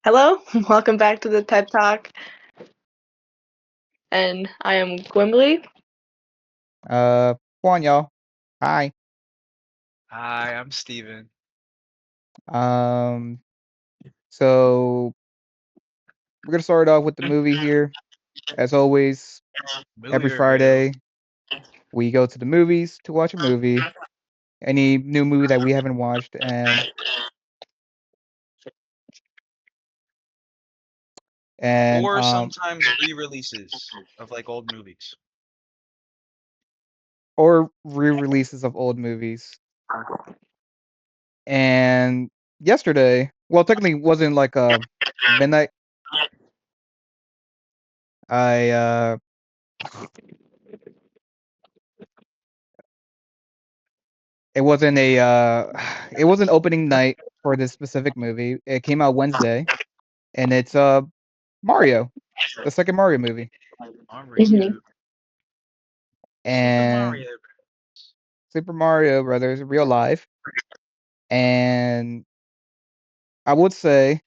Hello, welcome back to the Pep Talk, and I am Gwimbley. Uh, Go on, y'all. Hi. Hi, I'm Steven. Um, so we're gonna start off with the movie here. As always, Movie every review. Friday we go to the movies to watch a movie, any new movie that we haven't watched, and Or sometimes re-releases of like old movies. or re-releases of old movies. And yesterday, well, technically it wasn't like a midnight. I It wasn't a it wasn't opening night for this specific movie. It came out Wednesday, and it's Mario, the second Mario movie, Mhm. Mario. Super and Mario. Super Mario Brothers real life. And I would say,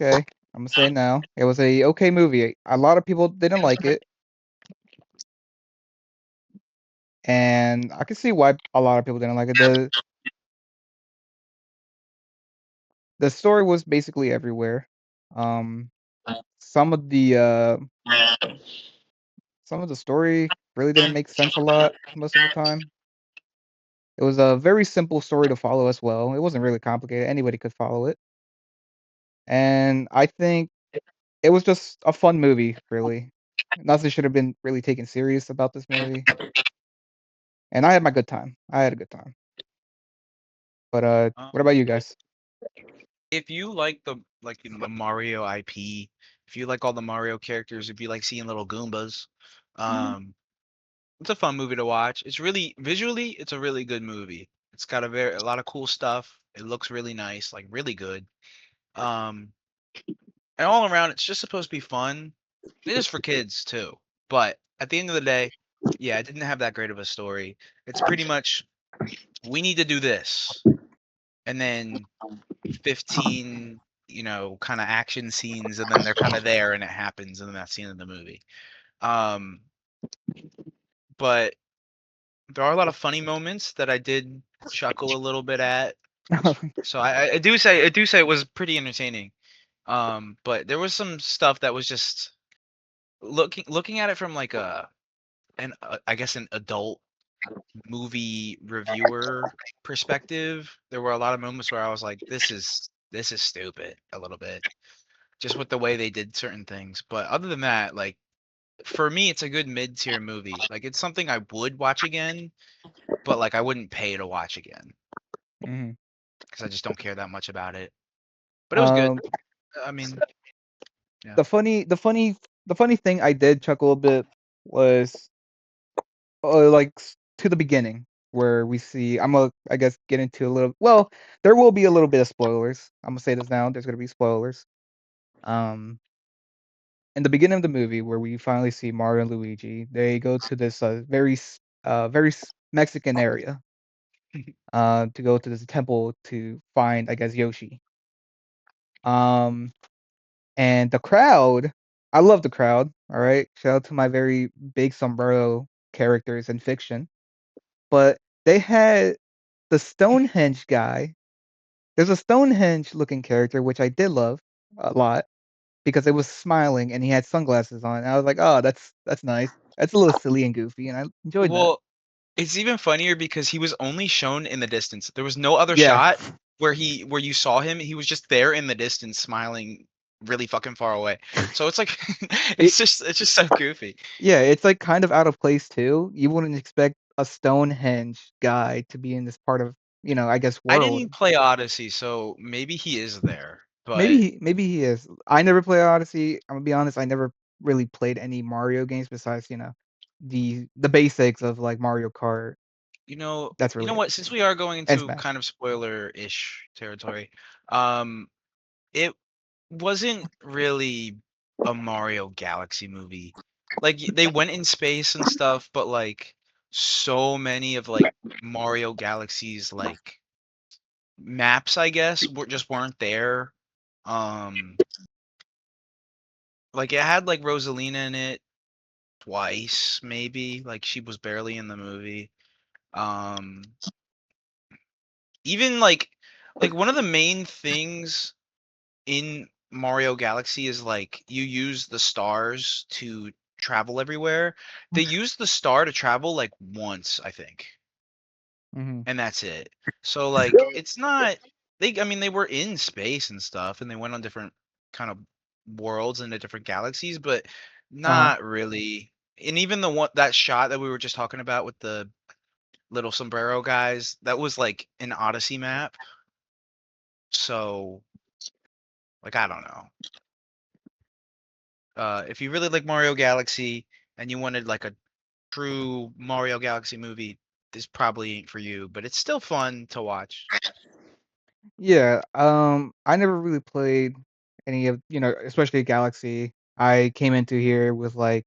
okay, I'm gonna say it now, it was a okay movie. A lot of people didn't like it, and I can see why a lot of people didn't like it. The story was basically everywhere. Um, some of the uh, some of the story really didn't make sense a lot most of the time. It was a very simple story to follow as well. It wasn't really complicated. Anybody could follow it. And I think it was just a fun movie, really. Nothing should have been really taken serious about this movie. And I had my good time. I had a good time. But what about you Um, guys? if you like the Mario IP, if you like all the Mario characters, if you like seeing little Goombas, um, it's a fun movie to watch. It's really visually, it's a really good movie. It's got a lot of cool stuff. It looks really nice, like really good. Um, and all around, it's just supposed to be fun. It is for kids too, but at the end of the day, yeah, it didn't have that great of a story. It's pretty much we need to do this, and then 15, kind of action scenes, and then they're kind of there, and it happens, and then that's the end of the movie. Um, but there are a lot of funny moments that I did chuckle a little bit at. So I do say it was pretty entertaining. But there was some stuff that was just looking at it from like I guess an adult movie reviewer perspective. There were a lot of moments where I was like, this is stupid a little bit, just with the way they did certain things. But other than that, like for me, it's a good mid-tier movie. Like it's something I would watch again, but like I wouldn't pay to watch again Mhm. because I just don't care that much about it. But it was good. Um, I mean, yeah. the funny, the funny, the funny thing I did chuckle a bit was to the beginning where we see. I'm gonna, I guess, get into a little. Well, there will be a little bit of spoilers. I'm gonna say this now. There's gonna be spoilers. Um, in the beginning of the movie where we finally see Mario and Luigi, they go to this Mexican area to go to this temple to find, I guess, Yoshi. Um, and the crowd, I love the crowd. All right, shout out to my very big sombrero characters in fiction. But they had the Stonehenge guy. There's a Stonehenge looking character which I did love a lot because it was smiling and he had sunglasses on. And I was like, oh, that's nice. That's a little silly and goofy, and I enjoyed that. Well, it's even funnier because he was only shown in the distance. There was no other Yeah, shot where you saw him. He was just there in the distance, smiling really fucking far away. So it's like it it's just so goofy. yeah, it's like kind of out of place too. You wouldn't expect a Stonehenge guy to be in this part of, I guess, I world. didn't play Odyssey, so maybe he is there. Maybe But maybe he is. I never played Odyssey. I'm gonna be honest. I never really played any Mario games besides, the basics of like Mario Kart. you know, That's you know really it. what? Since we are going And into Smash. kind of spoiler-ish territory, um, it wasn't really a Mario Galaxy movie. Like they went in space and stuff, but like so many of like Mario Galaxy's like maps, I guess, just weren't there. Um, Like it had like Rosalina in it twice, maybe. Like she was barely in the movie. Um, even like one of the main things in Mario Galaxy is like you use the stars to travel everywhere. They use the star to travel like once, I think, Hmm. and that's it. So like it's not I mean they were in space and stuff and they went on different kind of worlds into different galaxies, but Uh-huh. not really. And even the one that shot that we were just talking about with the little sombrero guys, that was like an Odyssey map. So like I don't know. If you really like Mario Galaxy and you wanted like a true Mario Galaxy movie, this probably ain't for you, but it's still fun to watch. Yeah, I never really played any of, especially Galaxy. I came into here with like,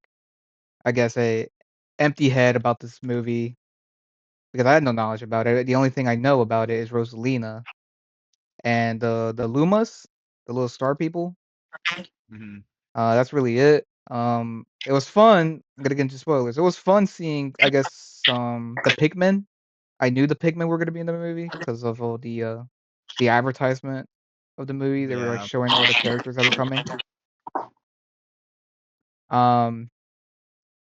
I guess, a empty head about this movie because I had no knowledge about it. The only thing I know about it is Rosalina and the Lumas, the little star people. Hmm. That's really it. It was fun. I'm gonna get into spoilers. It was fun seeing, I guess, the pigmen. I knew the pigmen were gonna be in the movie because of all the advertisement of the movie. They were like Yeah. showing all the characters that were coming. Um,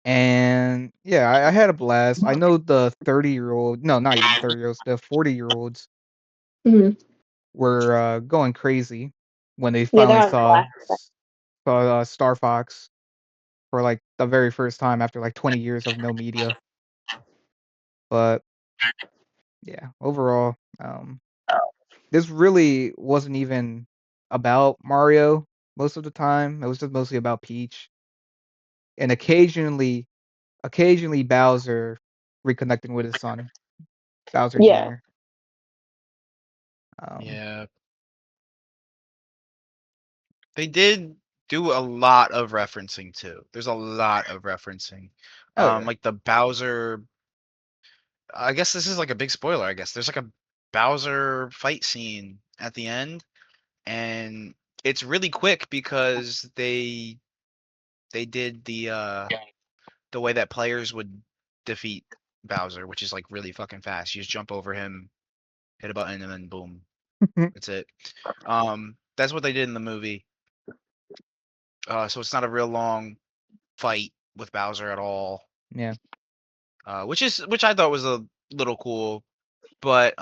and yeah, I had a blast. I know the 30-year-old, no, not even 30-year-olds, the 40-year-olds Hmm. were going crazy when they Yeah, they're finally having a blast. saw Star Fox for like the very first time after like 20 years of no media. But yeah, overall, this really wasn't even about Mario most of the time. It was just mostly about Peach and occasionally Bowser reconnecting with his son, Bowser Yeah. Jr. Um, Yeah. They did do a lot of referencing too. There's a lot of referencing. oh yeah. Like the Bowser, I guess this is like a big spoiler, I guess. There's like a Bowser fight scene at the end and it's really quick because they did the way that players would defeat Bowser, which is like really fucking fast. You just jump over him, hit a button, and then boom, that's it. That's what they did in the movie. So it's not a real long fight with Bowser at all. Yeah. Which I thought was a little cool, but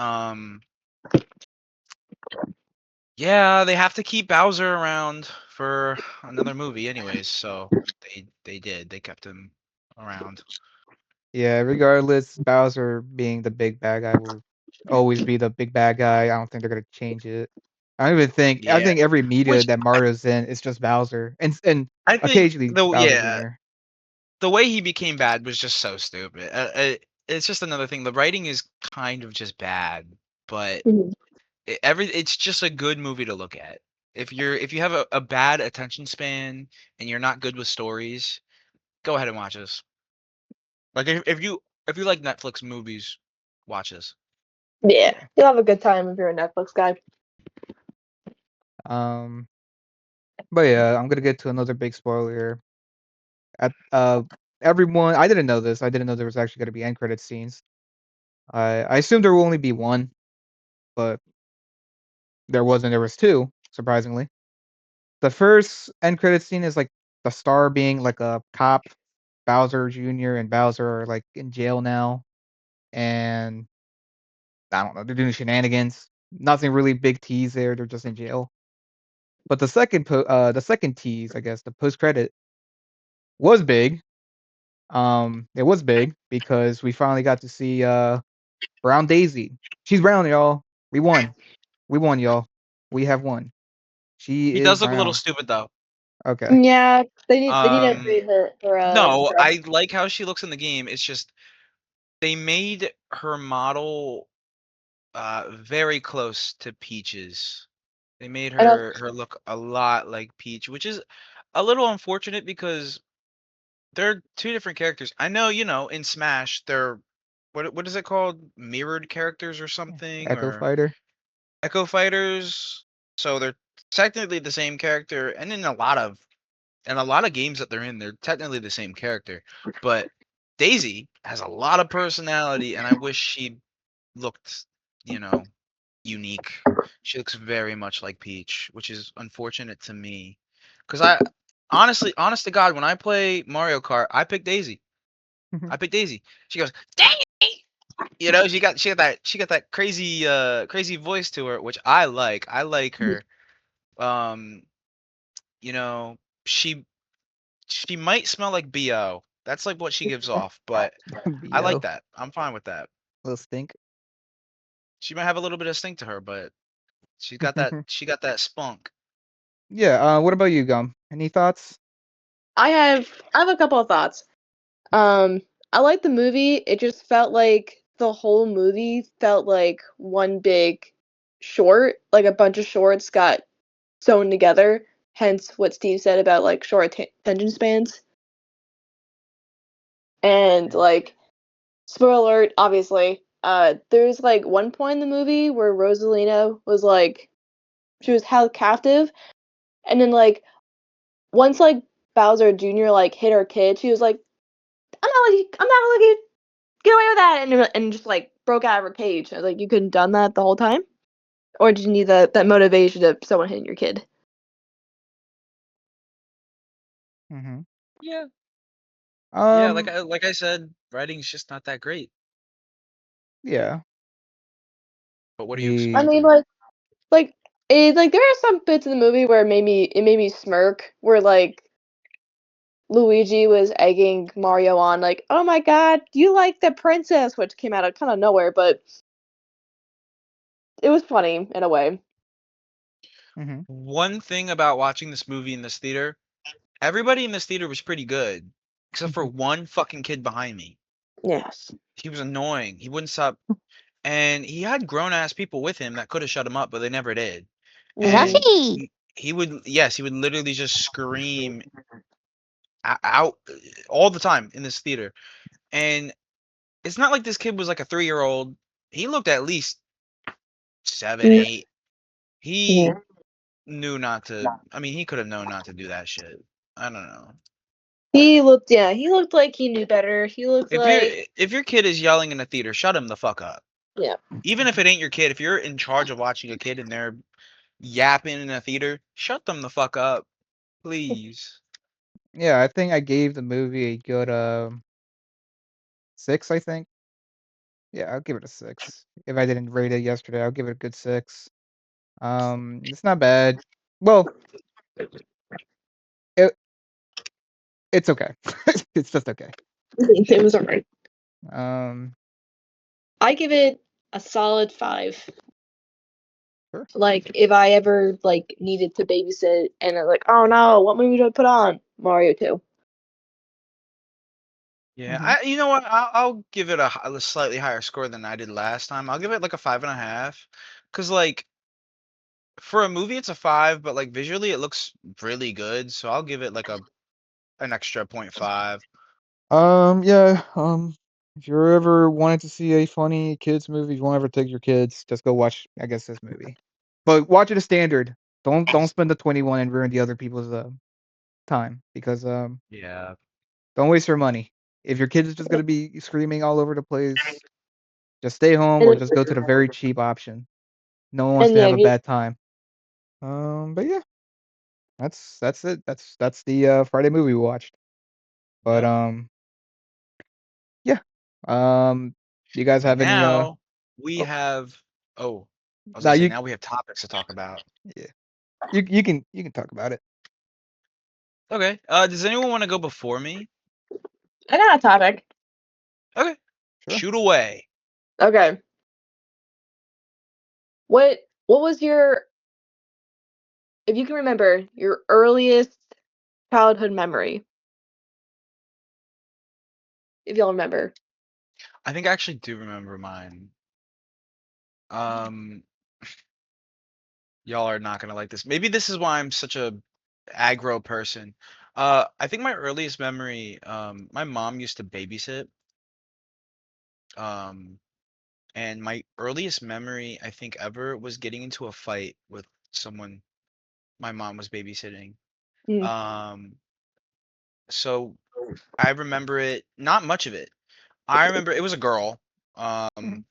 yeah, they have to keep Bowser around for another movie, anyways. So they did. They kept him around. Yeah, regardless, Bowser being the big bad guy will always be the big bad guy. I don't think they're gonna change it. I Yeah, think every media which that Mario's in, it's just Bowser and I think occasionally though, Bowser yeah, Jr. the way he became bad was just so stupid. It's just another thing. The writing is kind of just bad, but Hmm. it's just a good movie to look at. If you have a bad attention span and you're not good with stories, go ahead and watch this. Like if you like Netflix movies, watch this. Yeah. Yeah. You'll have a good time if you're a Netflix guy. Um, but yeah, I'm gonna get to another big spoiler here. At everyone, I didn't know this. I didn't know there was actually gonna be end credit scenes. I assumed there will only be one, but there wasn't. There was two, surprisingly. The first end credit scene is like the star being like a cop. Bowser Jr. and Bowser are like in jail now, and I don't know, they're doing shenanigans. Nothing really big tease there. They're just in jail. But the second tease, I guess, the post credit was big. It was big because we finally got to see Brown Daisy. She's brown, y'all. We won. We won, y'all. We have won. She He is does look a little brown. stupid though. Okay. Yeah, they need to Um, upgrade her no, dress. I like how she looks in the game. It's just they made her model very close to Peach's. They made I know. her look a lot like Peach, which is a little unfortunate because they're two different characters. I know, in Smash, they're what is it called? Mirrored characters or something Echo or Fighter. Echo Fighters. So they're technically the same character, and in a lot of and a lot of games that they're in, they're technically the same character, but Daisy has a lot of personality, and I wish she looked, you know, unique. She looks very much like Peach, which is unfortunate to me, because I honestly, honest to God, when I play Mario Kart, I pick Daisy. I pick Daisy. She goes, Daisy. You know, she got that crazy voice to her, which I like. I like her. Um, you know, she she might smell like BO. That's like what she gives off, but I like Bo, that. I'm fine with that. little stink. She might have a little bit of stink to her, but she got that spunk. Yeah. What about you, Gum? Any thoughts? I have a couple of thoughts. Um, I like the movie. It just felt like the whole movie felt like one big short, like a bunch of shorts got sewn together. Hence what Steve said about like short attention spans. And like, spoiler alert, obviously, there's like one point in the movie where Rosalina was like, she was held captive, and then like once like Bowser Jr. like hit her kid, she was like, I'm not letting you get away with that, and just like broke out of her cage. I was like, you couldn't done that the whole time, or did you need that motivation of someone hitting your kid? Mm-hmm. Yeah, yeah. Like Um. I said, writing's just not that great. Yeah. But what are you I The. mean, expecting? like like there are some bits in the movie where it made me smirk, where like Luigi was egging Mario on, like, oh my god, you like the princess, which came out of kind of nowhere, but it was funny in a way. Mm-hmm. One thing about watching this movie in this theater, everybody in this theater was pretty good, except for one fucking kid behind me. Yes. He was annoying. He wouldn't stop, and he had grown ass people with him that could have shut him up, but they never did. And Zashi. he would, yes, he would literally just scream out all the time in this theater. And it's not like this kid was like a 3-year old. He looked at least 7, Mm, 8. He yeah. knew not to. I mean, he could have known not to do that shit. I don't know. He looked like he knew better. He looked If your like, if your kid is yelling in a theater, shut him the fuck up. yeah. Even if it ain't your kid, if you're in charge of watching a kid and they're yapping in a theater, shut them the fuck up, please. Yeah. I think I gave the movie a good 6. I think. Yeah, I'll give it a 6. If I didn't rate it yesterday, I'll give it a good 6. It's not bad. Well, it it's okay. It's just okay. It was alright. Um, I give it a solid 5. sure. Like if I ever like needed to babysit and I'm like, oh no, what movie do I put on? Mario 2. Yeah, Mhm. you know what? I'll give it a slightly higher score than I did last time. I'll give it like a 5.5, cause like for a movie it's a 5, but like visually it looks really good. So I'll give it like an extra point 5. Yeah. If you're ever wanting to see a funny kids movie, if you won't ever take your kids, just go watch, I guess, this movie. But watch it a standard. Don't spend the 21 and ruin the other people's time because Yeah. don't waste your money. If your kid is just gonna be screaming all over the place, just stay home or And, just go to the very cheap option. No one wants and to yeah, have a bad time. But yeah, that's it. That's the Friday movie we watched. But Yep. yeah. You guys have any Now we oh have. Oh, I was now gonna say you now we have topics to talk about. yeah. You can talk about it. Okay. Does anyone want to go before me? I got a topic. Okay. Sure. Shoot away. Okay. What was your, if you can remember, your earliest childhood memory? If y'all remember. I think I actually do remember mine. Um, y'all are not gonna like this. Maybe this is why I'm such a aggro person. I think my earliest memory, my mom used to babysit. Um, and my earliest memory, I think ever, was getting into a fight with someone my mom was babysitting. Mm. Um, So I remember it, not much of it. I remember it was a girl. Mhm.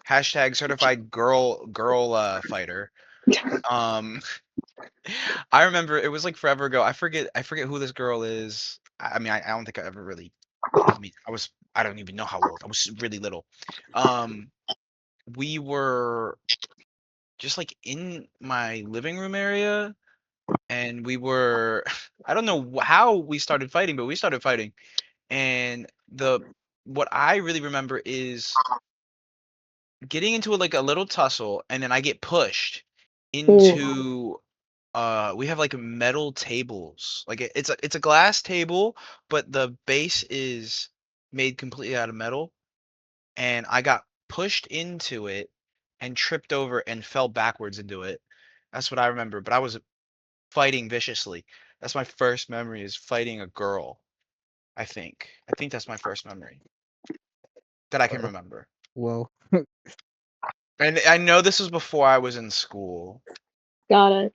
Hashtag certified girl fighter. Um, I remember it was like forever ago. I forget who this girl is. I mean, I don't think I ever really. I mean, I don't even know how old. I was really little. Um, we were just like in my living room area, and we were I don't know how we started fighting, but we started fighting. And the what I really remember is getting into like a little tussle, and then I get pushed Ooh. into we have like metal tables. Like it's a glass table, but the base is made completely out of metal, and I got pushed into it and tripped over and fell backwards into it. That's what I remember, but I was fighting viciously. That's my first memory, is fighting a girl, I think. I think that's my first memory that I can Oh, remember. well, And I know this was before I was in school. Got it.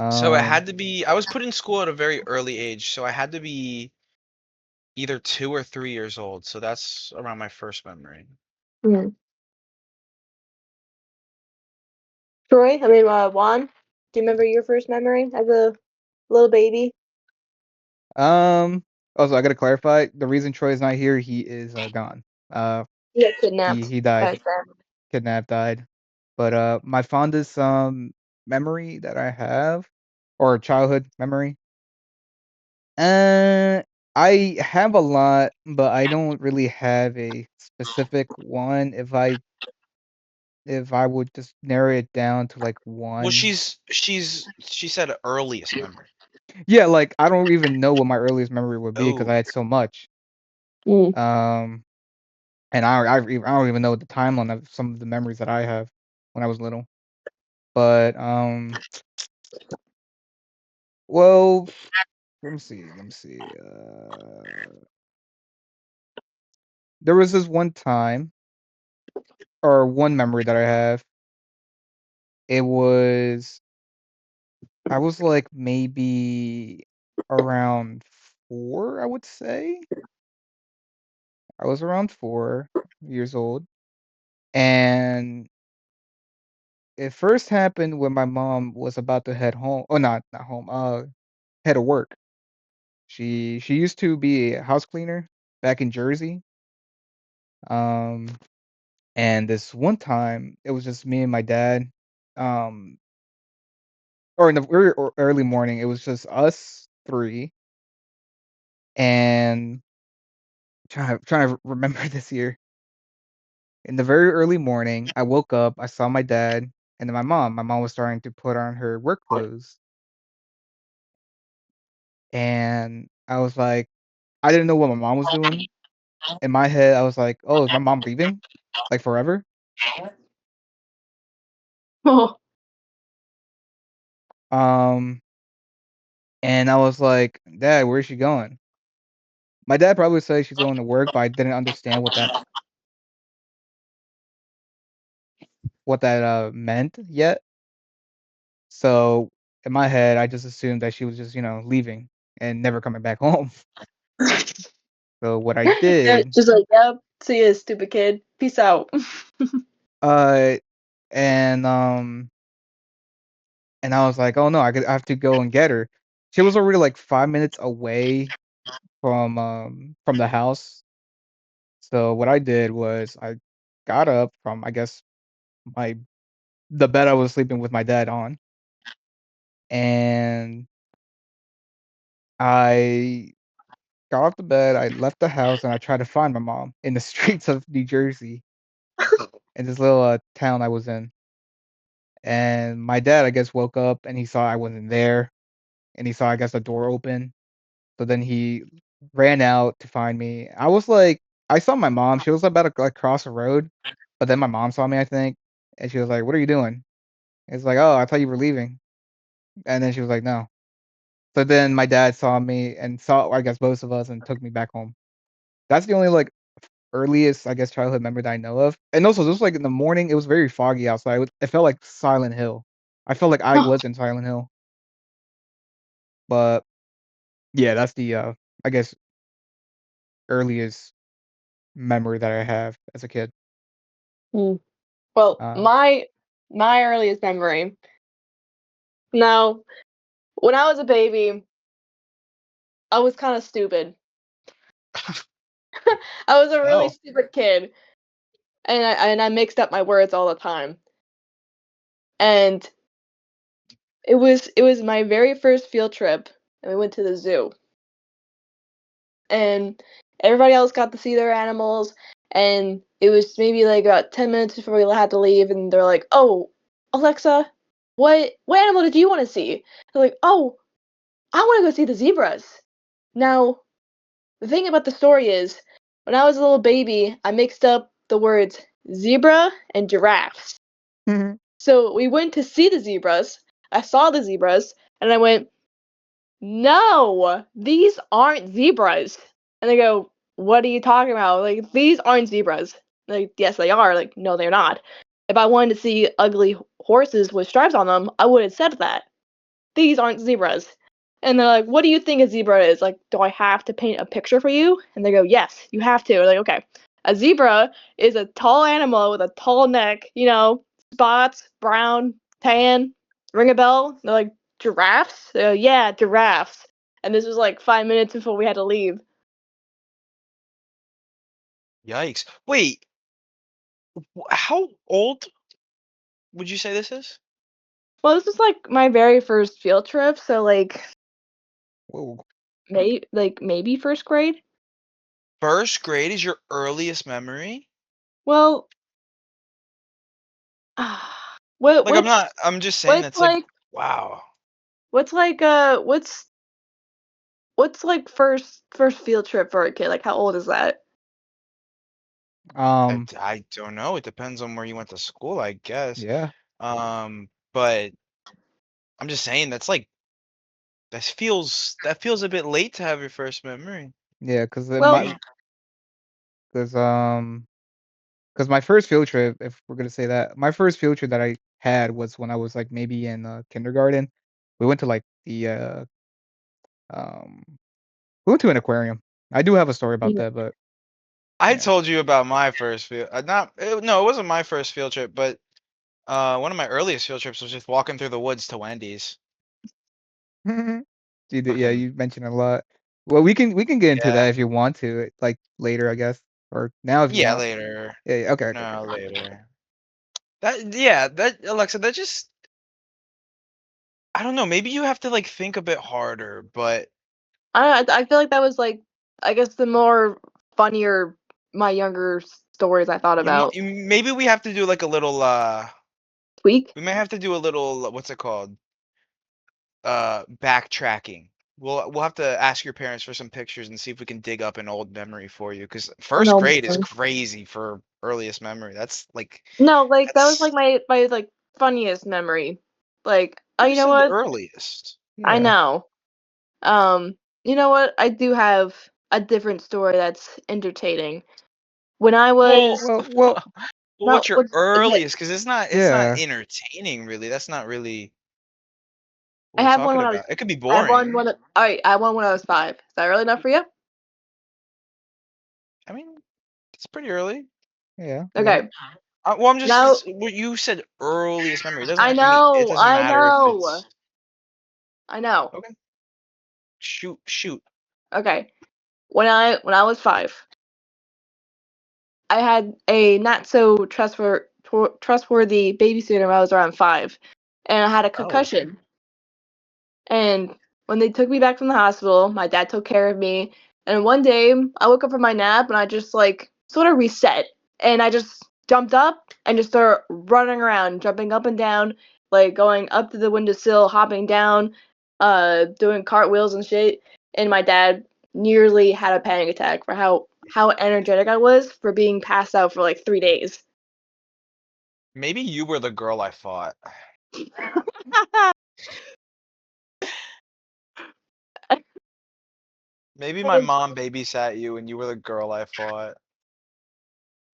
So it um, had to be, I was put in school at a very early age, so I had to be either 2 or 3 years old. So that's around my first memory. Hmm. Troy, I mean, Juan, do you remember your first memory as a little baby? Also, I gotta clarify. The reason Troy is not here, he is gone. Uh, You got he kidnapped he by died, his family. kidnapped, died. But my fondest memory that I have, or childhood memory, uh, I have a lot, but I don't really have a specific one. If I would just narrow it down to like Well, one, she said earliest memory. yeah, like I don't even know what my earliest memory would be because I Oh, had so much. Mm. Um, and I don't even know the timeline of some of the memories that I have when I was little. But well, let me see. Let me see. There was this one time or one memory that I have. It was I was like maybe around 4, I would say. I was around 4 years old, and it first happened when my mom was about to head home. Oh, not home. Head to work. She used to be a house cleaner back in Jersey. Um, and this one time, it was just me and my dad. Um, or in the early morning, it was just us three. And trying to remember this year. In the very early morning, I woke up. I saw my dad, and then my mom. My mom was starting to put on her work clothes, and I was like, I didn't know what my mom was doing. In my head, I was like, "Oh, is my mom leaving? Like forever?" Oh. Um, and I was like, "Dad, where's she going?" My dad probably said she's going to work, but I didn't understand what that meant yet. So in my head, I just assumed that she was just, leaving and never coming back home. So what I Yeah, did, just like, yep, see you, stupid kid. Peace out. uh, and and I was like, "Oh no, I have to go and get her." She was already like 5 minutes away from the house. So what I did was I got up from, I guess, my the bed I was sleeping with my dad on, and I got off the bed, I left the house, and I tried to find my mom in the streets of New Jersey, in this little town I was in. And my dad, I guess, woke up and he saw I wasn't there, and he saw, I guess, the door open. So then he ran out to find me. I was like, I saw my mom. She was about to like cross the road, but then my mom saw me, I think, and she was like, "What are you doing?" It's like, "Oh, I thought you were leaving." And then she was like, "No." So then my dad saw me and saw, I guess, both of us and took me back home. That's the only like earliest, I guess, childhood memory that I know of. And also, this was like in the morning. It was very foggy outside. It felt like Silent Hill. I felt like I Oh, was in Silent Hill. But yeah, that's the I guess earliest memory that I have as a kid. Hmm. Well, Uh, my earliest memory. Now, when I was a baby, I was kind of stupid. I was a really Oh. stupid kid, and I mixed up my words all the time. And it was my very first field trip, and we went to the zoo. And everybody else got to see their animals, and it was maybe like about 10 minutes before we had to leave, and they're like, "Oh, Alexa, what animal did you want to see?" They're like, "Oh, I want to go see the zebras." Now, the thing about the story is, when I was a little baby, I mixed up the words zebra and giraffes. mhm. So we went to see the zebras. I saw the zebras, and I went, "No, these aren't zebras." And they go, "What are you talking about? Like, these aren't zebras." Like, "Yes, they are." Like, "No, they're not." If I wanted to see ugly horses with stripes on them, I would have said that. These aren't zebras. And they're like, "What do you think a zebra is?" Like, "Do I have to paint a picture for you?" And they go, "Yes, you have to." Like, okay. A zebra is a tall animal with a tall neck, spots, brown, tan, ring a bell. They're like, "Giraffes?" They go, "Yeah, giraffes." And this was like 5 minutes before we had to leave. Yikes. Wait, how old would you say this is? Well, this was like my very first field trip, so like Whoa. maybe first grade. First grade is your earliest memory? Well, what Like, I'm just saying what's that's like, like wow. what's like what's like first field trip for a kid? Like how old is that? Um, I don't know. It depends on where you went to school, I guess. yeah, But I'm just saying that's like that feels a bit late to have your first memory. yeah, because Well, because because my first field trip, if we're gonna say that, my first field trip that I had was when I was like maybe in kindergarten. We went to like the um, we went to an aquarium. I do have a story about you that, but I yeah. told you about my first field. No, it wasn't my first field trip, but one of my earliest field trips was just walking through the woods to Wendy's. Yeah, Fucking you mentioned a lot. Well, we can get into that yeah, if you want to, like later, I guess, or now if you yeah, want. later. Yeah, yeah, okay, okay, okay. No, later. That Alexa, that just I don't know. Maybe you have to like think a bit harder, but I feel like that was like I guess the more funnier my younger stories I thought about. maybe we have to do like a little. Tweak? We may have to do a little. What's it called? Backtracking. We'll have to ask your parents for some pictures and see if we can dig up an old memory for you. Because Oh first no. grade is crazy for earliest memory. That's like No, like that was like that's my like funniest memory. Like, oh, you you just know said what? earliest. I Yeah. know. You know what? I do have a different story that's entertaining. When I Well, was Well, well, no, what's your what's okay, earliest? Because it's not yeah, entertaining really. That's not really what I we're have one talking when I was about. It could be I have one boring. when alright, I have one when I was 5. Is that early enough for you? I mean, it's pretty early. yeah, yeah. Okay. Well, I'm just Now because what you said earliest memory. I It know, doesn't I matter if know. it's I know. okay. Shoot. Okay. When I was 5, I had a not so trustworthy babysitter when I was around 5, and I had a Oh. concussion. And when they took me back from the hospital, my dad took care of me. And one day, I woke up from my nap and I just like sort of reset. And I just jumped up and just started running around, jumping up and down, like going up to the windowsill, hopping down, doing cartwheels and shit. And my dad nearly had a panic attack for how energetic I was for being passed out for like 3 days. Maybe you were the girl I fought. Maybe my mom babysat you and you were the girl I fought.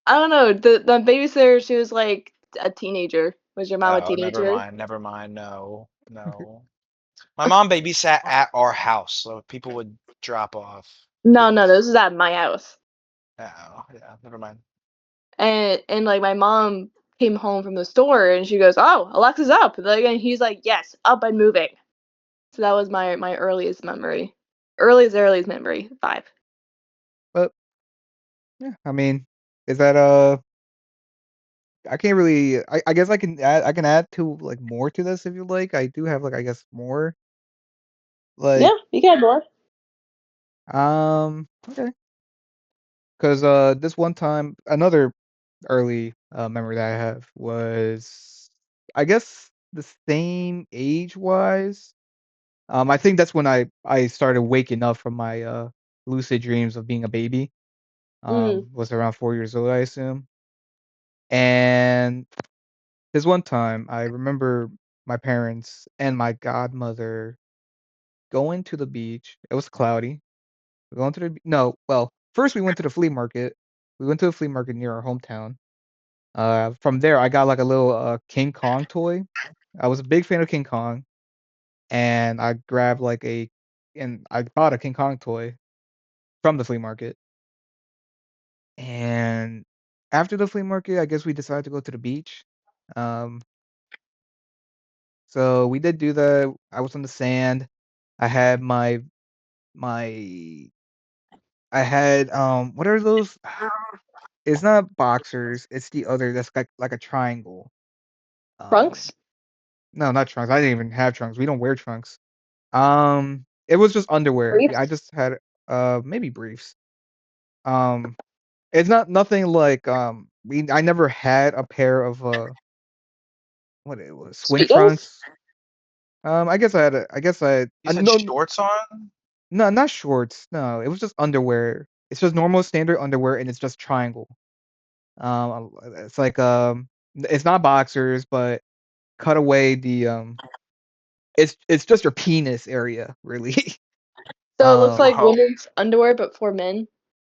I don't know. The babysitter, she was like a teenager. Was your mom a Oh, never teenager? mind. Never mind. No. No. My mom babysat at our house, so people would drop off No, kids. no, this is at my house. Oh, yeah, never mind. And like my mom came home from the store and she goes, "Oh, Alexa's up." Like, and he's like, "Yes, up and moving." So that was my earliest memory. Earliest memory. 5. But yeah, I mean, is that I can't really. I guess I can add to like more to this if you like. I do have like I guess more Yeah, like you can more. okay. Because this one time another early memory that I have was I guess the same age wise. I think that's when I started waking up from my lucid dreams of being a baby. Mm. Was around 4 years old, I assume. And this one time, I remember my parents and my godmother going to the beach. It was cloudy. We're going to the no, well, first we went to the flea market. We went to a flea market near our hometown. From there, I got like a little King Kong toy. I was a big fan of King Kong, and I grabbed and I bought a King Kong toy from the flea market. And after the flea market, I guess we decided to go to the beach. Um, so we did do that. I was on the sand. I had my what are those? It's not boxers. It's the other that's like a triangle. Um, Trunks? no, not trunks. I didn't even have trunks. We don't wear trunks. It was just underwear. Yeah, I Briefs? just had maybe briefs. Um, it's not nothing like I never had a pair of what it was swim Speedos? trunks. I guess You said no shorts on? no not shorts. No, it was just underwear. It's just normal standard underwear and it's just triangle. It's like it's not boxers, but cut away the it's just your penis area really. So it looks like Wow. women's underwear, but for men.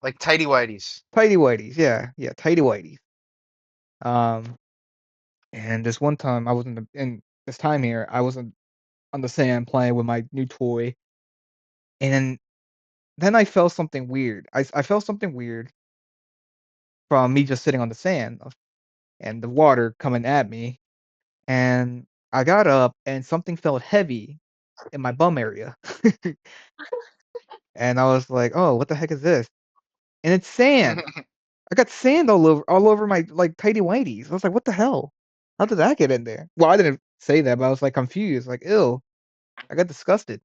Like tighty whities. Tighty whities, yeah, tighty whities. Um, and this one time I was in this time here I was on the sand playing with my new toy, and then I felt something weird. I felt something weird from me just sitting on the sand and the water coming at me, and I got up and something felt heavy in my bum area, and I was like, "Oh, what the heck is this?" And it's sand. I got sand all over my like tighty whities. I was like, "What the hell? How did that get in there?" Well, I didn't say that, but I was like confused, like, "Ew." I got disgusted.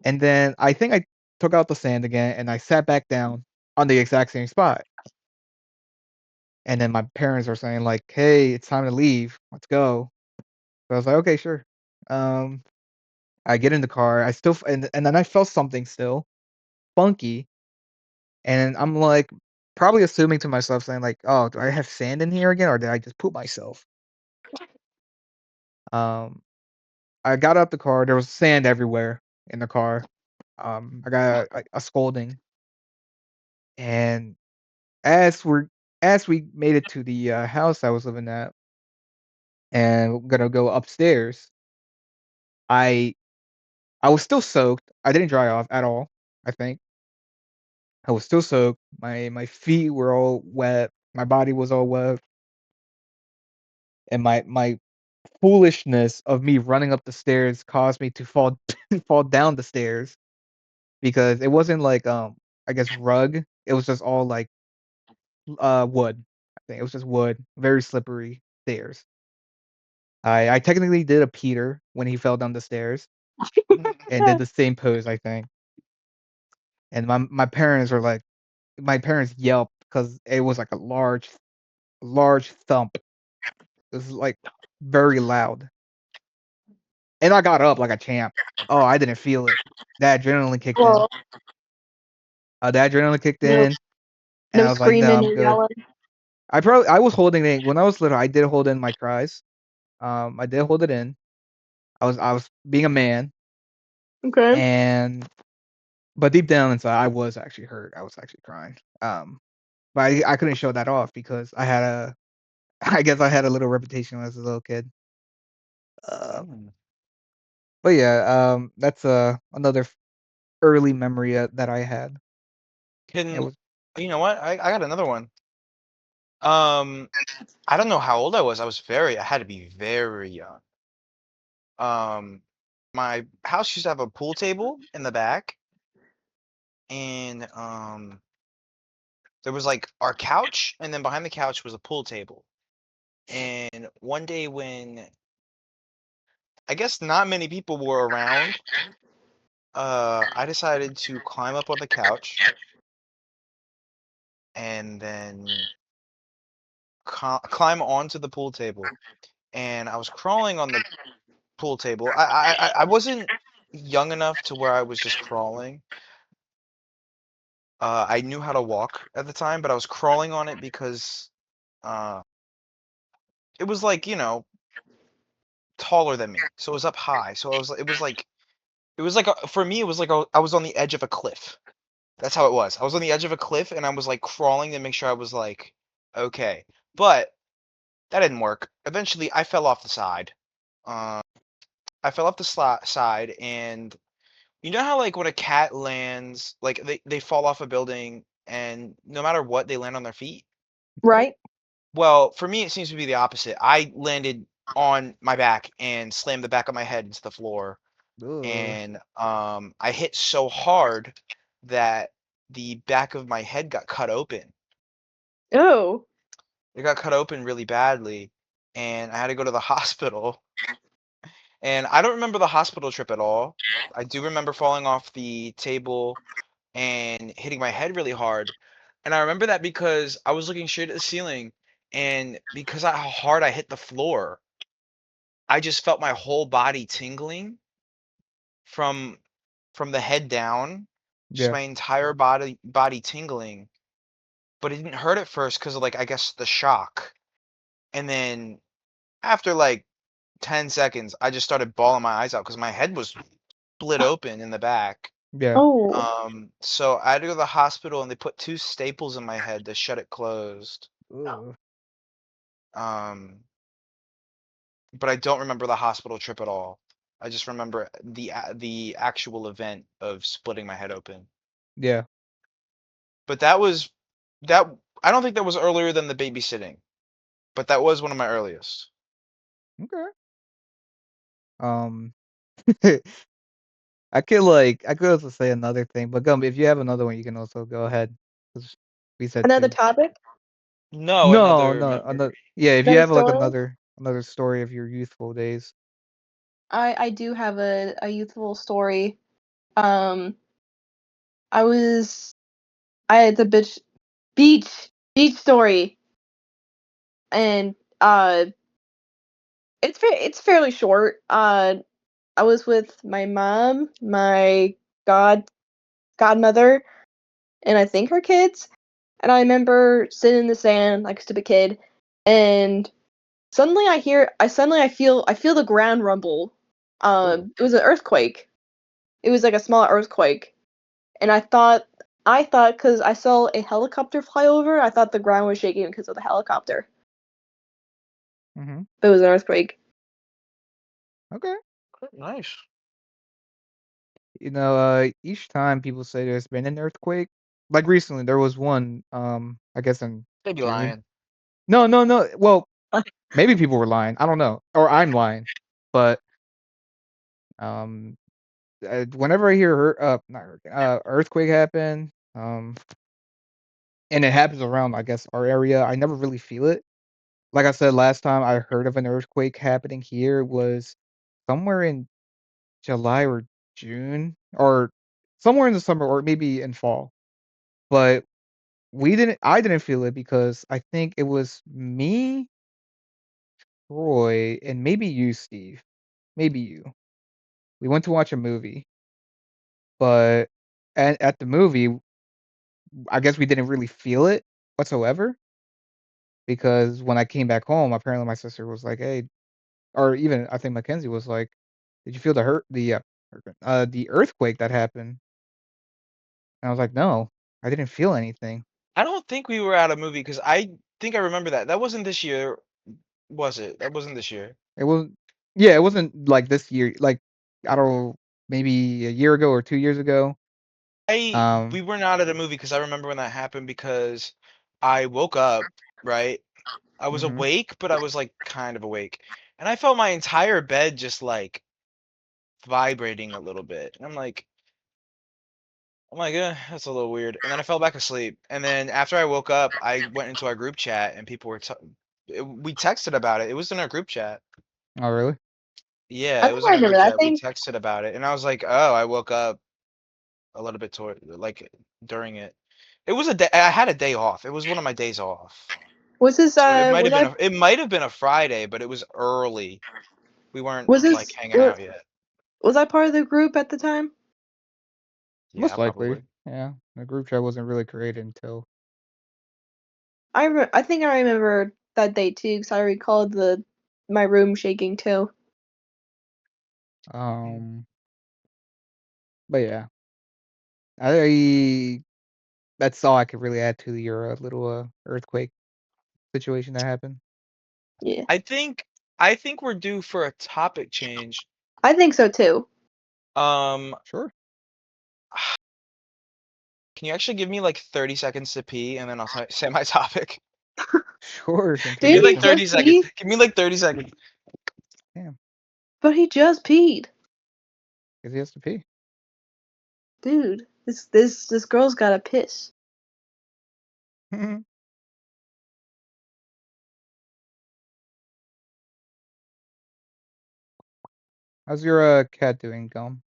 And then I think I took out the sand again and I sat back down on the exact same spot. And then my parents are saying like, "Hey, it's time to leave. Let's go." So I was like, "Okay, sure." Um, I get in the car. I still and then I felt something still funky, and I'm like probably assuming to myself saying like, "Oh, do I have sand in here again or did I just poop myself?" Um, I got out the car. There was sand everywhere in the car. I got a scolding, and as we're as we made it to the house I was living at, and we're gonna go upstairs, I I was still soaked. I didn't dry off at all. I think I was still soaked. My feet were all wet. My body was all wet, and my foolishness of me running up the stairs caused me to fall fall down the stairs because it wasn't like I guess rug. It was just all like wood. I think it was just wood, very slippery stairs. I technically did a Peter when he fell down the stairs and did the same pose, I think. And my parents yelped because it was like a large thump. It was like very loud. And I got up like a champ. Oh, I didn't feel it. That adrenaline kicked in. Well, no, And no I was like, no, screaming I'm or good. yelling. I was holding it when I was little. I did hold in my cries. I did hold it in. I was being a man, Okay. and but deep down inside, I was actually hurt. I was actually crying. But I couldn't show that off because I had a I guess I had a little reputation as a little kid. Uh, Mm. But yeah, that's another early memory that I had. It Can was you know what? I got another one. Um, I don't know how old I was. I had to be very young. Um, my house used to have a pool table in the back, and there was like our couch, and then behind the couch was a pool table. And one day when I guess not many people were around, I decided to climb up on the couch and then climb onto the pool table. And I was crawling on the pool table. I wasn't young enough to where I was just crawling. I knew how to walk at the time, but I was crawling on it because uh, it was like, taller than me. So it was up high. So for me, it was like I was on the edge of a cliff. That's how it was. I was on the edge of a cliff and I was like crawling to make sure I was like okay. But that didn't work. Eventually, I fell off the side. Uh, I fell off the side, and you know how like when a cat lands, like they fall off a building, and no matter what, they land on their feet. okay. Right? Well, for me, it seems to be the opposite. I landed on my back and slammed the back of my head into the floor, Ugh. and I hit so hard that the back of my head got cut open. Oh. It got cut open really badly, and I had to go to the hospital. And I don't remember the hospital trip at all. I do remember falling off the table and hitting my head really hard. And I remember that because I was looking straight at the ceiling, and because of how hard I hit the floor, I just felt my whole body tingling from the head down, just Yeah. my entire body tingling. But it didn't hurt at first because of like I guess the shock. And then after like 10 seconds, I just started bawling my eyes out because my head was split open in the back. Yeah. Oh. So I had to go to the hospital and they put two staples in my head to shut it closed. Ugh. Um, but I don't remember the hospital trip at all. I just remember the actual event of splitting my head open. Yeah. But that I don't think that was earlier than the babysitting, but that was one of my earliest. Okay. Um, I could also say another thing, but Gum, if you have another one, you can also go ahead. 'Cause we said Another two. topic? No, No, another no, memory. yeah. If you Another have like story? another story of your youthful days. I do have a youthful story. Um I was I had the beach story, and it's fairly short. I was with my mom, my godmother, and I think her kids. And I remember sitting in the sand like a stupid kid, and suddenly I feel the ground rumble. Oh. It was an earthquake. It was like a small earthquake, and I thought because I saw a helicopter fly over, I thought the ground was shaking because of the helicopter. Mm-hmm. But it was an earthquake. Okay. Nice. Each time people say there's been an earthquake, like recently there was one. I guess in They be June. lying. No, no, no. Well, maybe people were lying. I don't know, or I'm lying. But um, whenever I hear not earthquake happen, and it happens around, I guess, our area, I never really feel it. Like I said last time, I heard of an earthquake happening here was somewhere in July or June, or somewhere in the summer, or maybe in fall. But I didn't feel it because I think it was me, Roy, and maybe you, Steve. Maybe you. We went to watch a movie, but at the movie, I guess we didn't really feel it whatsoever because when I came back home, apparently my sister was like, "Hey," or even I think Mackenzie was like, "Did you feel the earthquake that happened?" And I was like, "No, I didn't feel anything." I don't think we were at a movie because I think I remember that. That wasn't this year, was it? That wasn't this year. It was, yeah, it wasn't like this year. Like I don't maybe a year ago or 2 years ago. We were not at a movie because I remember when that happened because I woke up, right? I was Mhm. awake, but I was like kind of awake. And I felt my entire bed just like vibrating a little bit. And I'm like, that's a little weird. And then I fell back asleep. And then after I woke up, I went into our group chat and people were we texted about it. It was in our group chat. Oh, really? Yeah, I it think was I in our remember group that. I chat. We think texted about it. And I was like, oh, I woke up a little bit toward like during it. It was a day I had a day off. It was one of my days off. was this So it might was have been I a Friday, but it was early. We weren't was like this hanging out yet. was I part of the group at the time? Yeah, Most likely. probably. Yeah. The group chat wasn't really created until I think I remember that day too, because I recalled the my room shaking too. um but yeah. I that's all I could really add to your little earthquake situation that happened. Yeah, I think I think we're due for a topic change. I think so too. Um, Sure. can you actually give me like 30 seconds to pee and then I'll say my topic? Sure, can take Give me Did your he like time. just 30 seconds. pee? Give me like 30 seconds. Damn, But he just peed, because he has to pee. dude. This girl's gotta piss. How's your cat doing, Gum?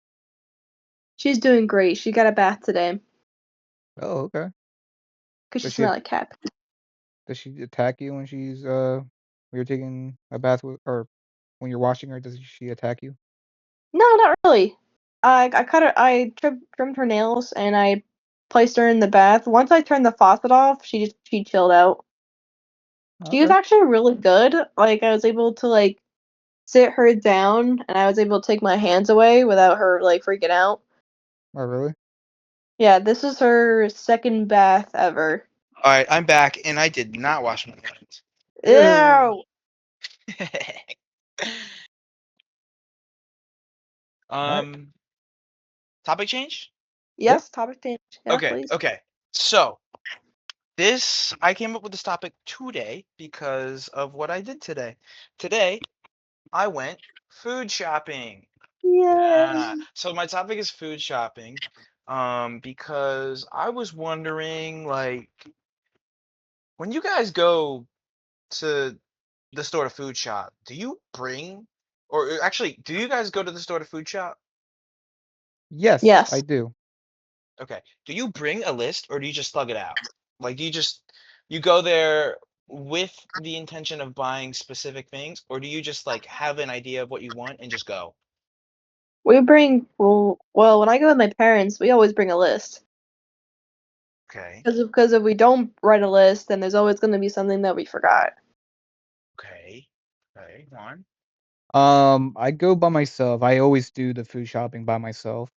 She's doing great. She got a bath today Oh, okay. because she Does she smelled like cat pee. does she attack you when she's when you're taking a bath with, or when you're washing her? Does she attack you? No, not really. I cut her. I trimmed her nails and I placed her in the bath. Once I turned the faucet off, she chilled out. She was Okay. actually really good. Like I was able to like sit her down and I was able to take my hands away without her like freaking out. Oh, really? Yeah, this is her second bath ever. All right, I'm back and I did not wash my hands. Ew. All right. um, topic change? Yeah. Yes, topic change. Yes, Okay, please. okay. So, this I came up with this topic today because of what I did today. Today, I went food shopping. Yeah. Yay. So my topic is food shopping. Because I was wondering, like, when you guys go to the store to food shop, do you bring, or actually, do you guys go to the store to food shop? Yes, I Yes. do. Okay. Do you bring a list or do you just slug it out? Like, you go there with the intention of buying specific things, or do you just like have an idea of what you want and just go? We bring well when I go with my parents, we always bring a list. Okay. Because if we don't write a list, then there's always going to be something that we forgot. Okay. Okay. Go on. I go by myself. I always do the food shopping by myself.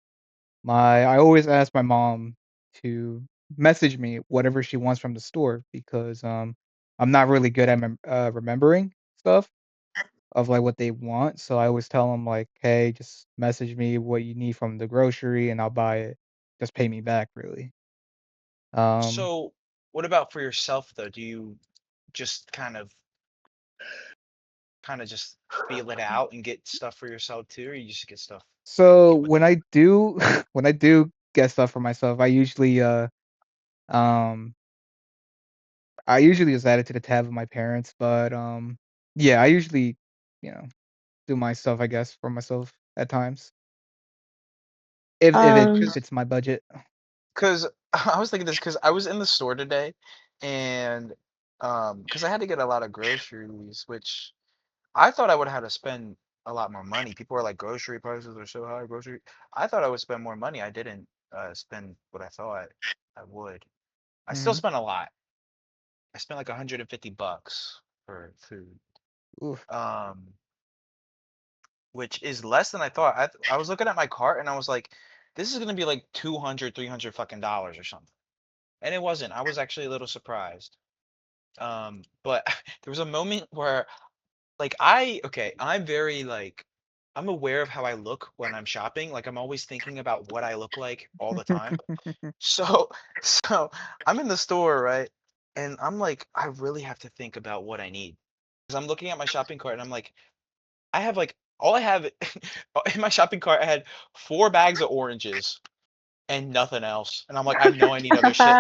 I always ask my mom to message me whatever she wants from the store because I'm not really good at remembering stuff of like what they want. So I always tell them like, hey, just message me what you need from the grocery and I'll buy it. Just pay me back, really. Um, So, what about for yourself though? Do you just kind of just feel it out and get stuff for yourself too, or you just get stuff so get what when I do when I do get stuff for myself, um I usually just add it to the tab of my parents, but yeah, I usually, you know, do my stuff, I guess, for myself at times if it Um, because fits my budget. because I was thinking this because I was in the store today and because I had to get a lot of groceries, which I thought I would have had to spend a lot more money. People are like grocery prices are so high, grocery. I thought I would spend more money. I didn't spend what I thought I would. I still Mhm. spent a lot. I spent like 150 bucks for food. Oof. Um, which is less than I thought. I was looking at my cart and I was like, this is gonna be like 200, 300 fucking dollars or something. And it wasn't. I was actually a little surprised. But there was a moment where like I'm very like I'm aware of how I look when I'm shopping. Like I'm always thinking about what I look like all the time. So so I'm in the store, right? And I'm like, I really have to think about what I need. Because I'm looking at my shopping cart and I'm like, I have like all I have in my shopping cart, I had 4 bags of oranges and nothing else. And I'm like, I know I need other shit.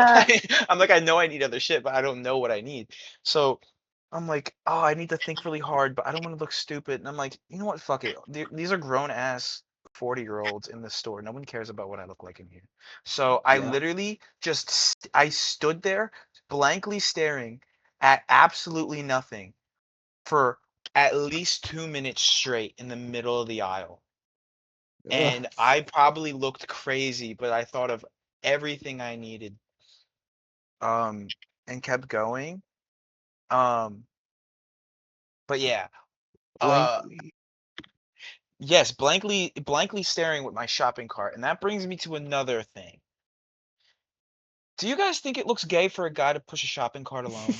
I'm like, I know I need other shit, but I don't know what I need. So I'm like, oh, I need to think really hard, but I don't want to look stupid. And I'm like, you know what? Fuck it. These are grown ass 40-year-olds in this store. No one cares about what I look like in here. So I Yeah. literally I stood there blankly staring at absolutely nothing for at least 2 minutes straight in the middle of the aisle. Ugh. And I probably looked crazy, but I thought of everything I needed, um, and kept going. Um, but yeah, uh, Blankly. yes, blankly staring with my shopping cart, and that brings me to another thing. Do you guys think it looks gay for a guy to push a shopping cart alone?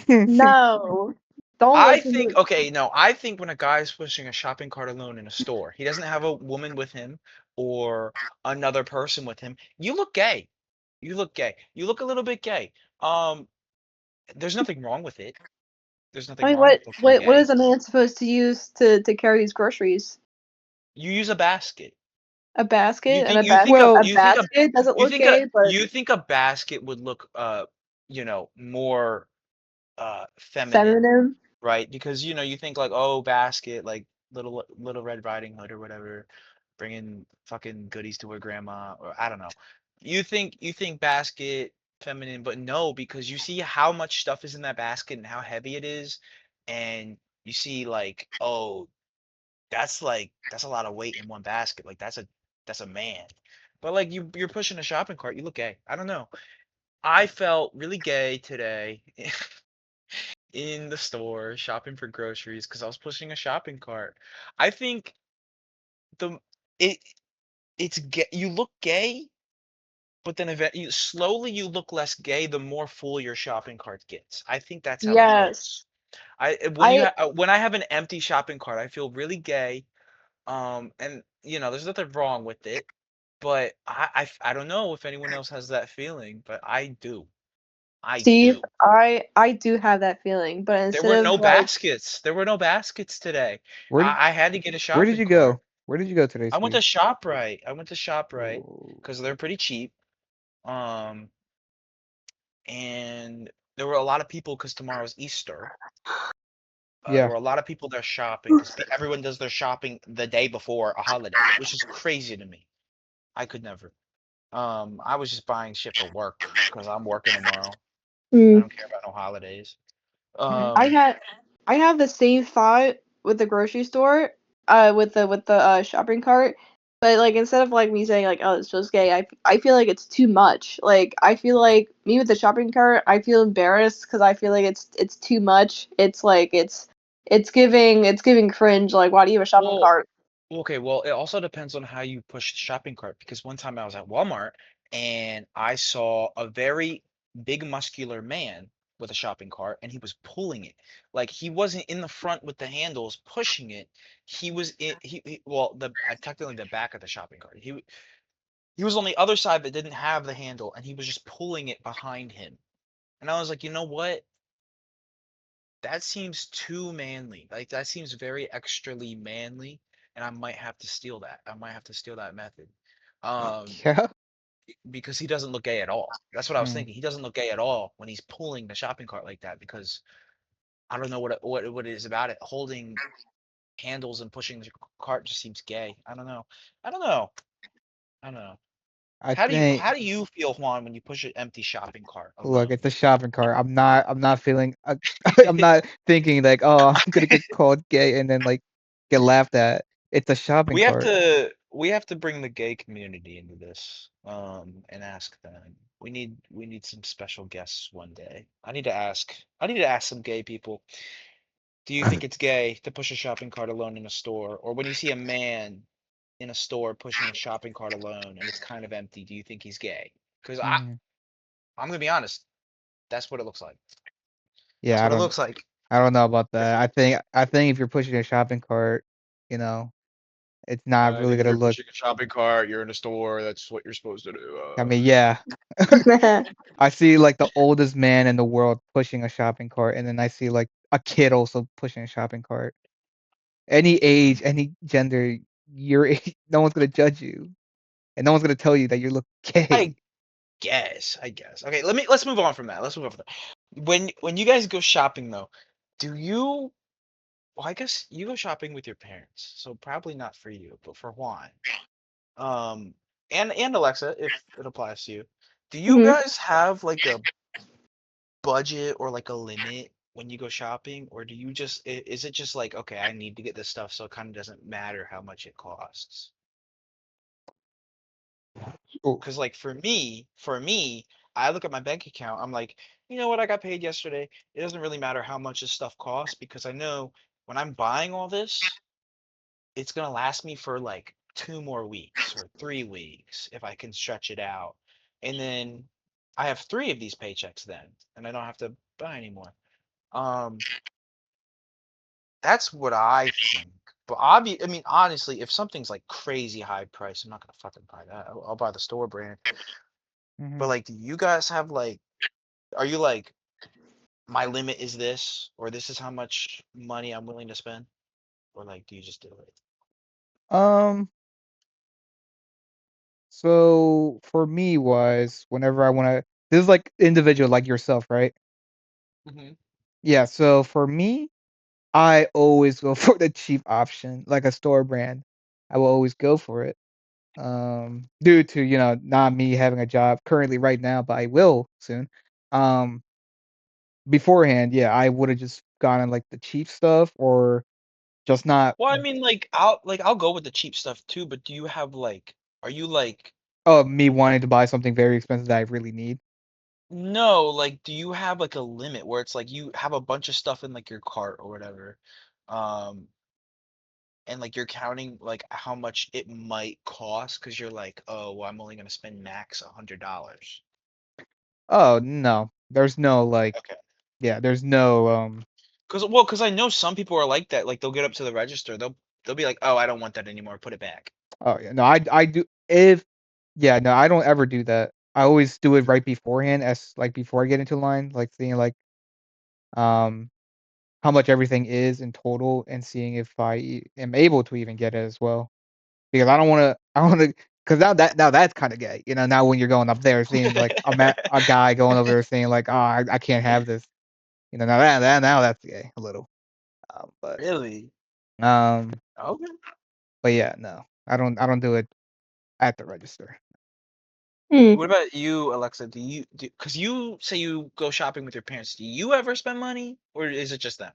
No. Don't I listen think to okay, no, I think when a guy's pushing a shopping cart alone in a store, he doesn't have a woman with him or another person with him. You look gay. You look gay. You look a little bit gay. Um, there's nothing wrong with it. There's I nothing mean, wrong with looking what gay. is a man supposed to use to carry his groceries? You use a basket. A You basket, and think you think a a Well, you think a basket doesn't you look think a gay, but you think a basket would look more feminine, feminine. right? Because you think like, oh, basket, like little Red Riding Hood or whatever, bringing fucking goodies to her grandma, or I don't know. You think basket feminine, but no, because you see how much stuff is in that basket and how heavy it is, and you see like, oh, that's a lot of weight in one basket. Like that's a man. But like you're pushing a shopping cart, you look gay. I don't know. I felt really gay today in the store shopping for groceries because I was pushing a shopping cart. I think the it it's gay. You look gay, but then slowly you look less gay the more full your shopping cart gets. I think that's how it Yes. works. I When I have an empty shopping cart, I feel really gay. And there's nothing wrong with it, but I don't know if anyone else has that feeling, but I do. I Steve, do. I do have that feeling, but There instead were of no like baskets. There were no baskets today. where did I had to get a where did shopping you cart. go? Where did you go today, I went to Steve? ShopRite. I went to ShopRite Oh, because they're pretty cheap. Um, and there were a lot of people because tomorrow's Easter. There yeah. were a lot of people there shopping because everyone does their shopping the day before a holiday, which is crazy to me. I could never. I was just buying shit for work because I'm working tomorrow. I mm, don't care about no holidays. Okay. I Um, had I have the same thought with the grocery store, with the shopping cart, but like instead of like me saying like, oh, it's just gay, I feel like it's too much. Like I feel like me with the shopping cart, I feel embarrassed because I feel like it's too much. It's like it's giving cringe. Like why do you have a shopping well, cart? okay, well, it also depends on how you push the shopping cart because one time I was at Walmart and I saw a very big muscular man with a shopping cart and he was pulling it. Like he wasn't in the front with the handles pushing it. He was well, the technically the back of the shopping cart. He was on the other side that didn't have the handle and he was just pulling it behind him. And I was like, "You know what? That seems too manly. Like that seems very extrally manly, and I might have to steal that. I might have to steal that method. Um, Yeah. because he doesn't look gay at all. That's what I was Mm. thinking. He doesn't look gay at all when he's pulling the shopping cart like that because I don't know what it is about it. Holding handles and pushing the cart just seems gay. I don't know. I don't know. I don't know. I How think do you feel, Juan, when you push an empty shopping cart look, alone? it's a shopping cart. I'm not feeling I'm not thinking like, oh, I'm gonna get called gay and then like get laughed at. It's a shopping cart. We have to bring the gay community into this, and ask them. We need some special guests one day. I need to ask some gay people. Do you think it's gay to push a shopping cart alone in a store? Or when you see a man in a store pushing a shopping cart alone and it's kind of empty, do you think he's gay? Because Mhm. I'm gonna be honest, that's what it looks like. That's Yeah, what it looks like. I don't know about that. I think if you're pushing a shopping cart, you know, it's not really If gonna you're look. pushing a shopping cart, you're in a store. That's what you're supposed to do. I mean, yeah. I see like the oldest man in the world pushing a shopping cart, and then I see like a kid also pushing a shopping cart. Any age, any gender, no one's gonna judge you, and no one's gonna tell you that you look gay. I I guess. Okay, let's move on from that. Let's move on from that. When you guys go shopping though, do you? Well, I guess you go shopping with your parents, so probably not for you, but for Juan. Um, and Alexa, if it applies to you. Do you hmm guys have like a budget or like a limit when you go shopping, or do you just is it just like okay, I need to get this stuff, so it kind of doesn't matter how much it costs? Oh, Because like for me, I look at my bank account. I'm like, you know what? I got paid yesterday. It doesn't really matter how much this stuff costs because I know when I'm buying all this, it's gonna last me for like 2 more weeks or 3 weeks if I can stretch it out. And then I have three of these paychecks then, and I don't have to buy anymore. Um, that's what I think. But I mean, honestly, if something's like crazy high price, I'm not gonna fucking buy that. I'll buy the store brand. But hmm like, do you guys have like, are you like, my limit is this, or this is how much money I'm willing to spend, or like, do you just do it? um. So for me, was whenever I wanna, this is like individual, like yourself, right? Hmm. Yeah. So for me, I always go for the cheap option, like a store brand. I will always go for it. Due to, not me having a job currently right now, but I will soon. Um, Beforehand, yeah, I would have just gotten like the cheap stuff or just not. Well, I mean, like I'll go with the cheap stuff too, but do you have like, are you like, Oh, me wanting to buy something very expensive that I really need. no, like, do you have like a limit where it's like you have a bunch of stuff in like your cart or whatever, um, and like you're counting like how much it might cost because you're like, oh, well, I'm only gonna spend max $100. Oh no, there's no like, Okay. yeah, there's no Because I know some people are like that. Like they'll get up to the register, they'll be like, "Oh, I don't want that anymore. Put it back." Oh yeah, no, I do if yeah, no, I don't ever do that. I always do it right beforehand, as like before I get into line, like seeing like um how much everything is in total and seeing if am able to even get it as well. Because I don't wanna, because now that's kind of gay, Now when you're going up there, seeing like a guy going over there saying like, "Oh, I can't have this," now now that's gay a little. Um, but Really? um, Okay. but yeah, no, I don't do it at the register. Hmm. What about you, Alexa? Because you say you go shopping with your parents. Do you ever spend money, or is it just them?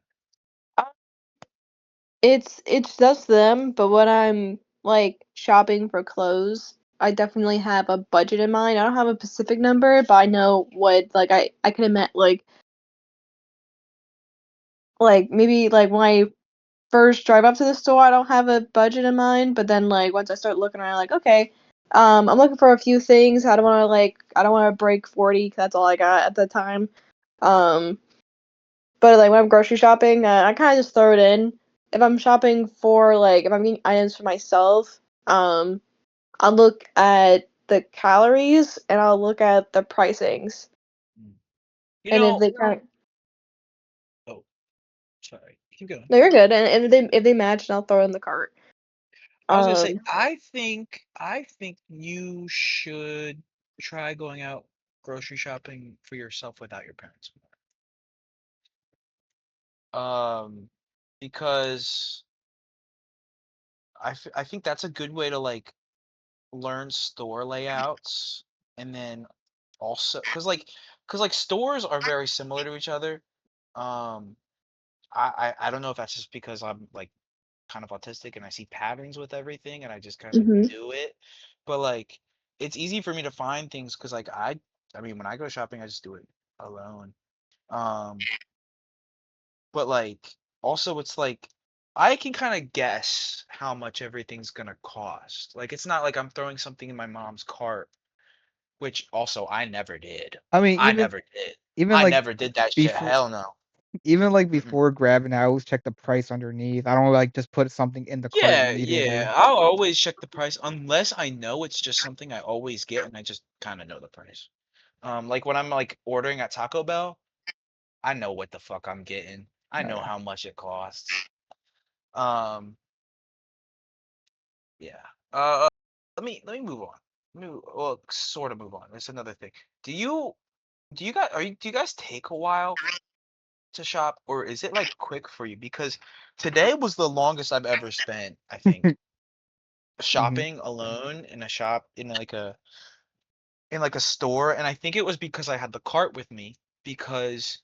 It's just them, but when I'm like shopping for clothes, I definitely have a budget in mind. I don't have a specific number, but I know what like I can admit like maybe like when I first drive up to the store, I don't have a budget in mind, but then like once I start looking around, like okay, I'm looking for a few things. I don't want to break 40 'cause that's all I got at the time. Um, but like when I'm grocery shopping, I kind of just throw it in. If I'm shopping for like if I'm getting items for myself, I'll look at the calories and I'll look at the pricings. Mm. You And if know, they kind of oh, sorry. Keep going. no, you're good. And if they match, then I'll throw it in the cart. I was gonna say, Um, I think you should try going out grocery shopping for yourself without your parents. Um, because I think that's a good way to like learn store layouts and then also because like stores are very similar to each other. Um, I don't know if that's just because I'm like kind of autistic and I see patterns with everything and I just kind of mhm. do it. But like it's easy for me to find things because like I mean when I go shopping I just do it alone. Um, but like also it's like I can kind of guess how much everything's gonna cost. Like it's not like I'm throwing something in my mom's cart, which also I never did. I mean, I never did. even I like never did that shit. before Hell no. Even like Mm-mm. before grabbing, I always check the price underneath. I don't like just put something in the cart Yeah, immediately. yeah. I'll always check the price unless I know it's just something I always get and I just kind of know the price. Like when I'm like ordering at Taco Bell, I know what the fuck I'm getting. I Oh know yeah. how much it costs. Um, yeah. Let me move on. Well, sort of move on. There's another thing. Do you guys take a while to shop, or is it like quick for you? Because today was the longest I've ever spent, I think, Mhm. shopping alone in a shop in like a store, and I think it was because I had the cart with me because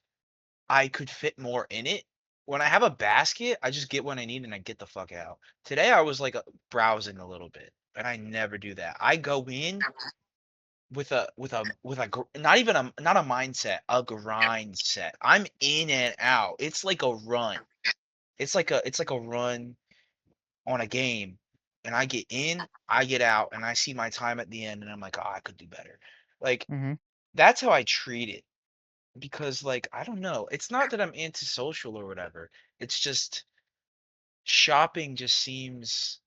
I could fit more in it. When I have a basket, I just get what I need and I get the fuck out. Today I was like browsing a little bit, and I never do that. I go in not even not a mindset, a grind set. I'm in and out. It's like a run. It's like a run on a game, and I get in, I get out, and I see my time at the end, and I'm like, oh, I could do better. Like Mhm. that's how I treat it because like I don't know. It's not that I'm antisocial or whatever. It's just shopping just seems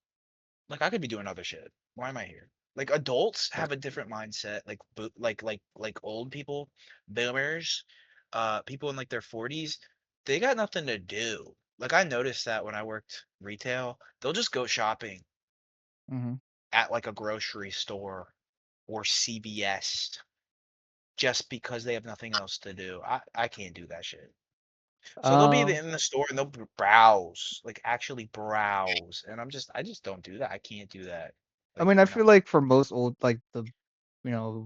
like I could be doing other shit. Why am I here? Like adults have a different mindset. Like old people, boomers, people in like their 40s, they got nothing to do. Like I noticed that when I worked retail, they'll just go shopping Mhm. at like a grocery store or CVS just because they have nothing else to do. I can't do that shit. So they'll be Um. in the store and they'll browse, like actually browse, and I just don't do that. I can't do that. I Like mean, I no. feel like for most old, like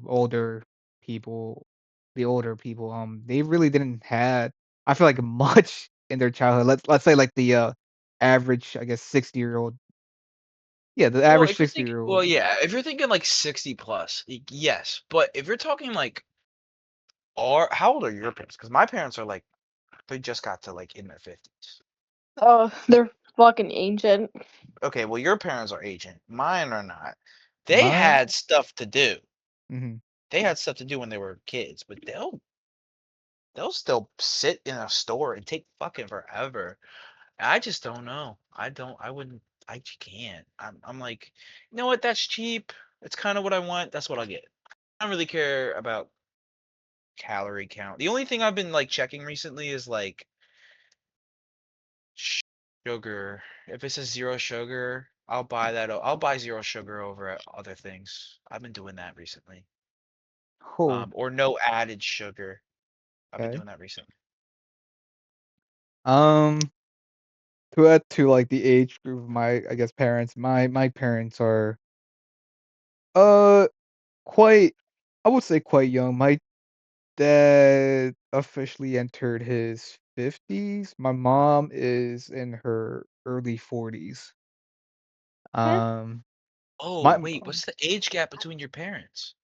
older people, they really didn't had. I feel like much in their childhood. Let's say like the average, I guess, 60-year-old. Yeah, the Well, average if you're sixty thinking, year well, old. yeah, if you're thinking like 60 plus, yes. But if you're talking like, how old are your parents? Because my parents are like, they just got to like in their 50s. Oh, they're fucking ancient. Okay, well, your parents are aging. Mine are not. They My. had stuff to do. Mhm. They had stuff to do when they were kids, but they'll still sit in a store and take fucking forever. I just don't know. I wouldn't. I just can't. I'm like, you know what? That's cheap. It's kind of what I want. That's what I'll get. I don't really care about calorie count. The only thing I've been like checking recently is like sugar. If it says zero sugar, I'll buy that. I'll buy zero sugar over at other things. I've been doing that recently. Oh. Or no added sugar. I've been Okay. doing that recently. Um. To add to like the age group of my, I guess, parents. My parents are uh quite. I would say quite young. My dad officially entered his 50s. My mom is in her early 40s. Eh, Um, Oh, my wait, what's the age gap between your parents?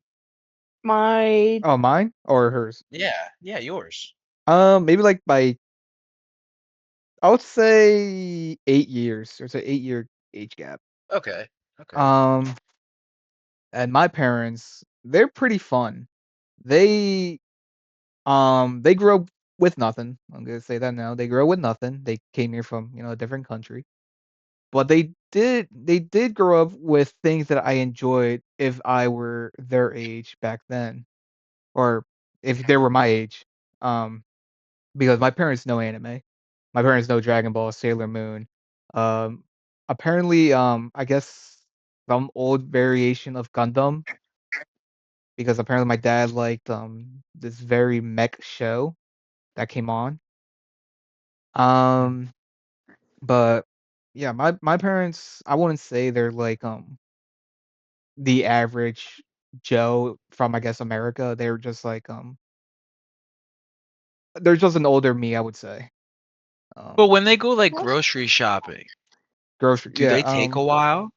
My oh, mine or hers? Yeah, yeah, yours. Maybe like by I would say 8 years. There's an 8-year age gap. Okay, okay. Um, and my parents, they're pretty fun. They they grew up with nothing. I'm gonna say that now. They grew up with nothing. They came here from a different country. But they did grow up with things that I enjoyed if I were their age back then, or if they were my age. Um, because my parents know anime. My parents know Dragon Ball, Sailor Moon. Um, apparently, I guess some old variation of Gundam, because apparently my dad liked this very mech show that came on. Um, but yeah, my parents, I wouldn't say they're like the average Joe from, I guess, America. They're just like they're just an older me, I would say. But Um, when they go like what? grocery shopping, grocery, do yeah. they take a while?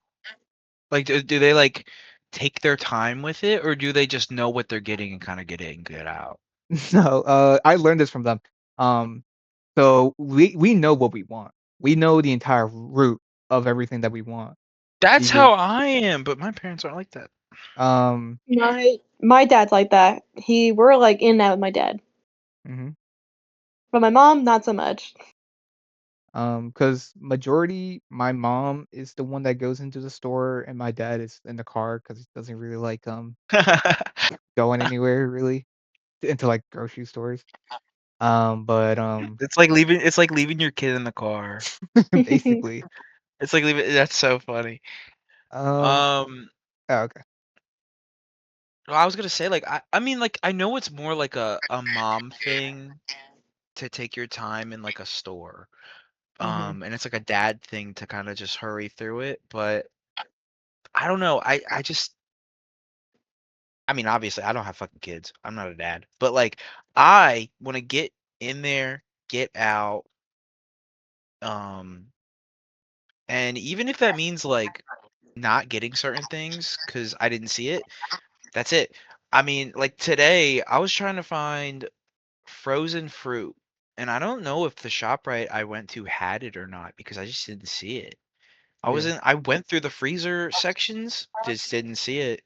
Like, do they like take their time with it, or do they just know what they're getting and kind of get in, get out? No, I learned this from them. Um, so we know what we want. We know the entire route of everything that we want. We That's just how I am, but my parents aren't like that. um. My dad's like that. We're like in and out with my dad. Mhm. But my mom, not so much. Because majority, my mom is the one that goes into the store, and my dad is in the car because he doesn't really like going anywhere really into like grocery stores. But It's like leaving your kid in the car. basically, It's like leaving. That's so funny. um, Um, oh, okay, well, I was gonna say like I mean like I know it's more like a mom thing to take your time in like a store. Mhm. And it's like a dad thing to kind of just hurry through it, but I don't know. I just I mean obviously I don't have fucking kids. I'm not a dad. But like I want to get in there, get out, um and even if that means like not getting certain things cuz I didn't see it, that's it. I mean, like today I was trying to find frozen fruit and I don't know if the ShopRite I went to had it or not because I just didn't see it. yeah, I went through the freezer sections, just didn't see it.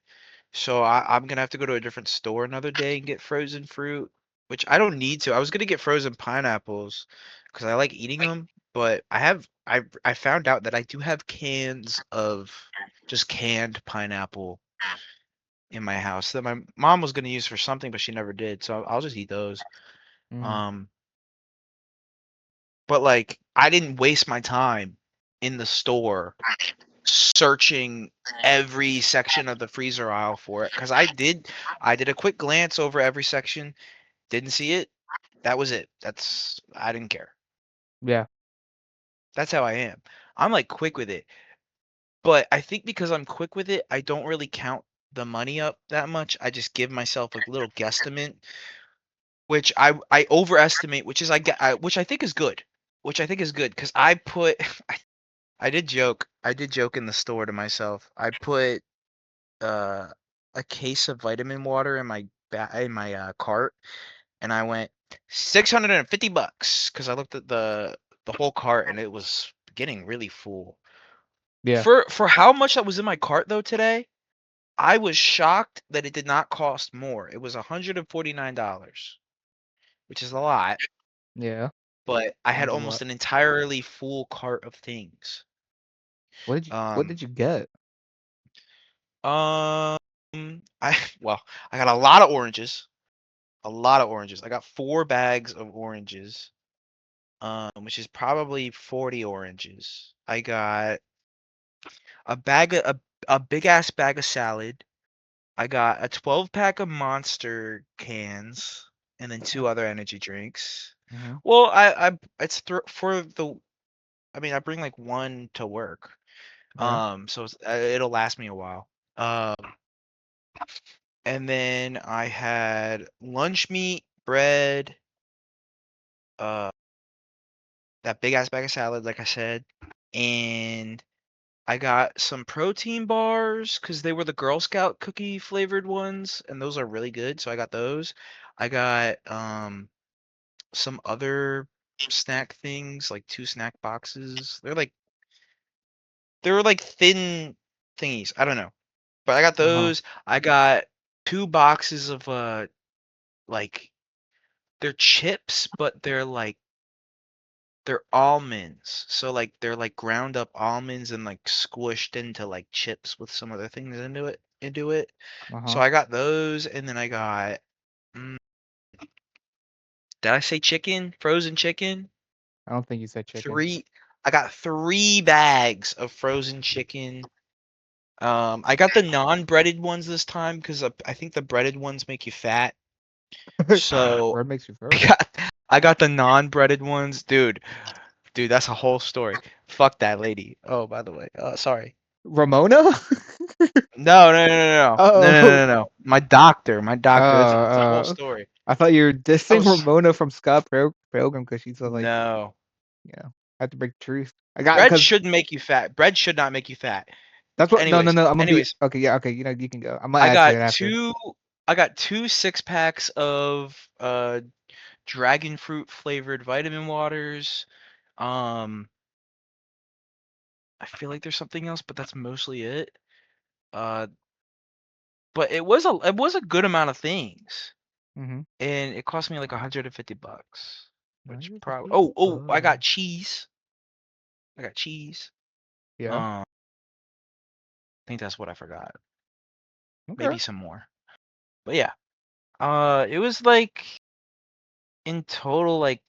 So I'm gonna have to go to a different store another day and get frozen fruit, which I don't need to. I was gonna get frozen pineapples because I like eating them, but I found out that I do have cans of just canned pineapple in my house that my mom was gonna use for something, but she never did. So I'll just eat those. mm, Um, but like I didn't waste my time in the store searching every section of the freezer aisle for it because I did a quick glance over every section, didn't see it. That was it. That's I didn't care. yeah, That's how I am. I'm like quick with it. But I think because I'm quick with it, I don't really count the money up that much. I just give myself a little guesstimate, which I overestimate, which is which I think is good. Which I think is good because I put I did joke. I did joke in the store to myself. I put uh, a case of vitamin water in my cart, and I went $650 because I looked at the whole cart and it was getting really full. yeah, For how much that was in my cart though today, I was shocked that it did not cost more. It was $149, which is a lot, yeah. but I That had is a almost lot. an entirely full cart of things. What Um, did you get? um, I well, I got a lot of oranges. A lot of oranges. I got 4 bags of oranges, which is probably 40 oranges. I got a bag of a big ass bag of salad. I got a 12 pack of Monster cans, and then 2 other energy drinks. Mm-hmm. Well, it's for the. I mean, I bring like one to work, Yeah. so it'll last me a while. Um, and then I had lunch meat, bread, uh, that big ass bag of salad, like I said, and I got some protein bars because they were the Girl Scout cookie flavored ones, and those are really good. So I got those. I got some other snack things, like 2 snack boxes. They were like thin thingies. I don't know, but I got Uh-huh. those. I got 2 boxes of like they're chips, but they're almonds. So like they're like ground up almonds and like squished into like chips with some other things into it. So Uh-huh. I got those and then I got mm, did I say chicken? Frozen chicken? I don't think you said chicken. 3 I got 3 bags of frozen chicken. I got the non-breaded ones this time cuz I think the breaded ones make you fat. So Bread makes you I fat. got I got the non-breaded ones, dude. Dude, that's a whole story. Fuck that lady. Oh, by the way. Sorry. Ramona? No, no, no, no, no, no, no, Oh, no, no. My doctor. That's a whole uh, story. I thought you were I dissing was Ramona from Scott Pilgrim because she's so like, no. I have to break the truth. I got Bread because shouldn't make you fat. Bread should not make you fat. that's what. No, no, Anyways, no. I'm gonna be anyways, okay. Yeah, okay. You can go. I'm gonna I add to it got after. two. I got 2 6 packs of dragon fruit flavored vitamin waters. Um, I feel like there's something else, but that's mostly it. Uh, but it was a good amount of things, Mm-hmm. and it cost me like $150. which Nuggets, probably. beef. I got cheese. I got cheese. Yeah. I think that's what I forgot. Okay. Maybe some more. But yeah. It was like in total like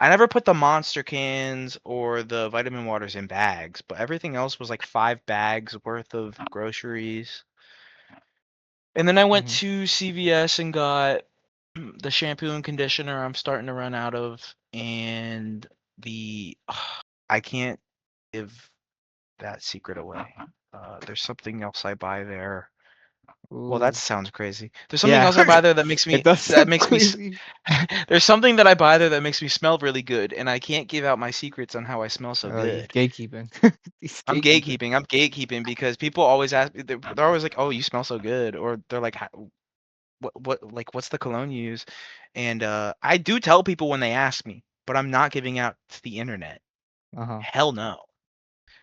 I never put the monster cans or the vitamin waters in bags, but everything else was like 5 bags worth of groceries. And then I went Mm-hmm. to CVS and got the shampoo and conditioner I'm starting to run out of, and the I can't give that secret away. There's something else I buy there. Well, that Ooh. sounds crazy. There's something Yeah. else I buy there that makes It me does sound crazy. there's something that I buy there that makes me smell really good, and I can't give out my secrets on how I smell so He's good. gatekeeping. He's I'm gatekeeping. gatekeeping. I'm gatekeeping because people always ask me. They're always like, "Oh, you smell so good," or they're like, like what's the cologne you use?" And I do tell people when they ask me, but I'm not giving out to the internet. Uh-huh. Hell no.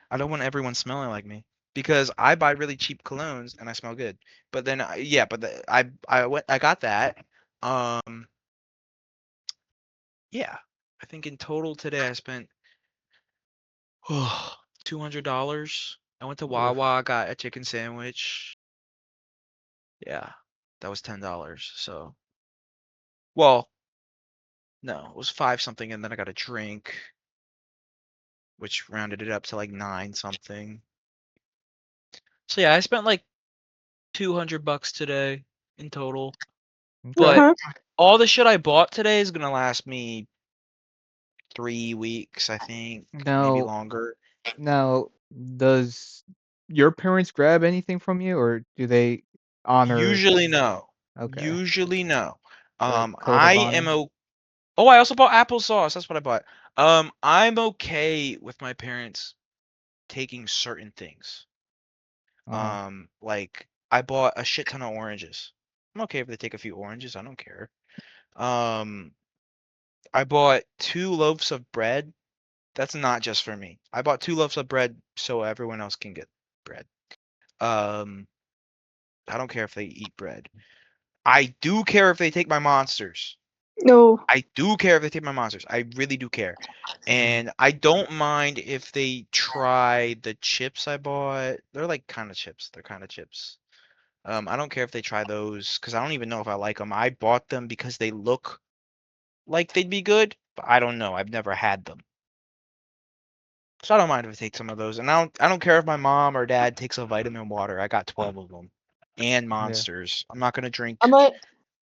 I don't want everyone smelling like me because I buy really cheap colognes and I smell good. But then yeah, but I got that. Um yeah. I think in total today I spent $200. I went to Oof. Wawa, got a chicken sandwich. Yeah. That was $10. So, well, no, it was 5 something and then I got a drink which rounded it up to like 9 something. So yeah, I spent like $200 today in total. Okay. But Huh? all the shit I bought today is gonna last me 3 weeks, I think, maybe Now, longer. now, does your parents grab anything from you, or do they honor? Usually no. Okay, Usually no. the code I of am honor. oh, I also bought applesauce. That's what I bought. I'm okay with my parents taking certain things. Uh-huh. Like I bought a shit ton of oranges. I'm okay if they take a few oranges. I don't care. Um, I bought 2 loaves of bread. That's not just for me. I bought 2 loaves of bread so everyone else can get bread. Um, I don't care if they eat bread. I do care if they take my monsters. No. I do care if they take my monsters. I really do care. Hmm. And I don't mind if they try the chips I bought. They're like kind of chips. They're kind of chips. I don't care if they try those because I don't even know if I like them. I bought them because they look like they'd be good, but I don't know. I've never had them. So I don't mind if I take some of those. And I don't care if my mom or dad takes a vitamin water. I got 12 of them. And Yeah. monsters. I'm not gonna I'm drink like,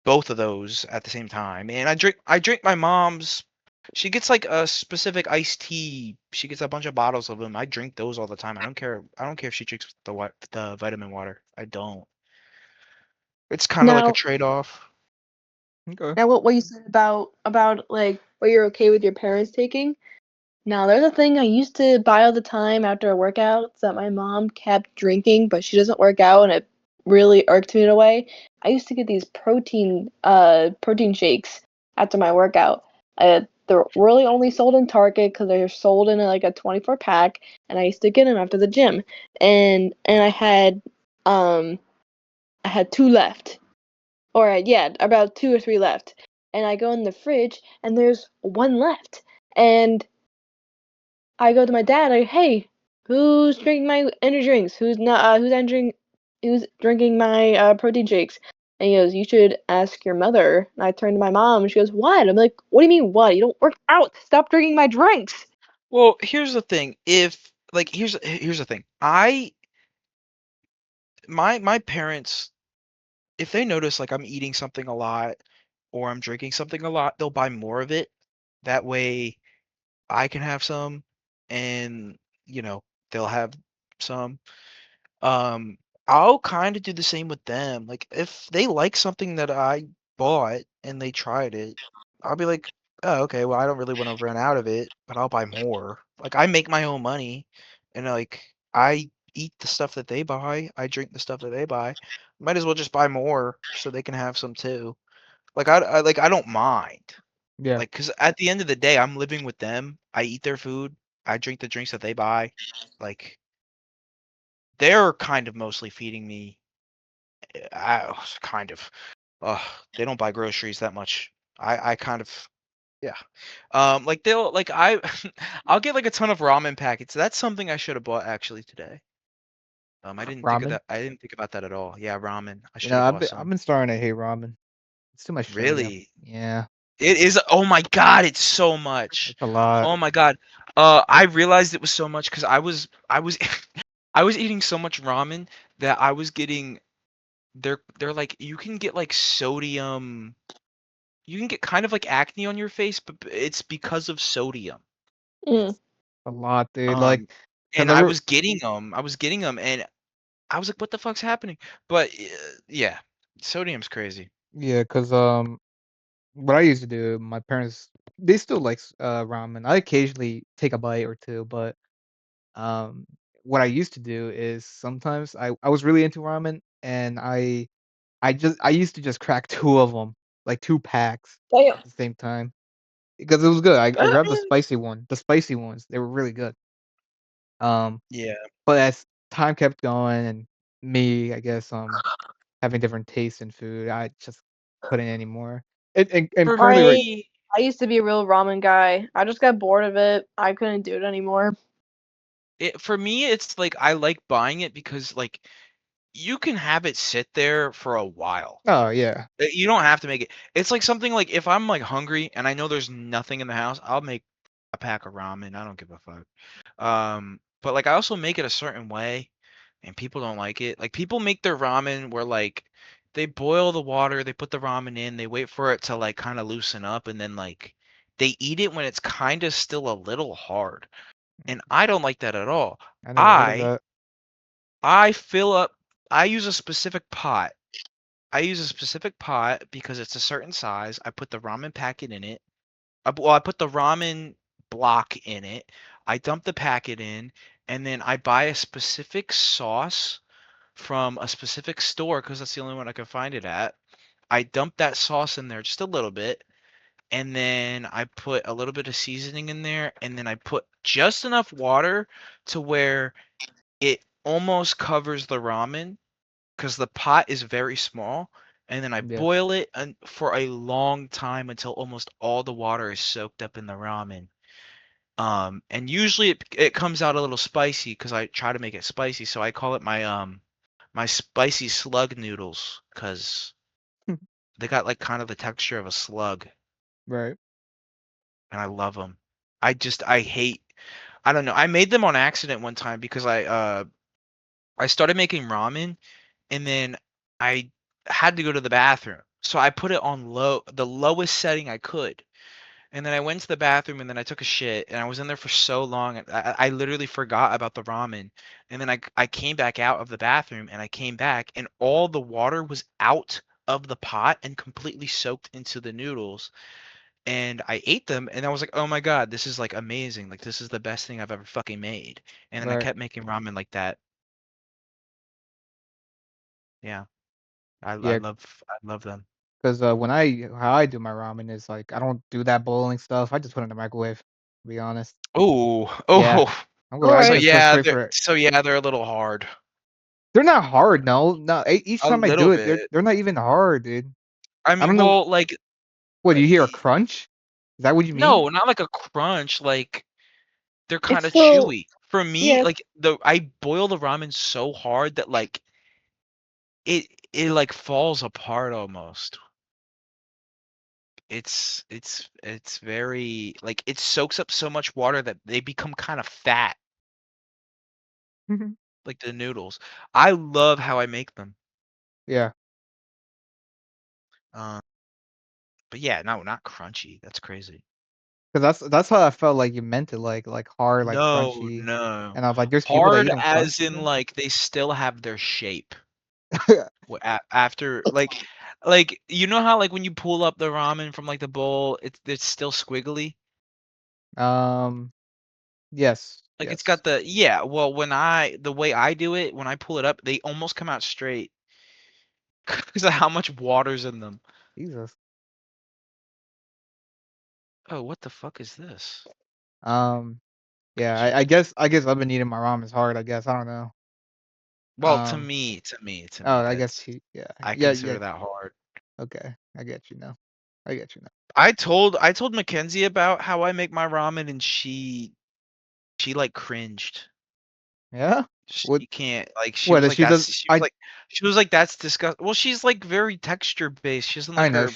both of those at the same time. And I drink my mom's. She gets like a specific iced tea. She gets a bunch of bottles of them. I drink those all the time. I don't care. I don't care if she drinks the vitamin water. I don't. It's kind of like a now, trade-off. Okay. now what you said about like what you're okay with your parents taking. Now, there's a thing I used to buy all the time after workouts that my mom kept drinking, but she doesn't work out, and it really irked me in a way. I used to get these protein shakes after my workout. They're really only sold in Target because they're sold in like a 24 pack, and I used to get them after the gym. And I had 2 left, or yeah, about 2 or 3 left. And I go in the fridge, and there's 1 left, and I go to my dad. Hey, who's drinking my energy drinks? Who's not? Who's drinking my protein shakes? And he goes, you should ask your mother. And I turn to my mom, and she goes, what? I'm like, what do you mean what? You don't work out. Stop drinking my drinks. Well, here's the thing. If like here's the thing. My parents, if they notice like I'm eating something a lot or I'm drinking something a lot, they'll buy more of it. That way I can have some and you know, they'll have some. Um, I'll kind of do the same with them. Like if they like something that I bought and they tried it, I'll be like, "Oh, okay, well, I don't really want to run out of it, but I'll buy more." Like I make my own money and like I eat the stuff that they buy, I drink the stuff that they buy. Might as well just buy more so they can have some too. Like I don't mind. Yeah. Like cuz at the end of the day, I'm living with them. I eat their food. I drink the drinks that they buy. Like they're kind of mostly feeding me. Kind of. They don't buy groceries that much. I kind of yeah. Like they'll like I I'll get like a ton of ramen packets. That's something I should have bought actually today. I didn't think of Ramen. that. I didn't think about that at all. Yeah, ramen. I You should know, have I've bought been I've some. been starting to hate ramen. It's too much sodium. Really? Yeah, It is. Oh my God, it's so much. it's a lot. Oh my God. I realized it was so much because I was I was eating so much ramen that I was getting they're like you can get like sodium. You can get kind of like acne on your face, but it's because of sodium. Mm. A lot, dude. Like, Um, cause and I I re was getting them. I was getting them, and I was like, "What the fuck's happening?" But yeah, sodium's crazy. yeah, cause what I used to do, my parents they still like ramen. I occasionally take a bite or two, but um, what I used to do is sometimes I was really into ramen, and I used to just crack two of them, like two packs Damn. at the same time because it was good. I I grabbed mean, the spicy ones. They were really good. Um, Yeah. but as time kept going and me, I guess, having different tastes in food, I just couldn't anymore. And For currently right I me, I used to be a real ramen guy. I just got bored of it. I couldn't do it anymore. it's like I like buying it because like you can have it sit there for a while. oh, yeah. You don't have to make it. It's like something like if I'm like hungry and I know there's nothing in the house, I'll make a pack of ramen. I don't give a fuck. But like I also make it a certain way, and people don't like it. Like people make their ramen where like they boil the water, they put the ramen in, they wait for it to like kind of loosen up, and then like they eat it when it's kind of still a little hard. And I don't like that at all. I never heard of I that. I fill up. I use a specific pot. I use a specific pot because it's a certain size. I put the ramen packet in it. Well, I put the ramen block in it. I dump the packet in, and then I buy a specific sauce from a specific store because that's the only one I can find it at. I dump that sauce in there just a little bit, and then I put a little bit of seasoning in there, and then I put just enough water to where it almost covers the ramen because the pot is very small, and then I Yeah. boil it for a long time until almost all the water is soaked up in the ramen. And usually it comes out a little spicy because I try to make it spicy, so I call it my spicy slug noodles because they got like kind of the texture of a slug, Right. and I love them. I hate I don't know. I made them on accident one time because I started making ramen and then I had to go to the bathroom. So I put it on the lowest setting I could. And then I went to the bathroom and then I took a shit and I was in there for so long and I literally forgot about the ramen. And then I came back out of the bathroom and I came back and all the water was out of the pot and completely soaked into the noodles. And I ate them and I was like, "Oh my God, this is like amazing. Like this is the best thing I've ever fucking made." And then I Right. kept making ramen like that. Yeah. Yeah. I love them. Because when how I do my ramen is like I don't do that boiling stuff. I just put it in the microwave. To be honest. Oh, Yeah. oh. All I So right. just go yeah, straight for it. they're a little hard. They're not hard. No. No. Each A time I little do it, bit. they're not even hard, dude. I I mean, don't know. well, like What do you hear a crunch? Is that what you mean? no, not like a crunch, like they're It's kind of still chewy. For me, yeah. like the I boil the ramen so hard that like it like falls apart almost. It's very like it soaks up so much water that they become kind of fat, Mhm. like the noodles. I love how I make them. Yeah. Um, but yeah, no, not crunchy. That's crazy. Because that's how I felt like you meant it, like hard, like No, crunchy. no. And I was like, there's people that eat Hard them as crunchy, in, bro. like, they still have their shape. After you know how, like, when you pull up the ramen from, like, the bowl, it's still squiggly? um. Yes. Like, it's Yes. got the yeah, well, the way I do it, when I pull it up, they almost come out straight because of how much water's in them. Jesus. Oh, what the fuck is this? Um. Yeah. Gotcha. I guess I've been eating my ramen hard. I guess I don't know. Well, Um. to Oh, me, I guess that's yeah. I Yeah. Yeah. consider that hard. Okay. I get you now. I get you now. I told Mackenzie about how I make my ramen, and she like cringed. Yeah. What? She can't like she What? was Does like she that's does? she was like that's disgust. Well, she's like very texture based. She doesn't I like know. her.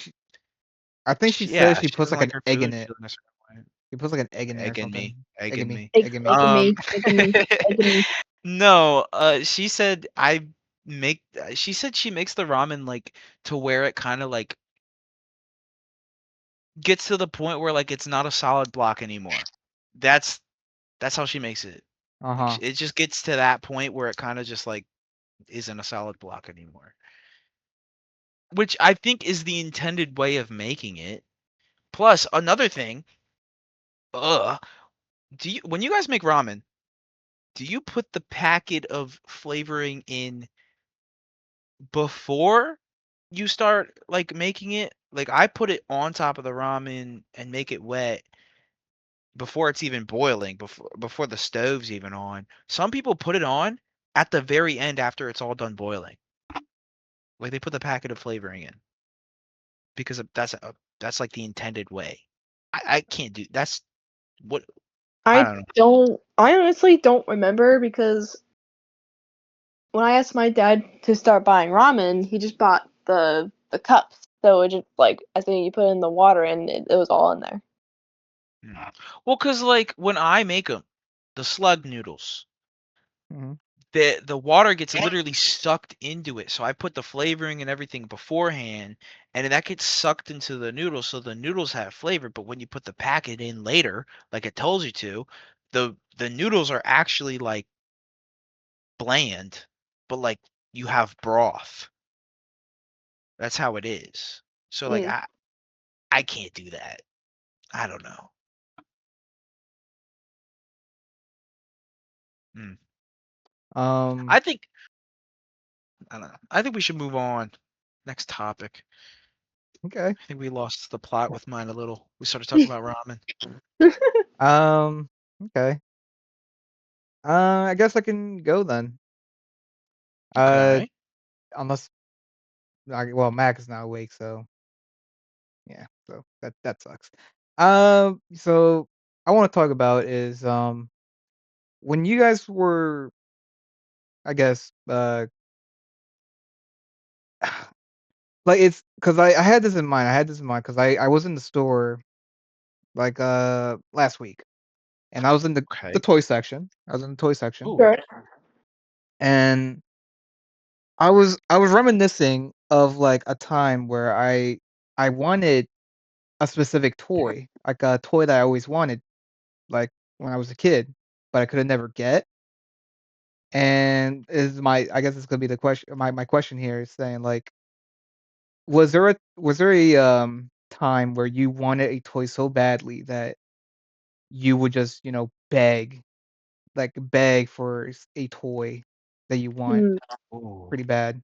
I think she says Yeah, she she puts doesn't like an like her egg in food it. feeling a certain way. She puts like an egg in there or Egging me, something. Egg in egging me. me. Egg in me. Egg Um, me, egg me, egg me. no, she said I make. She said she makes the ramen like to where it kind of like gets to the point where like it's not a solid block anymore. That's that's how she makes it. Uh Like huh. it just gets to that point where it kind of just like isn't a solid block anymore. Which I think is the intended way of making it. Plus another thing, ugh, do you when you guys make ramen, do you put the packet of flavoring in before you start like making it? Like I put it on top of the ramen and make it wet before it's even boiling, before the stove's even on. Some people put it on at the very end after it's all done boiling. Like they put the packet of flavoring in because that's like the intended way. I can't do that's what I don't know. I honestly don't remember because when I asked my dad to start buying ramen, he just bought the cups. So it just like I think you put in the water and it was all in there. Well, cause like when I make them, the slug noodles, Hmm. the water gets literally sucked into it. So I put the flavoring and everything beforehand, and that gets sucked into the noodles, so the noodles have flavor. But when you put the packet in later, like it tells you to, the noodles are actually like bland, but like you have broth. That's how it is. So like Mm. I can't do that. I don't know. Mm. Um. I think I don't know. I think we should move on. Next topic. Okay. I think we lost the plot with mine a little. We started talking about ramen. Um. Okay. I guess I can go then. Uh. Okay. Unless, well, Mac is not awake, so yeah. So that sucks. So I want to talk about is when you guys were, I guess, like it's because I had this in mind. I had this in mind because I was in the store like last week, and I was in the Okay. toy section. I was in the toy section, Ooh. Sure. and I was reminiscing of like a time where I wanted a specific toy, like a toy that I always wanted, like when I was a kid, but I could never get. And is my I guess it's gonna be the question. My question here is saying like, was there a time where you wanted a toy so badly that you would just beg for a toy that you want Mm. Ooh. pretty bad?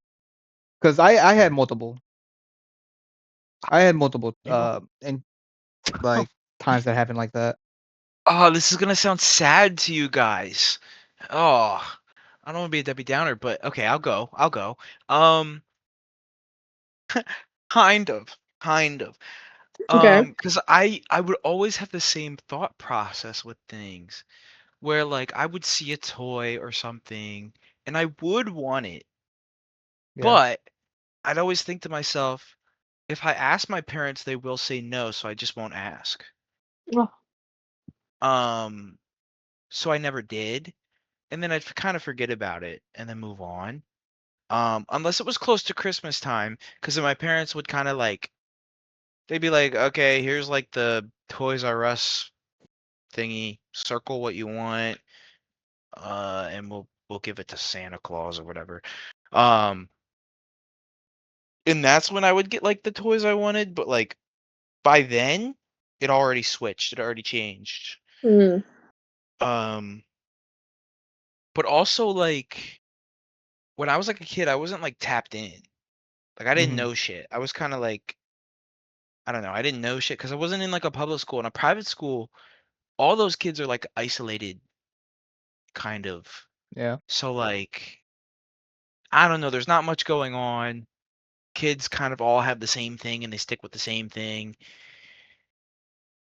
Because I had multiple. I had multiple You know. and like times that happened like that. Oh, this is gonna sound sad to you guys. Oh, I don't want to be a Debbie Downer, but okay, I'll go. I'll go. Um, kind of, kind of. Okay. Because I would always have the same thought process with things where like I would see a toy or something and I would want it, Yeah. but I'd always think to myself, if I ask my parents, they will say no, so I just won't ask. Oh. Um, so I never did, and then I'd kind of forget about it and then move on. Unless it was close to Christmas time, because then my parents would kind of like they'd be like, okay, here's like the Toys R Us thingy, circle what you want, and we'll give it to Santa Claus or whatever. Um, and that's when I would get like the toys I wanted, but like by then it already switched, it already changed. Mm. Um, but also like when I was like a kid, I wasn't like tapped in. Like I didn't Hmm. know shit. I was kind of like I don't know. I didn't know shit because I wasn't in like a public school. In a private school, all those kids are like isolated, kind of. Yeah. So like I don't know. There's not much going on. kids kind of all have the same thing and they stick with the same thing.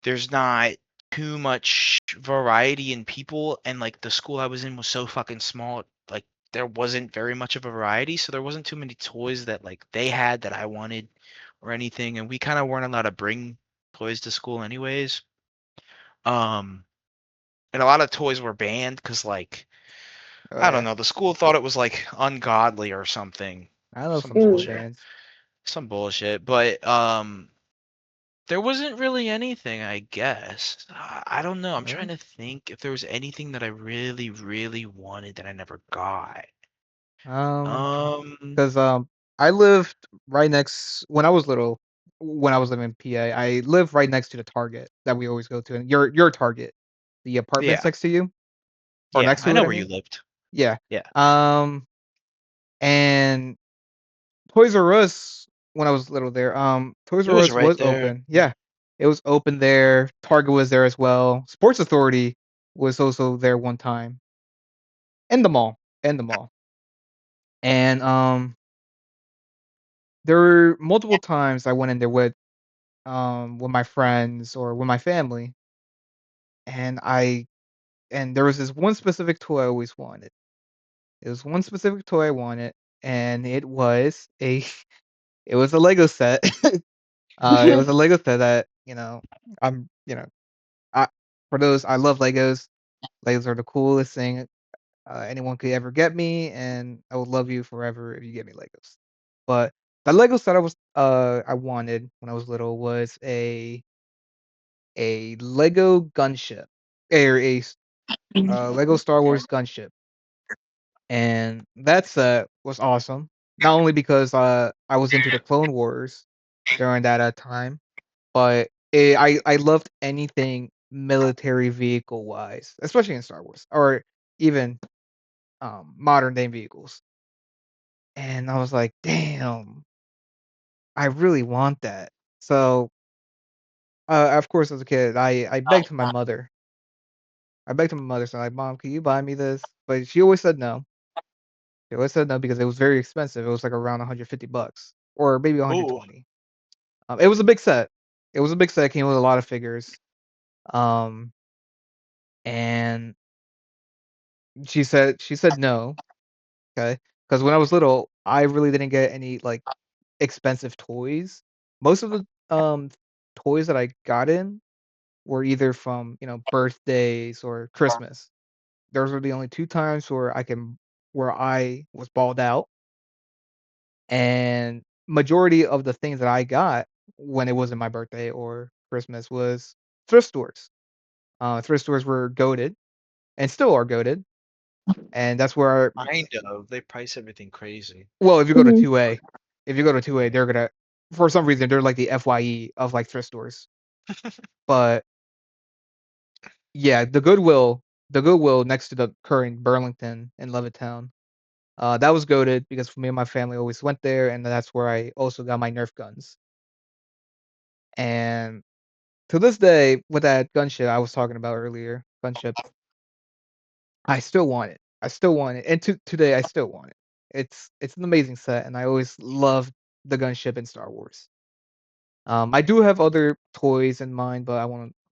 There's not too much variety in people, and like the school I was in was so fucking small, like there wasn't very much of a variety, so there wasn't too many toys that like they had that I wanted or anything, and we kind of weren't allowed to bring toys to school anyways. Um, and a lot of toys were banned because like Oh I don't yeah, know, the school thought it was like ungodly or something, I know some some toy Mm. bullshit, bands. some bullshit. But there wasn't really anything, I guess. I don't know. I'm trying Really? to think if there was anything that I really, really wanted that I never got. Um, Um, because I lived right next when I was little. When I was living in PA, I lived right next to the Target that we always go to, and your Target, the apartments yeah, next to you or yeah, next I to it. know I where you mean, lived. yeah. Yeah, Um, and Toys R Us when I was little there. Toys it R was Us right was there. open. Yeah, it was open there. Target was there as well. Sports Authority was also there one time. In the mall. In the mall. And there were multiple times I went in there with my friends or with my family, and there was this one specific toy I always wanted. It was one specific toy I wanted, and it was a Lego set. It was a Lego set that I'm I for those I love Legos. Legos are the coolest thing anyone could ever get me, and I would love you forever if you get me Legos. But the Lego set I wanted when I was little was a Lego gunship, or Lego Star Wars gunship, and that set was awesome. Not only because I was into the Clone Wars during that time, but I loved anything military vehicle wise, especially in Star Wars or even modern day vehicles. And I was like, damn, I really want that. So of course, as a kid, I begged my mother. I begged my mother, so like, Mom, can you buy me this? But she always said no. She always said no because it was very expensive. It was like around 150 bucks or maybe Oh, 120. It was a big set. It was a big set. It came with a lot of figures. Um, and she said no. Okay, because when I was little, I really didn't get any like expensive toys. Most of the toys that I got in were either from birthdays or Christmas. Those were the only two times where I was balled out, and majority of the things that I got when it wasn't my birthday or Christmas was thrift stores. Thrift stores were goaded and still are goaded, and that's where kind of. They price everything crazy. well, if you go to Mhm. 2A, they're gonna for some reason they're like the FYE of like thrift stores. But yeah, the Goodwill next to the current Burlington in Levittown, that was goated because me and my family always went there, and that's where I also got my Nerf guns. And to this day, with that gunship I was talking about earlier, gunship, I still want it. I still want it, and today I still want it. It's an amazing set, and I always loved the gunship in Star Wars. I do have other toys in mind, but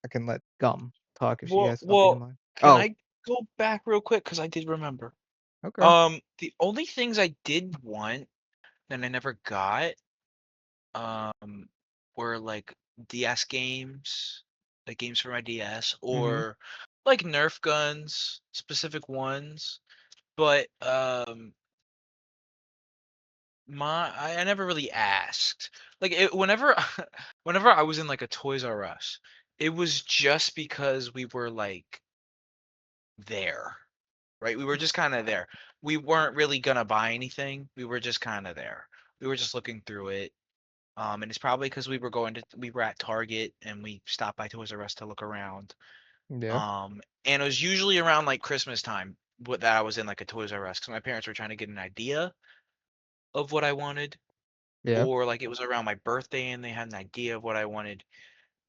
I can let Gum talk if she Well, has something in well, mind. can Oh, I go back real quick? Because I did remember. okay. The only things I did want that I never got, um, were like DS games, like games for my DS, Mhm. or like Nerf guns, specific ones. But I never really asked. Like whenever whenever I was in like a Toys R Us, it was just because we were like there, right? We were just kind of there. We weren't really gonna buy anything. We were just kind of there. We were just looking through it. And it's probably because we were at Target and we stopped by Toys R Us to look around. Yeah. And it was usually around like Christmas time that I was in like a Toys R Us because my parents were trying to get an idea of what I wanted, Yeah. or like it was around my birthday and they had an idea of what I wanted.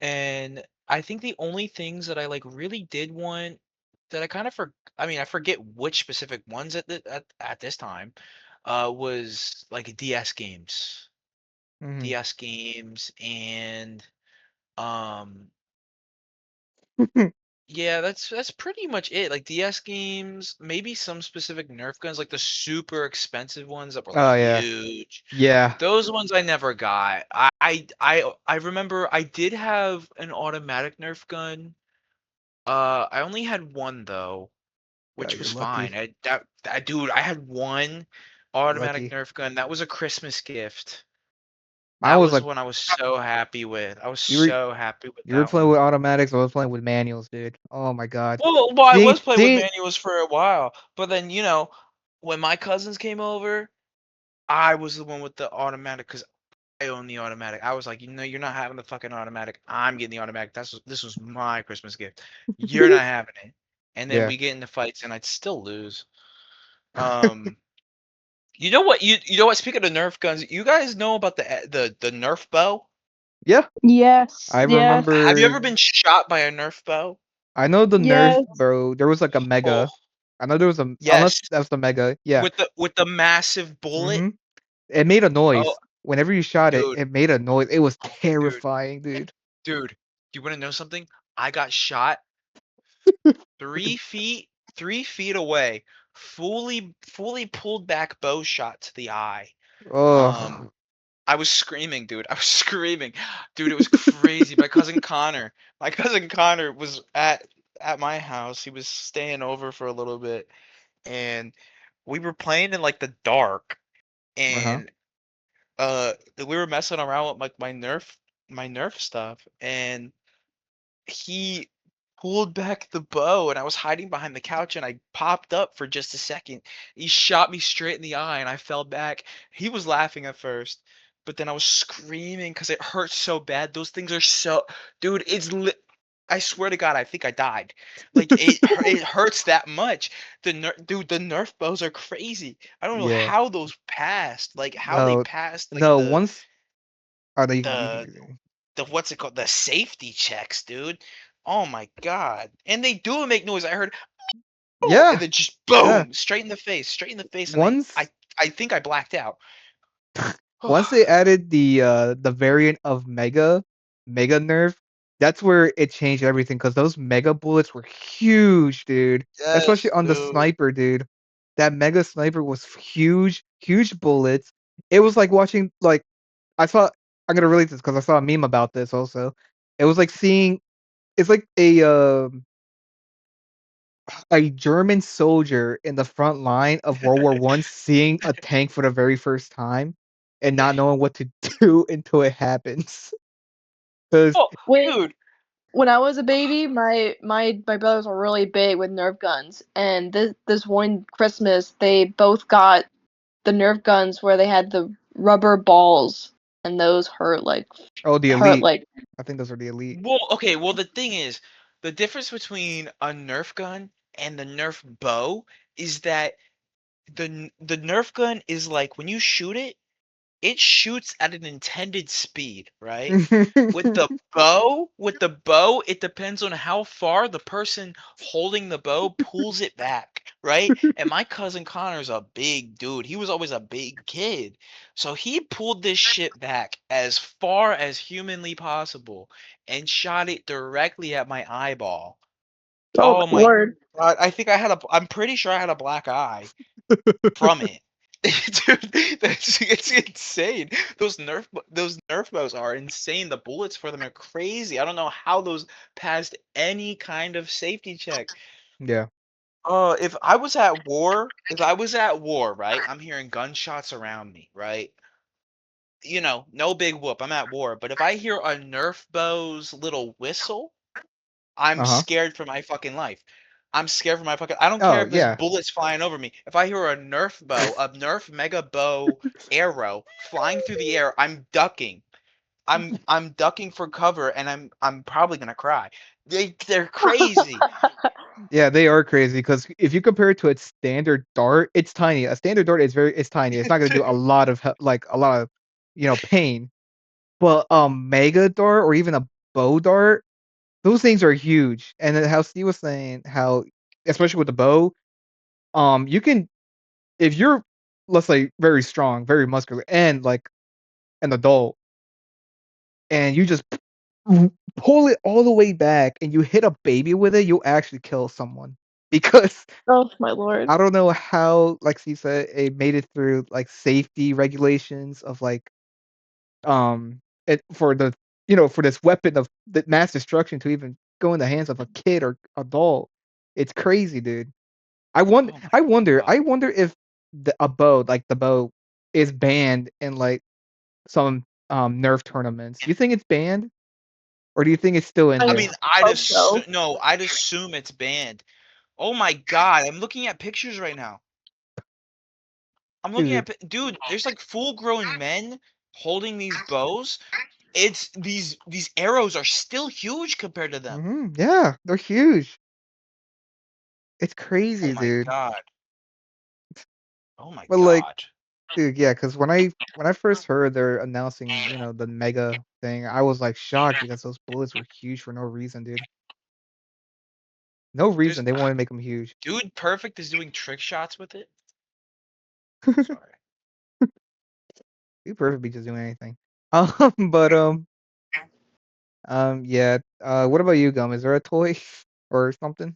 And I think the only things that I like really did want that I kind of I mean, I forget which specific ones at this time, was like DS games. Mhm. DS games, and um yeah, that's pretty much it. Like DS games, maybe some specific Nerf guns, like the super expensive ones that were like Oh, yeah. huge. Yeah. Those ones I never got. I remember I did have an automatic Nerf gun. I only had one though, Oh, which you're was fine. lucky. That dude, I had one automatic Lucky. Nerf gun. That was a Christmas gift. Mine That was was like one I was so happy with. I was you were so happy with you were that playing one. with automatics, I was playing with manuals, dude. Oh my god. Well, I Seeing was playing with seeing manuals for a while, but then when my cousins came over, I was the one with the automatic because I own the automatic. I was like, you're not having the fucking automatic. I'm getting the automatic. This was my Christmas gift. You're not having it. And then yeah. we get into fights, and I'd still lose. Um, you know what? You know what? Speaking of Nerf guns, you guys know about the Nerf bow? Yeah. Yes, I yes, Have you remember ever been shot by a Nerf bow? I know the Nerf, yes. bro. There was like a Oh, Mega. I know there was a unless yes, that's the Mega. Yeah. with the massive bullet. Mhm. It made a Oh, noise. Whenever you shot it, dude, it made a noise. It was dude, terrifying, dude. dude. Do you want to know something? I got shot 3 feet, 3 feet away, fully pulled back bow shot to the eye. Um, Oh. I was screaming, dude. I was screaming, dude. It was crazy. My cousin Connor was at my house. He was staying over for a little bit, and we were playing in like the dark, Uh-huh. and we were messing around with like my Nerf stuff, and he pulled back the bow, and I was hiding behind the couch, and I popped up for just a second. He shot me straight in the eye, and I fell back. He was laughing at first, but then I was screaming because it hurt so bad. Those things are so, dude. I swear to God, I think I died. Like it hurts that much. The Nerf bows are crazy. I don't know Yeah. how those passed. Like how they No. passed. Like No, once are they you can the continue. the what's it called? The safety checks, dude. Oh my god. And they do make noise. I heard, oh, and Yeah. then just Yeah. boom, straight in the face, and I Once I think I blacked out. once they added the variant of Mega Nerf, that's where it changed everything because those Mega bullets were huge, dude. Especially Yes, on the dude. sniper, dude. That Mega sniper was huge, huge bullets. It was like watching like I saw I'm gonna relate this because I saw a meme about this also. It was like seeing it's like a German soldier in the front line of World War One seeing a tank for the very first time and not knowing what to do until it happens. Because Oh, When dude. when I was a baby, my brothers were really big with Nerf guns, and this one Christmas they both got the Nerf guns where they had the rubber balls, and those oh, the hurt elite. like I think those are the elite. Well, okay, well the thing is, the difference between a Nerf gun and the Nerf bow is that the Nerf gun is like when you shoot it, it shoots at an intended speed, right? With the bow, it depends on how far the person holding the bow pulls it back, right? And my cousin Connor's a big dude. He was always a big kid. So he pulled this shit back as far as humanly possible and shot it directly at my eyeball. oh Oh my lord. God. I'm pretty sure I had a black eye from it. Dude, it's insane. Those Nerf bows are insane. The bullets for them are crazy. I don't know how those passed any kind of safety check. Yeah. If I was at war, right? I'm hearing gunshots around me, right? No big whoop. I'm at war. But if I hear a Nerf bow's little whistle, I'm Uh-huh. scared for my fucking life. I'm scared for my fucking. I don't care Oh, if there's yeah. bullets flying over me. If I hear a Nerf Mega Bow arrow flying through the air, I'm ducking. I'm ducking for cover, and I'm probably gonna cry. They're crazy. Yeah, they are crazy because if you compare it to its standard dart, it's tiny. A standard dart is very it's tiny. It's not gonna do a lot of like a lot of pain. But Mega Dart or even a Bow Dart, those things are huge. And then how Steve was saying how especially with the bow, you can if you're let's say very strong, very muscular, and like an adult and you just pull it all the way back and you hit a baby with it, you'll actually kill someone because Oh my lord. I don't know how, like she said, it made it through like safety regulations of like it for the for this weapon of the mass destruction to even go in the hands of a kid or adult. It's crazy, dude. I wonder Oh my I wonder god. I wonder if a bow, like the bow, is banned in like some Nerf tournaments. Do you think it's banned? Or do you think it's still in I I there? mean, I'd hope so. assume no, I'd assume it's banned. Oh my god, I'm looking at pictures right now. I'm looking Dude. at dude, there's like full-grown men holding these bows. It's these arrows are still huge compared to them. Yeah, they're huge. It's Oh crazy, my dude. god. Oh my But like, god. dude, yeah, because when I first heard they're announcing, the mega thing, I was like shocked because those bullets were huge for no reason, dude. No There's reason they wanted to make them huge. Dude Perfect is doing trick shots with it. Sorry. You perfect be just doing anything. But yeah. What about you, Gum? Is there a toy or something?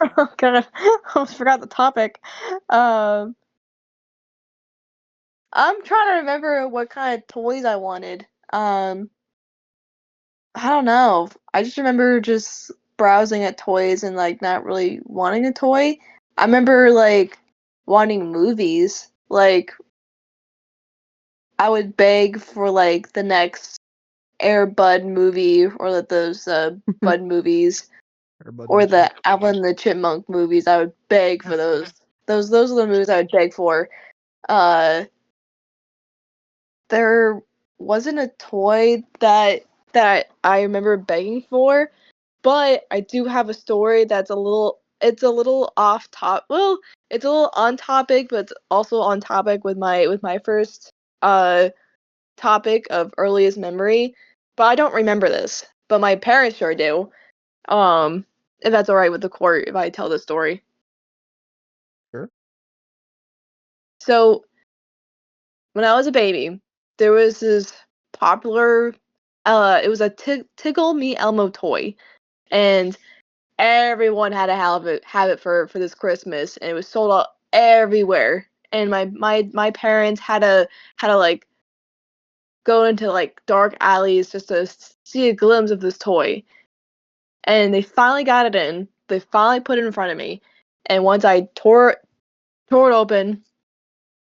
Oh god, I almost forgot the topic. Um, I'm trying to remember what kind of toys I wanted. I don't know. I just remember just browsing at toys and like not really wanting a toy. I remember like wanting movies. Like I would beg for like the next Air Bud movie or like those Bud movies Or Bud or Motion? the Alvin and the Chipmunk movies. I would beg for those. Those are the movies I would beg for. Uh, there wasn't a toy that I remember begging for, but I do have a story that's a little off top. Well, it's a little on topic, but it's also on topic with my first topic of earliest memory. But I don't remember this, but my parents sure do. If that's all right with the court, if I tell this story. Sure. So when I was a baby, there was this popular. It was a Tickle Me Elmo toy, and everyone had to have it for this Christmas, and it was sold out everywhere. And my parents had to like go into like dark alleys just to see a glimpse of this toy. And they finally got it in. They finally put it in front of me. And once I tore it open,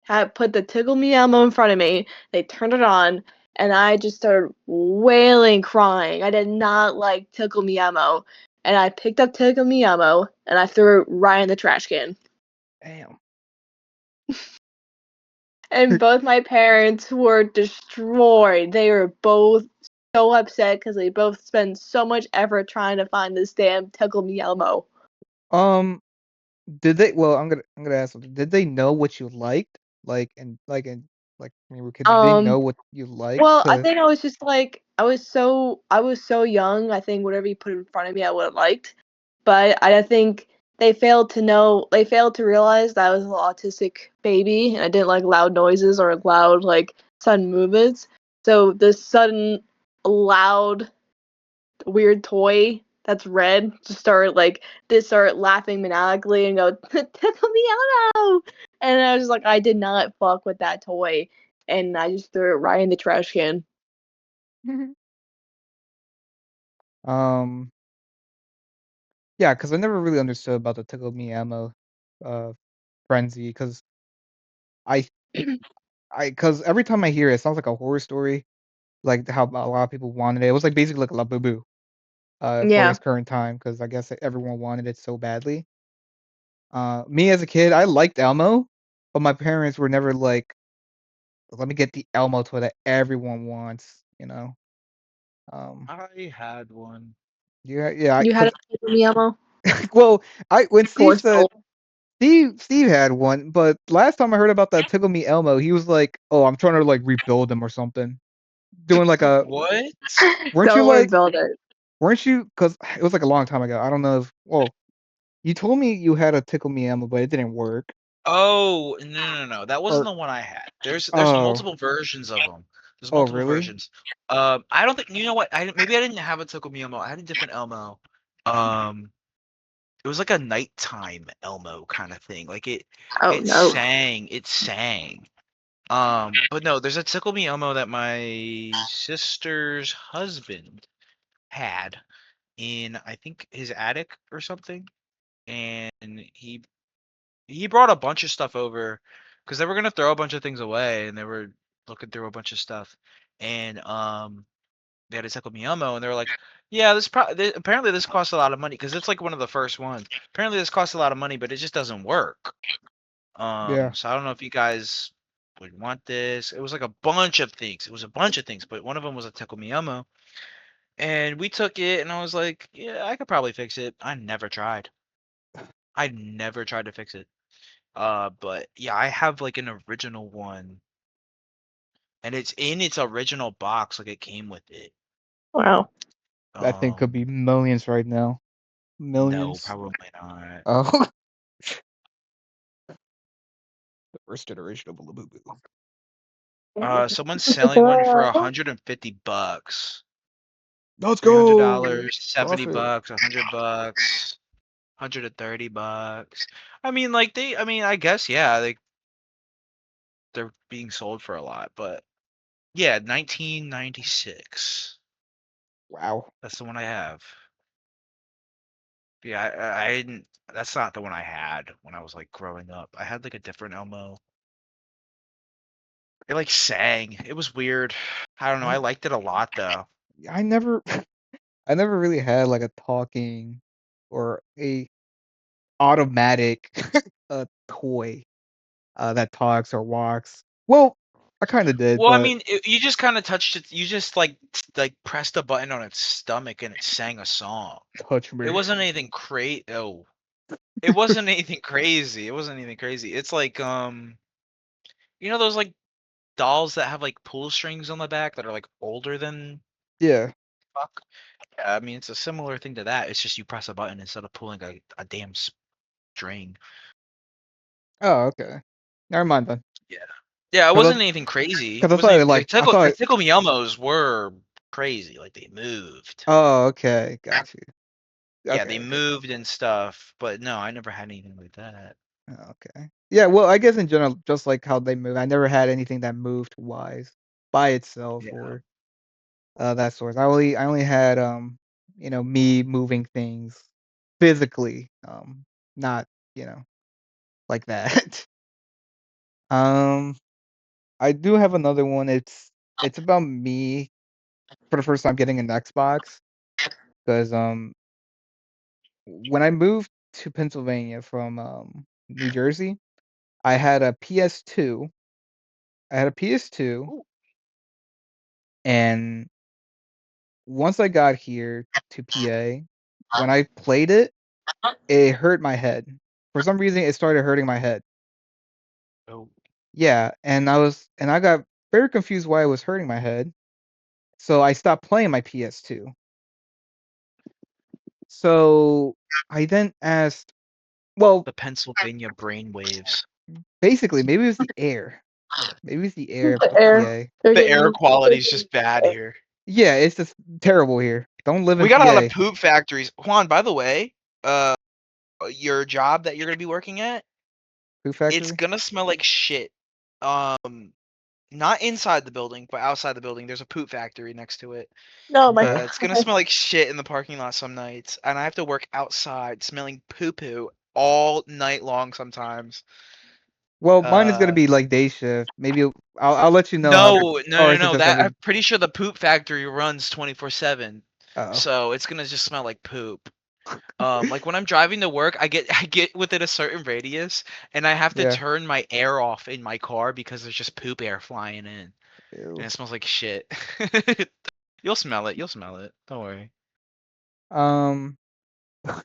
had put the Tickle Me Elmo in front of me, they turned it on, and I just started wailing, crying. I did not like Tickle Me Elmo. And I picked up Tickle Me Elmo and I threw it right in the trash can. Damn. And both my parents were destroyed. They were both so upset because they both spent so much effort trying to find this damn Tickle Me Elmo. Um, did they? Well, I'm gonna ask something. Did they know what you liked? Like when you were a kid, did they know Um, what you liked? well, I To think I was just like I was so young. I think whatever you put in front of me, I would have liked. But I think they failed to realize that I was an autistic baby and I didn't like loud noises or loud like sudden movements. So this sudden loud weird toy that's red just start laughing maniacally and go tickle me out, and I was like I did not fuck with that toy and I just threw it right in the trash can. um, yeah, because I never really understood about the Tickle Me Ammo, uh, frenzy. Because I because every time I hear it, it sounds like a horror story. Like how a lot of people wanted it. It was like basically like La Boo Boo, for Yeah, its current time. Because I guess everyone wanted it so badly. Me as a kid, I liked Elmo, but my parents were never like, "Let me get the Elmo toy that everyone wants," you know? Um, I had one. yeah, yeah, you had a because tickle me ammo. well, I when Poor Steve said soul. Steve had one, but last time I heard about that Tickle Me Elmo, he was like, "Oh, I'm trying to, like, rebuild him or something." Doing like a What? weren't you Don't like rebuild it. weren't you? Because it was, like, a long time ago. I don't know if well, you told me you had a Tickle Me Elmo, but it didn't work. Oh, no, no, no. That wasn't Or the one I had. There's oh, multiple versions of them. There's Oh, multiple really? versions. I don't think you know what. Maybe I didn't have a Tokumi Elmo. I had a different Elmo. Um, it was like a nighttime Elmo kind of thing. Like Oh it no. sang, it sang. But no, there's a Tickle Me Elmo that my sister's husband had in I think his attic or something, and he brought a bunch of stuff over because they were gonna throw a bunch of things away, and they were looking through a bunch of stuff, and they had a Tickle Me Elmo, and they were like, "Yeah, apparently this costs a lot of money because it's like one of the first ones. Apparently this costs a lot of money, but it just doesn't work." Yeah. So I don't know if you guys would want this. It was like a bunch of things. It was a bunch of things, but one of them was a Tickle Me Elmo. And we took it, and I was like, yeah, I could probably fix it. I never tried. I never tried to fix it. But yeah, I have like an original one, and it's in its original box, like it came with it. Wow. That thing could Um, be millions right now. no, Millions. probably not. Oh, the first generation of Labubu. Someone's selling one for $150. Let's go! $300, Profit. $70, $100, $130. I mean, like I mean, I guess yeah, they're being sold for a lot, but yeah, 1996. Wow. That's the one I have. Yeah, I didn't. That's not the one I had when I was like growing up. I had like a different Elmo. It like sang. It was weird. I don't know. I I liked it a lot though. I never I never really had like a talking or a automatic toy that talks or walks. Well, I kind of did, Well, I but mean, you just kind of touched it. You just like pressed a button on its stomach and it sang a song. touch It me. wasn't anything crazy. Oh, it wasn't anything crazy. It wasn't anything crazy. It's like you know those like dolls that have like pull strings on the back that are like older than Yeah. fuck. Yeah, I mean it's a similar thing to that. It's just you press a button instead of pulling a damn string. Oh, okay. Never mind then. Yeah. Yeah, it Cause wasn't anything crazy. It I thought wasn't it even, like I the thought. Tickle Me Elmos were crazy. Like they moved. Oh, okay. Got you. Yeah, they Okay. Okay. moved and stuff. But no, I never had anything like that. Okay. Yeah. Well, I guess in general, just like how they move, I never had anything that moved wise by itself Yeah. or that sort. I only had me moving things physically, not you know like that. um, I do have another one. It's about me for the first time getting an Xbox because when I moved to Pennsylvania from New Jersey, I had a PS2. I had a PS2, Ooh. and once I got here to PA, when I played it, it hurt my head. For some reason, it started hurting my head. Oh. Yeah, and I got very confused why it was hurting my head. So I stopped playing my PS2. So I then asked, well, The Pennsylvania brainwaves. basically, maybe it was the air. Maybe it's the air of The air. PA. They're The getting air used quality is to just bad it. here. Yeah, it's just terrible here. Don't live in We got a lot of PA. poop factories. Juan, by the way, uh, your job that you're gonna be working at, Food it's factory? gonna smell like shit. Um, not inside the building, but outside the building. There's a poop factory next to it. No, Okay. It's gonna smell like shit in the parking lot some nights, and I have to work outside smelling poo poo all night long sometimes. Well, mine is gonna Uh, be like day shift. Maybe I'll let you know how. no, no, Or no, is it no. just That I'm every? pretty sure the poop factory runs 24/7, Oh, so it's gonna just smell like poop. Like when I'm driving to work, I get within a certain radius, and I have to yeah. turn my air off in my car because there's just poop air flying in, and Ew. it smells like shit. You'll smell it. You'll smell it. Don't worry. Um,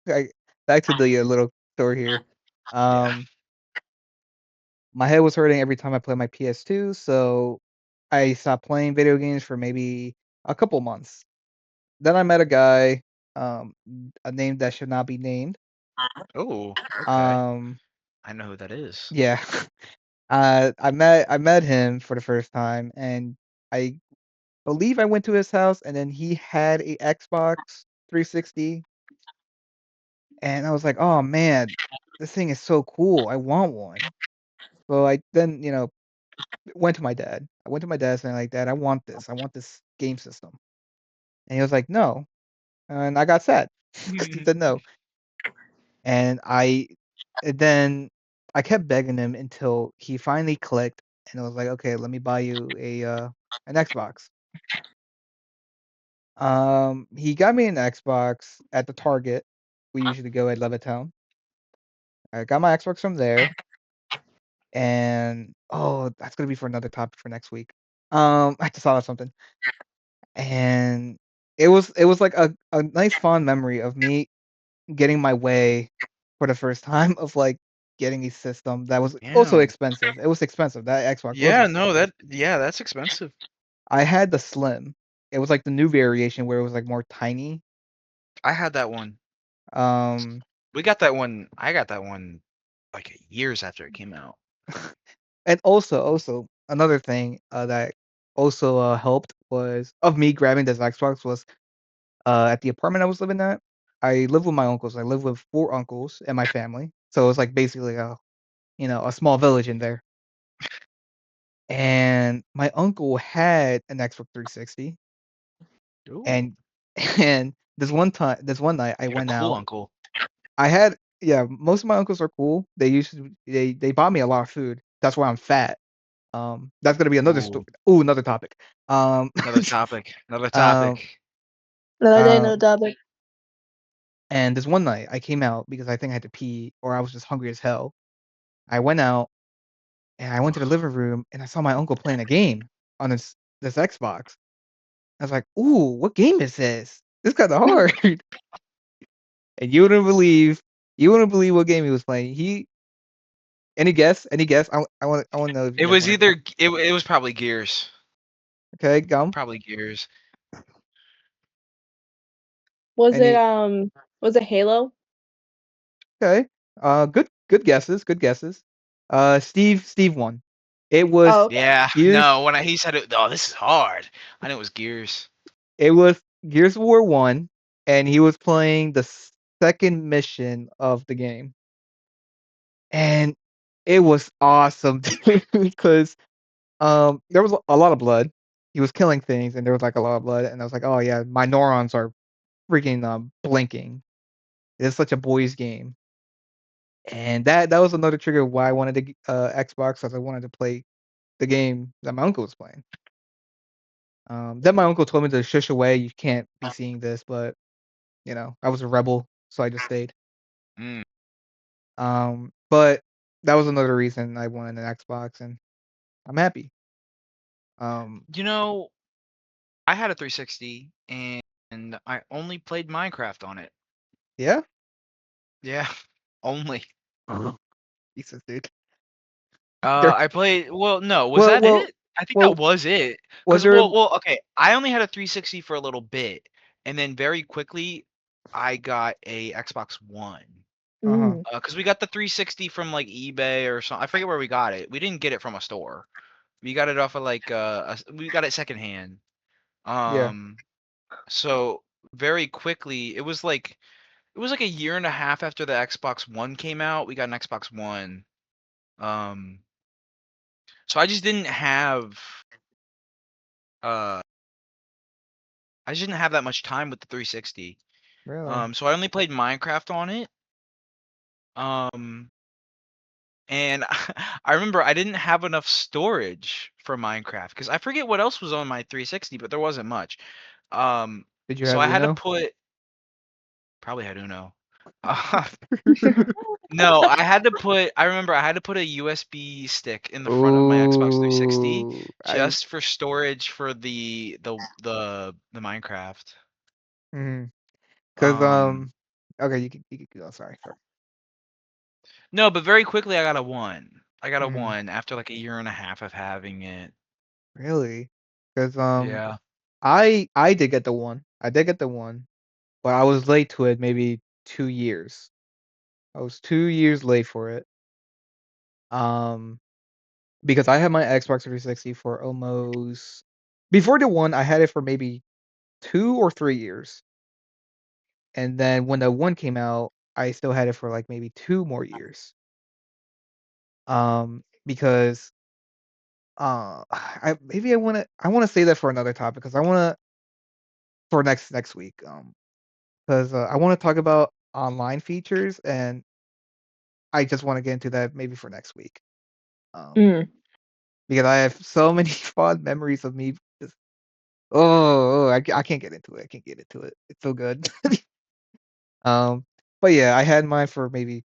I, back to the little story here. Yeah. Um, my head was hurting every time I played my PS2, so I stopped playing video games for maybe a couple months. Then I met a guy, a name that should not be named. Oh, okay. Um, I know who that is. yeah. I met him for the first time, and I believe I went to his house, and then he had a Xbox 360, and I was like, "Oh man, this thing is so cool. I want one." So I then, went to my dad. I went to my dad saying like, "Dad, I want this. I want this game system." And he was like, "No." And I got sad because he said no. And then I kept begging him until he finally clicked, and I was like, "Okay, let me buy you an Xbox." He got me an Xbox at the Target. We usually go at Levittown. I got my Xbox from there, and oh, that's gonna be for another topic for next week. I just thought of something, and it was like a nice fond memory of me getting my way for the first time of like getting a system that was also Yeah. expensive. It was expensive. That Xbox was Yeah, no, expensive. that's expensive. I had the Slim. It was like the new variation where it was like more tiny. I had that one. Um, We got that one. I got that one like years after it came out. and also another thing that also helped was of me grabbing this Xbox was at the apartment I was living at. I live with my uncles. I live with 4 uncles and my family, so it was like basically a small village in there. And my uncle had an Xbox 360, Ooh, and and this one night I you had a went cool out. uncle. I had yeah, most of my uncles are cool. They bought me a lot of food. That's why I'm fat. That's gonna be another story. Ooh, Ooh, another topic. another topic. Another um, topic. Another day, another um, topic. and this one night I came out because I think I had to pee or I was just hungry as hell. I went out and I went to the living room and I saw my uncle playing a game on this Xbox. I was like, "Ooh, what game is this? This kind of hard." And you wouldn't believe what game he was playing. Any guess? Any guess? I want to know if you It guys was want to guess. either it was probably Gears. Okay, gum. Probably Gears. Was it Any Halo? okay. Good guesses. Good guesses. Steve won. It Oh, was okay. Yeah, Gears. no, he said it, oh, this is hard. I knew it was Gears. It was Gears of War 1, and he was playing the second mission of the game, and it was awesome too because there was a lot of blood. He was killing things, and there was like a lot of blood, and I was like, oh yeah, my neurons are freaking blinking. It's such a boys game, and that was another trigger why I wanted the Xbox, because I wanted to play the game that my uncle was playing. Then my uncle told me to shush away. You can't be seeing this, but I was a rebel, so I just stayed. Mm. But that was another reason I wanted an Xbox, and I'm happy. Um, You know, I had a 360 and I only played Minecraft on it. yeah. Yeah, only. Jesus, dude. There. I played. Well, no, was Well, that well, it? I think that well. was it. Was Cause there? okay. I only had a 360 for a little bit, and then very quickly, I got a Xbox One. Uh-huh. Mm. Cause we got the 360 from like eBay or something. I forget where we got it. We didn't get it from a store. We got it off of like we got it secondhand. Yeah. Um, so very quickly, it was like a year and a half after the Xbox One came out. We got an Xbox One. Um, so uh I just didn't have that much time with the 360. Really? So I only played Minecraft on it. Um, and I remember I didn't have enough storage for Minecraft because I forget what else was on my 360, but there wasn't much. Um, Did you so have I had to Uno? put probably had Uno. No, I remember I had to put a USB stick in the front of my Xbox 360 Ooh, just for storage for the Minecraft. mhm. 'Cause Um, okay, you can go. Sorry, sorry. no, but very quickly I got a 1. I got a Mhm. 1 after like a year and a half of having it. Really? 'Cause Yeah. I did get the one. I did get the one, but I was late to it maybe 2 years. I was 2 years late for it. Um, because I had my Xbox 360 for almost before the one, I had it for maybe 2 or 3 years, and then when the one came out, I still had it for, like, maybe 2 more years. Because, I wanna save that for another topic because I wanna for next week, 'cause, I wanna talk about online features, and I just wanna get into that maybe for next week, um, Mm. because I have so many fond memories of me just I can't get into it, I can't get into it. It's so good. Um, but yeah, I had mine for maybe a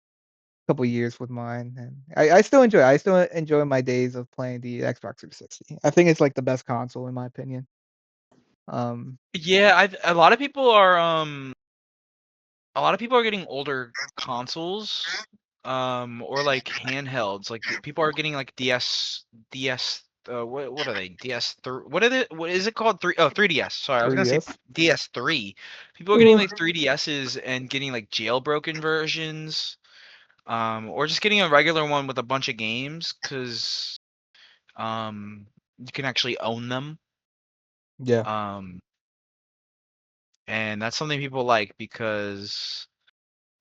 couple years with mine, and I still enjoy it. I still enjoy my days of playing the Xbox 360. I think it's, like, the best console in my opinion. Um, Yeah, a lot of people are a lot of people are getting older consoles, or like handhelds. Like people are getting like DS. What are they? DS three. What are they? What is it called? 3DS. Sorry, I was gonna say 3DS? DS3. People are getting Ooh. like 3DSs and getting like jailbroken versions, or just getting a regular one with a bunch of games because you can actually own them. Yeah. Um, and that's something people like because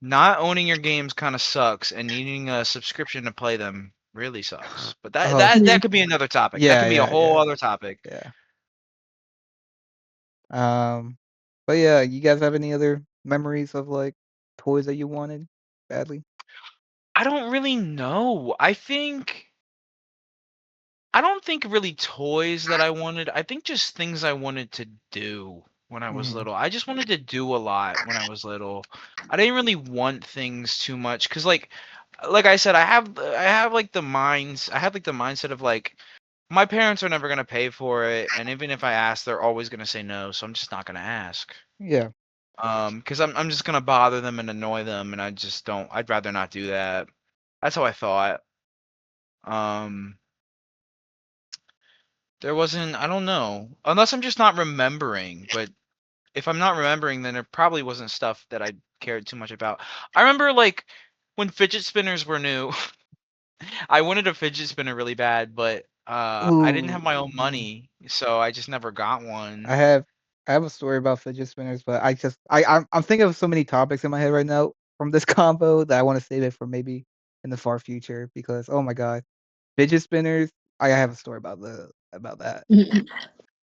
not owning your games kind of sucks, and needing a subscription to play them really sucks. But that Oh, that Mhm. that could be another topic. That yeah, could be a yeah, whole yeah, other topic. yeah. Um, but yeah, you guys have any other memories of, like, toys that you wanted badly? I don't really know. I don't think really toys that I wanted. I think just things I wanted to do when I was Mhm. little. I just wanted to do a lot when I was little. I didn't really want things too much cuz like I said I have like the minds I have like the mindset of like my parents are never going to pay for it, and even if I ask they're always going to say no, so I'm just not going to ask. Yeah. Cuz I'm just going to bother them and annoy them, and I'd rather not do that. That's how I thought. Um There wasn't I don't know. Unless I'm just not remembering, but if I'm not remembering, then there probably wasn't stuff that I cared too much about. I remember, like, when fidget spinners were new, I wanted a fidget spinner really bad, but, I didn't have Ooh, my own money, so I just never got one. I have I have a story about fidget spinners, but I'm thinking of so many topics in my head right now from this combo that I wanna save it for maybe in the far future because, oh my god, fidget spinners, I have a story about that. Mhm.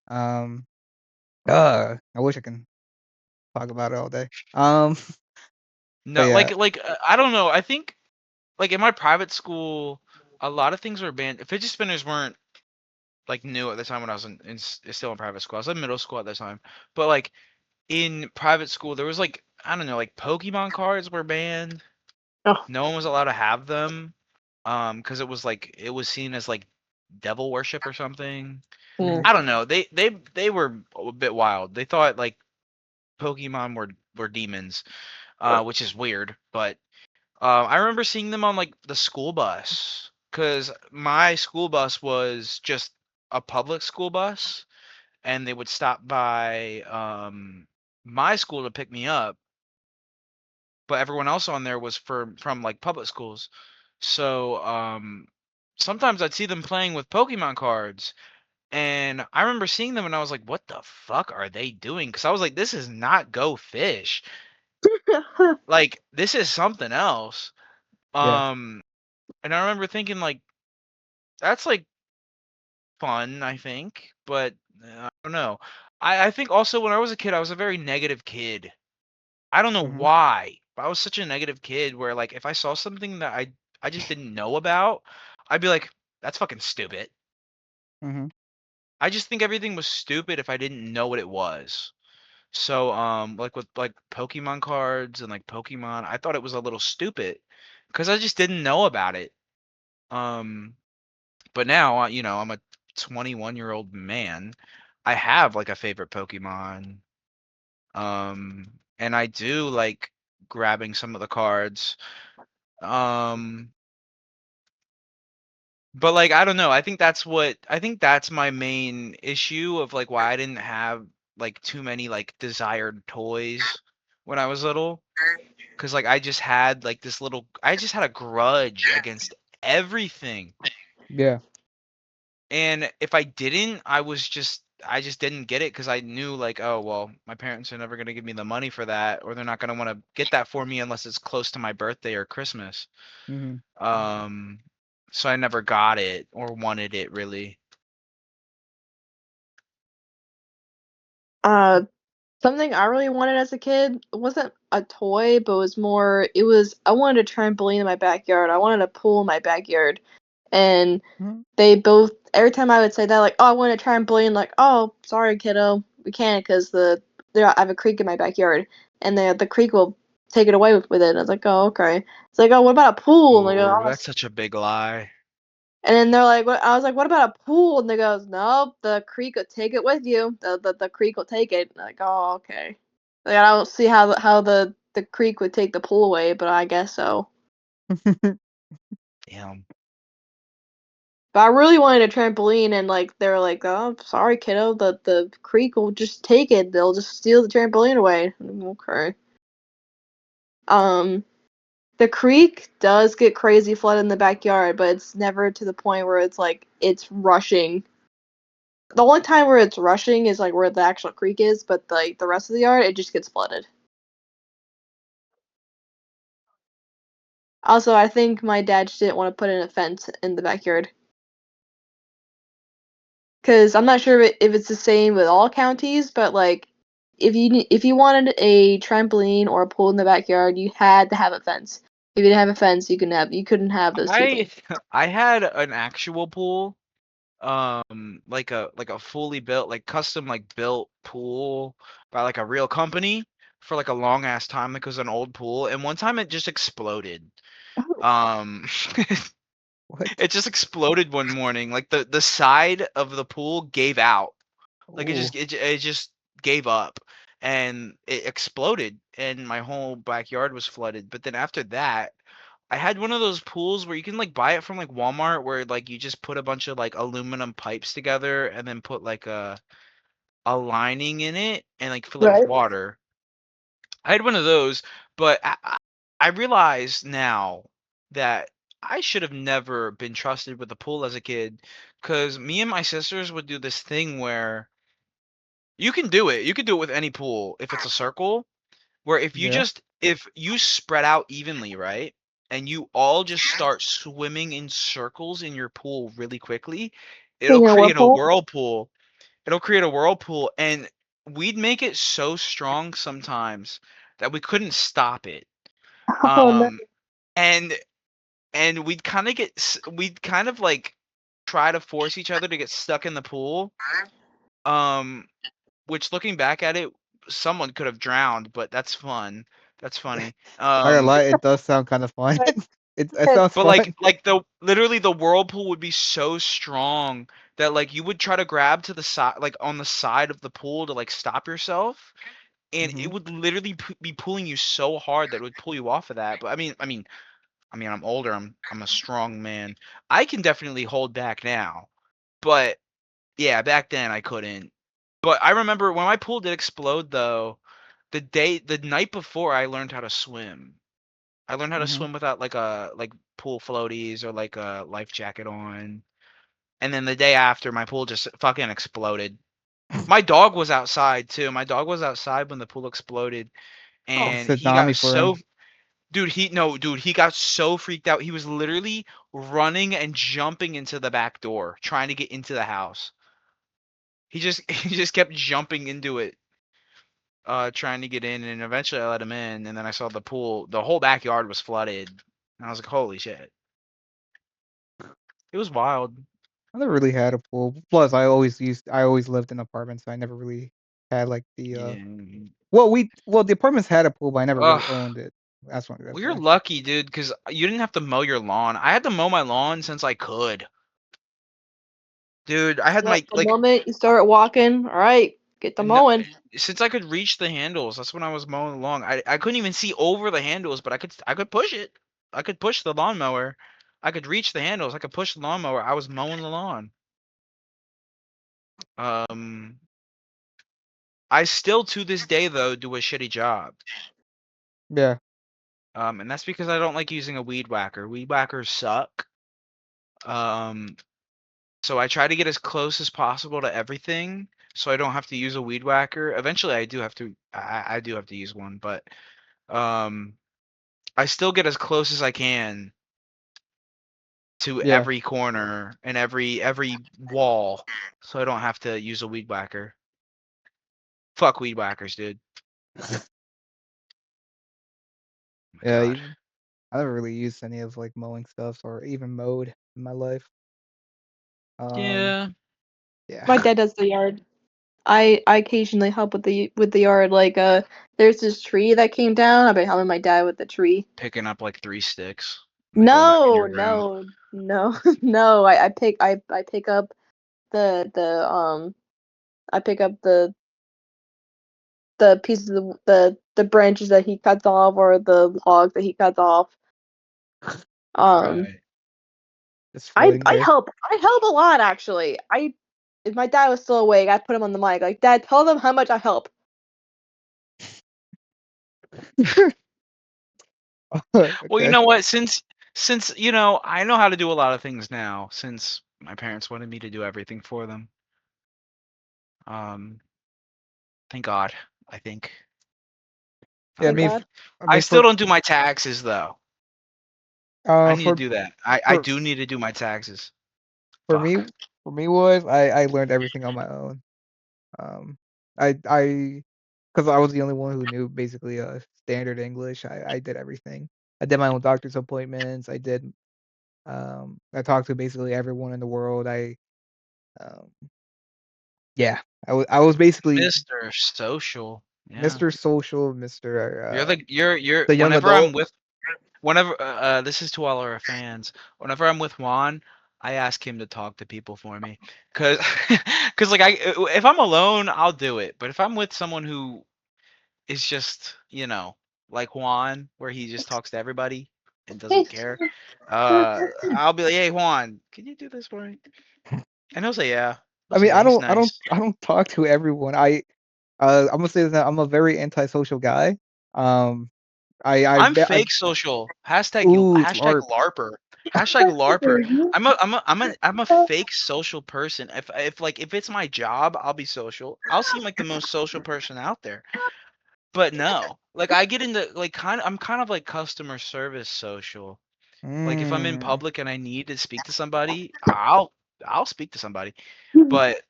Um, I wish I can talk about it all day. But No, yeah. I don't know, I think, like, in my private school, a lot of things were banned. Fidget spinners weren't, like, new at the time when I was still in private school. I was in middle school at the time, but, like, in private school, there was, like, I don't know, like, Pokemon cards were banned. Oh. No one was allowed to have them, because it was seen as, like, devil worship or something. Mm. I don't know. They were a bit wild. They thought, like, Pokemon were demons, which is weird, but, I remember seeing them on, like, the school bus, because my school bus was just a public school bus, and they would stop by, my school to pick me up, but everyone else on there was from like public schools. So sometimes I'd see them playing with Pokemon cards, and I remember seeing them and I was like, "What the fuck are they doing?" Because I was like, "This is not Go Fish. Like this is something else." Yeah. Um, and I remember thinking like, "That's like fun, I think," but I don't know. I think also when I was a kid, I was a very negative kid. I don't know Mhm. why, but I was such a negative kid where, like, if I saw something that I just didn't know about, I'd be like, "That's fucking stupid." Mhm. I just think everything was stupid if I didn't know what it was. So, like with like Pokemon cards and like Pokemon, I thought it was a little stupid because I just didn't know about it. Um, but now, I'm a 21-year-old man. I have like a favorite Pokemon. And I do like grabbing some of the cards. Um, but like I don't know. I think that's my main issue of like why I didn't have like too many like desired toys when I was little. Cause like I just had a grudge against everything. Yeah. And if I didn't, I was just I just didn't get it because I knew like, oh well, my parents are never gonna give me the money for that, or they're not gonna want to get that for me unless it's close to my birthday or Christmas. Hmm. Um, so I never got it or wanted it really. Uh, Something I really wanted as a kid wasn't a toy, but it was I wanted a trampoline in my backyard. I wanted a pool in my backyard. And Hmm. they both, every time I would say that, like, oh, I want a trampoline, like, oh, sorry, kiddo, we can't because I have a creek in my backyard, and the creek will take it away with it. And I was like, oh, okay. It's like, oh, what about a pool? And they go, Oh, oh, that's such a big lie. and then they're like, what? I was like, what about a pool? And they goes, nope, the creek will take it with you. The creek will take it. And I'm like, oh, okay. Like, I don't see how the creek would take the pool away, but I guess so. Damn. But I really wanted a trampoline, and like they were like, "Oh, sorry, kiddo. The creek will just take it. They'll just steal the trampoline away." Okay. Um, the creek does get crazy flood in the backyard, but it's never to the point where it's like it's rushing. The only time where it's rushing is like where the actual creek is, but like the rest of the yard, it just gets flooded. Also, I think my dad just didn't want to put in a fence in the backyard. Because I'm not sure if it's the same with all counties, but like if you wanted a trampoline or a pool in the backyard, you had to have a fence. If you didn't have a fence, you couldn't have those two I things. I had an actual pool, like a fully built, like custom like built pool by like a real company for like a long ass time. Like it was an old pool, and one time it just exploded. Um, What? it just exploded one morning. Like the side of the pool gave out. Like Oh, it just gave up and it exploded and my whole backyard was flooded. But then after that, I had one of those pools where you can like buy it from like Walmart where like you just put a bunch of like aluminum pipes together and then put like a lining in it and like fill it with Right. water. I had one of those, but I realize now that I should have never been trusted with a pool as a kid because me and my sisters would do this thing where you can do it. You can do it with any pool if it's a circle, where yeah. if you spread out evenly, right? And you all just start swimming in circles in your pool really quickly, it'll Being a create a whirlpool. whirlpool. It'll create a whirlpool and we'd make it so strong sometimes that we couldn't stop it. Oh no. Um and we'd kind of like try to force each other to get stuck in the pool. Um Which looking back at it, someone could have drowned, but that's fun. That's funny. Not gonna lie, it does sound kind of fun. Right. It sounds But fun. like the literally the whirlpool would be so strong that like you would try to grab to the side like on the side of the pool to like stop yourself, and it Hmm. would literally be pulling you so hard that it would pull you off of that. But I'm older. I'm a strong man. I can definitely hold back now, but yeah, back then I couldn't. But I remember when my pool did explode though, the night before I learned how to swim. I learned how to Hmm. swim without like pool floaties or like a life jacket on. And then the day after my pool just fucking exploded. My dog was outside too. My dog was outside when the pool exploded Oh, and he got Tsunami for so him. dude, he got so freaked out. He was literally running and jumping into the back door trying to get into the house. He just kept jumping into it, trying to get in, and eventually I let him in, and then I saw the pool. The whole backyard was flooded, and I was like, "Holy shit!" It was wild. I never really had a pool. Plus, I always lived in apartments, so I never really had like the Yeah. well the apartments had a pool, but I never really Ugh. owned it. Well, That's you're why. lucky, dude, because you didn't have to mow your lawn. I had to mow my lawn since I could. Dude, I had yep. my The moment you start walking, all right, get the no, mowing. since I could reach the handles. That's when I was mowing the lawn. I couldn't even see over the handles, but I could push it. I could push the lawnmower. I could reach the handles. I could push the lawnmower. I was mowing the lawn. Um, I still to this day though do a shitty job. Yeah. And that's because I don't like using a weed whacker. Weed whackers suck. Um, so I try to get as close as possible to everything, so I don't have to use a weed whacker. Eventually, I do have to. I do have to use one, but um, I still get as close as I can to Yeah. every corner and every wall, so I don't have to use a weed whacker. Fuck weed whackers, dude. Oh my Yeah, god. I never really used any of like mowing stuff or even mowed in my life. Um, Yeah. yeah. My dad does the yard. I occasionally help with the yard. Like there's this tree that came down. I've been helping my dad with the tree. Picking up like 3 sticks and then going back in No, your ground. no, no, no. I pick up the I pick up the pieces of the branches that he cuts off or the logs that he cuts off. Um, Right. Just floating there. I help a lot actually. I if my dad was still awake, I'd put him on the mic. Like, Dad, tell them how much I help. Well, you Okay. know what? Since I know how to do a lot of things now. Since my parents wanted me to do everything for them. Um, thank God. I think. Yeah, Thank God. I I mean still don't do my taxes though. I need to for do that. I for do need to do my taxes. for me Fuck. for me was I learned everything on my own. Um, I because I was the only one who knew basically standard English. I did everything. I did my own doctor's appointments. I talked to basically everyone in the world. Um yeah, I was basically Mr. Social. Yeah. Mr. Social, Mr. You're The young whenever I'm adult. with this is to all our fans. Whenever I'm with Juan, I ask him to talk to people for me, cause cause like if I'm alone, I'll do it. But if I'm with someone who is just like Juan, where he just talks to everybody and doesn't care, I'll be like, hey Juan, can you do this for me? And he'll say yeah. He'll I mean, say yeah. He's nice. I don't talk to everyone. I'm gonna say that I'm a very antisocial guy. Um, I'm I fake social. ooh, Hashtag LARP. LARPer. Hashtag LARPer. I'm a fake social person. If it's my job, I'll be social. I'll seem like the most social person out there. But no. Like I get into I'm kind of like customer service social. Like if I'm in Mm, public and I need to speak to somebody, I'll speak to somebody. But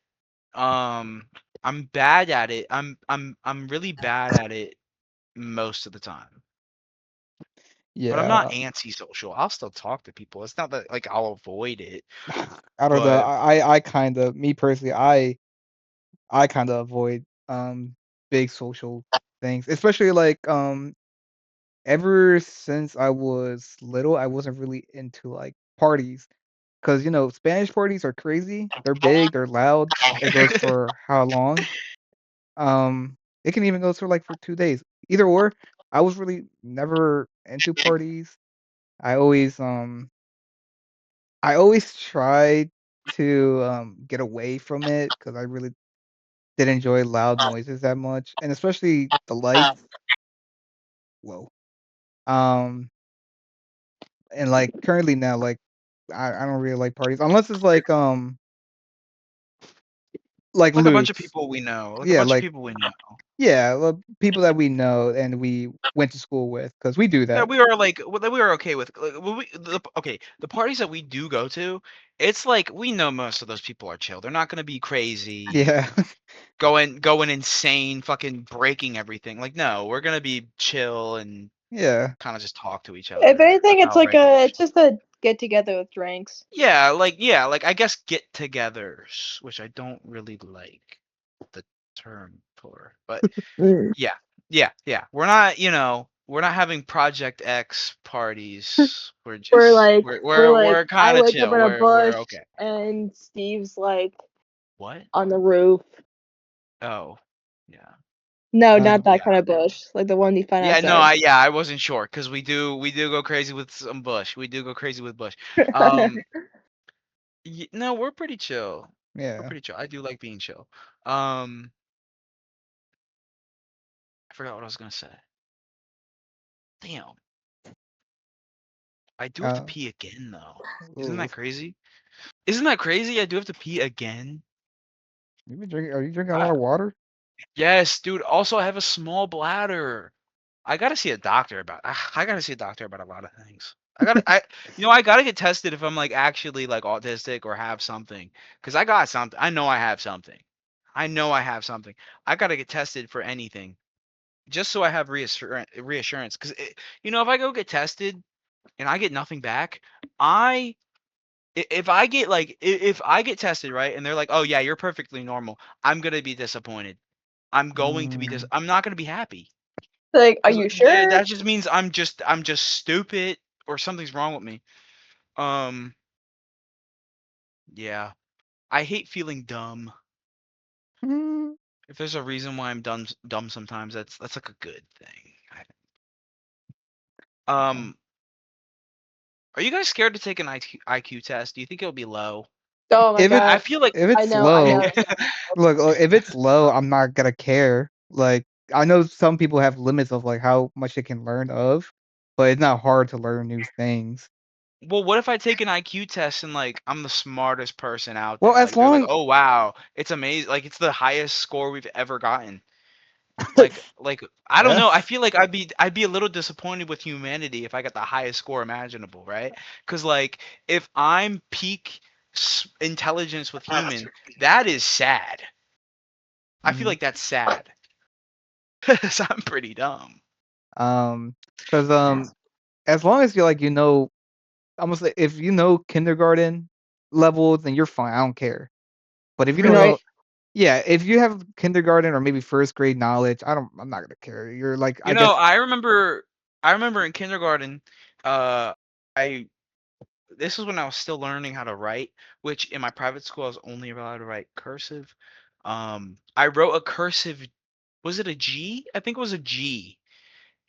um I'm bad at it. I'm really bad at it most of the time. But I'm not yeah. antisocial. I'll still talk to people. It's not that like I'll avoid it, I don't know. but I kind of me personally, I kind of avoid big social things, especially like ever since I was little, I wasn't really into like parties. 'Cause, Spanish parties are crazy. They're big, they're loud. It goes for how long? It can even go for, like, for 2 days. Either or, I was really never into parties. I always, um I always tried to, get away from it because I really didn't enjoy loud noises that much, and especially the lights. Whoa. Um, and, like, currently now, like, I don't really like parties unless it's like like a bunch of loose. people we know, like a Yeah, bunch of like people we know. yeah, well, people that we know and we went to school with, because we do That that. we are okay with. Like, the parties that we do go to, it's like we know most of those people are chill. They're not gonna be crazy, Yeah. going insane, fucking breaking everything. Like no, we're gonna be chill and Yeah. kind of just talk to each If other anything, it's about like random. it's just a get together with drinks. Yeah, like I guess get-togethers, which I don't really like the term for, but Mm. yeah, yeah. We're not having Project X parties. We're like We're I kind of wake up chill. in a We're bush okay. and Steve's like What? on the roof. Oh, yeah, No, not that yeah, kind of bush. Like the one you find yeah. No, outside. I wasn't sure because we do go crazy with some bush. We do go crazy with bush. Um, no, we're pretty chill. We're Yeah. pretty chill. I do like being chill. Um, I forgot what I was gonna say. Damn. I do have to Uh, pee again though. Isn't ooh. that crazy? Isn't that crazy? I do have to pee again. Are you drinking a lot I, of water? yes, dude. Also, I have a small bladder. I gotta see a doctor about. I gotta see a doctor about a lot of things. I gotta get tested if I'm like actually like autistic or have something. Cause I got something. I know I have something. I know I have something. I gotta get tested for anything, just so I have reassurance. Cause if I go get tested and I get nothing back, if I get like if I get tested right and they're like, oh yeah, you're perfectly normal, I'm gonna be disappointed. Mm, I'm not gonna be happy. Like, are 'Cause you sure? that just means I'm just stupid or something's wrong with me. Um, yeah. I hate feeling dumb. mm, If there's a reason why I'm dumb sometimes, that's like a good thing. yeah. Um, are you guys scared to take an IQ test? Do you think it'll be low? Oh my If I god. it's feel like if I it's know, I low, know. look, if it's low, I'm not gonna care. Like I know some people have limits of like how much they can learn of, but it's not hard to learn new things. well, what if I take an IQ test and like I'm the smartest person out Well, there? as Like they're like, long "Oh wow, it's amazing. Like it's the highest score we've ever gotten." Like I don't know. I yes. feel like I'd be a little disappointed with humanity if I got the highest score imaginable, right? Because like if I'm peak intelligence with human, that is sad. I feel Mm, like that's sad. So I'm pretty dumb. um, because as long as almost like if you know kindergarten level, then you're fine. I don't care. But if you don't Right. know, yeah, if you have kindergarten or maybe first grade knowledge, I'm not gonna care. You're like, I guess, I remember in kindergarten, uh, I this was when I was still learning how to write, which in my private school I was only allowed to write cursive. I wrote a cursive. Was it a G? I think it was a G.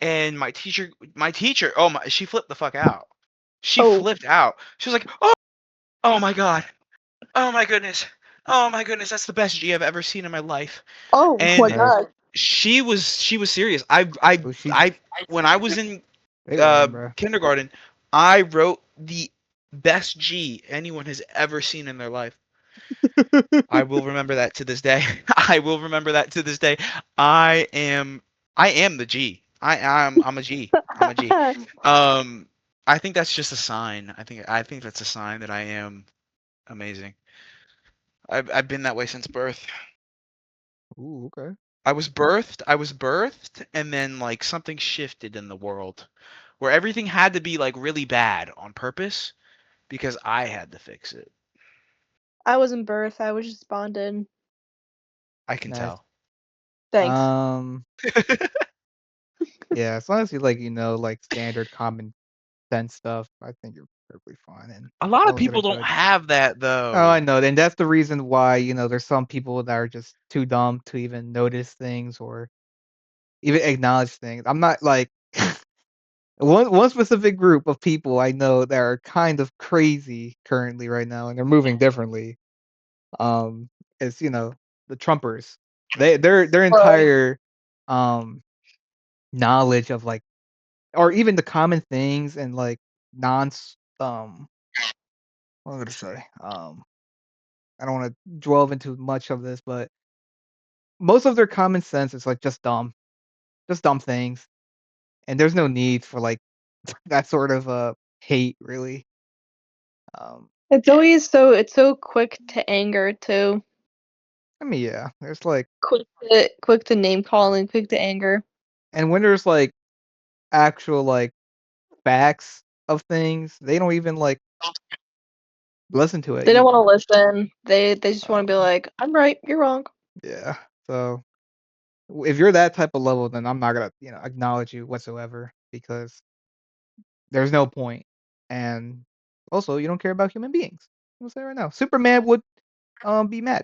And my teacher, oh my, she flipped the fuck out. She Oh. flipped out. She was like, oh my god, oh my goodness, oh my goodness, that's the best G I've ever seen in my life. Oh my And okay. god. she was serious. I when I was in Damn, bro. kindergarten, I wrote the best G anyone has ever seen in their life. I will remember that to this day. I will remember that to this day. I am I am the G. I'm a G. I'm a G. Um I think that's just a sign. I think that's a sign that I am amazing. I've been that way since birth. Ooh, okay. I was birthed and then like something shifted in the world where everything had to be like really bad on purpose because I had to fix it. I wasn't birth, I was just bonded. I can Nice. tell. Thanks. Um, yeah, as long as you like standard common sense stuff, I think you're perfectly fine. And A lot no of one's gonna people don't judge. have that Oh, I though. know. And that's the reason why, there's some people that are just too dumb to even notice things or even acknowledge things. I'm not like one specific group of people I know that are kind of crazy currently right now, and they're moving differently. Um, it's the Trumpers. Their Bro. entire um knowledge of like, or even the common things and like non what am I gonna say? I don't want to delve into much of this, but most of their common sense is like just dumb things, and there's no need for like that sort of hate really. Um, It's so quick to anger too. I mean, yeah, there's like, Quick to name calling, quick to anger. and when there's like actual like facts of things, they don't even like listen to it They don't even. want to listen. They just want to be Um, like, I'm right, you're wrong. yeah, so if you're that type of level, then I'm not gonna acknowledge you whatsoever because there's no point. And also, you don't care about human beings. I'm gonna say right now, Superman would be mad.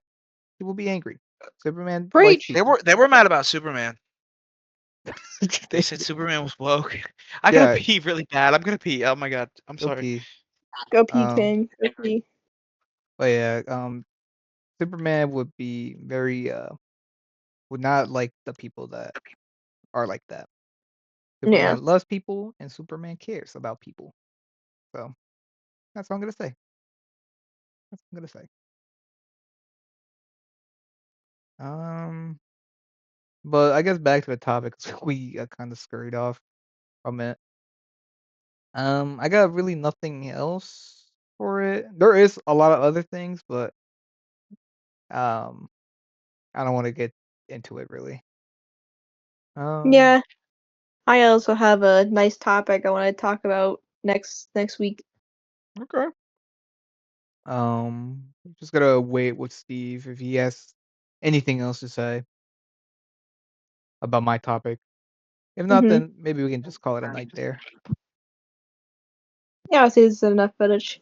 He will be angry. Superman likes Preach. They people. were they were mad about Superman. They They- said Superman was woke. I gotta yeah, pee really bad. I'm gonna pee. Oh my god. I'm go sorry. pee. Go pee, Um, King. Go pee. but yeah, Superman would be very would not like the people that are like that. Yeah. Superman loves people, and Superman cares about people. So that's what I'm gonna say. That's what I'm gonna say. Um, but I guess back to the topic 'cause we kind of scurried off from it. I got really nothing else for it. There is a lot of other things, but um, I don't want to get into it really. Um, Yeah, I also have a nice topic I want to talk about next week. okay. Just gotta wait with Steve if he has anything else to say about my topic. If not, Mhm. then maybe we can just call it a night there. Yeah, I see this is enough footage.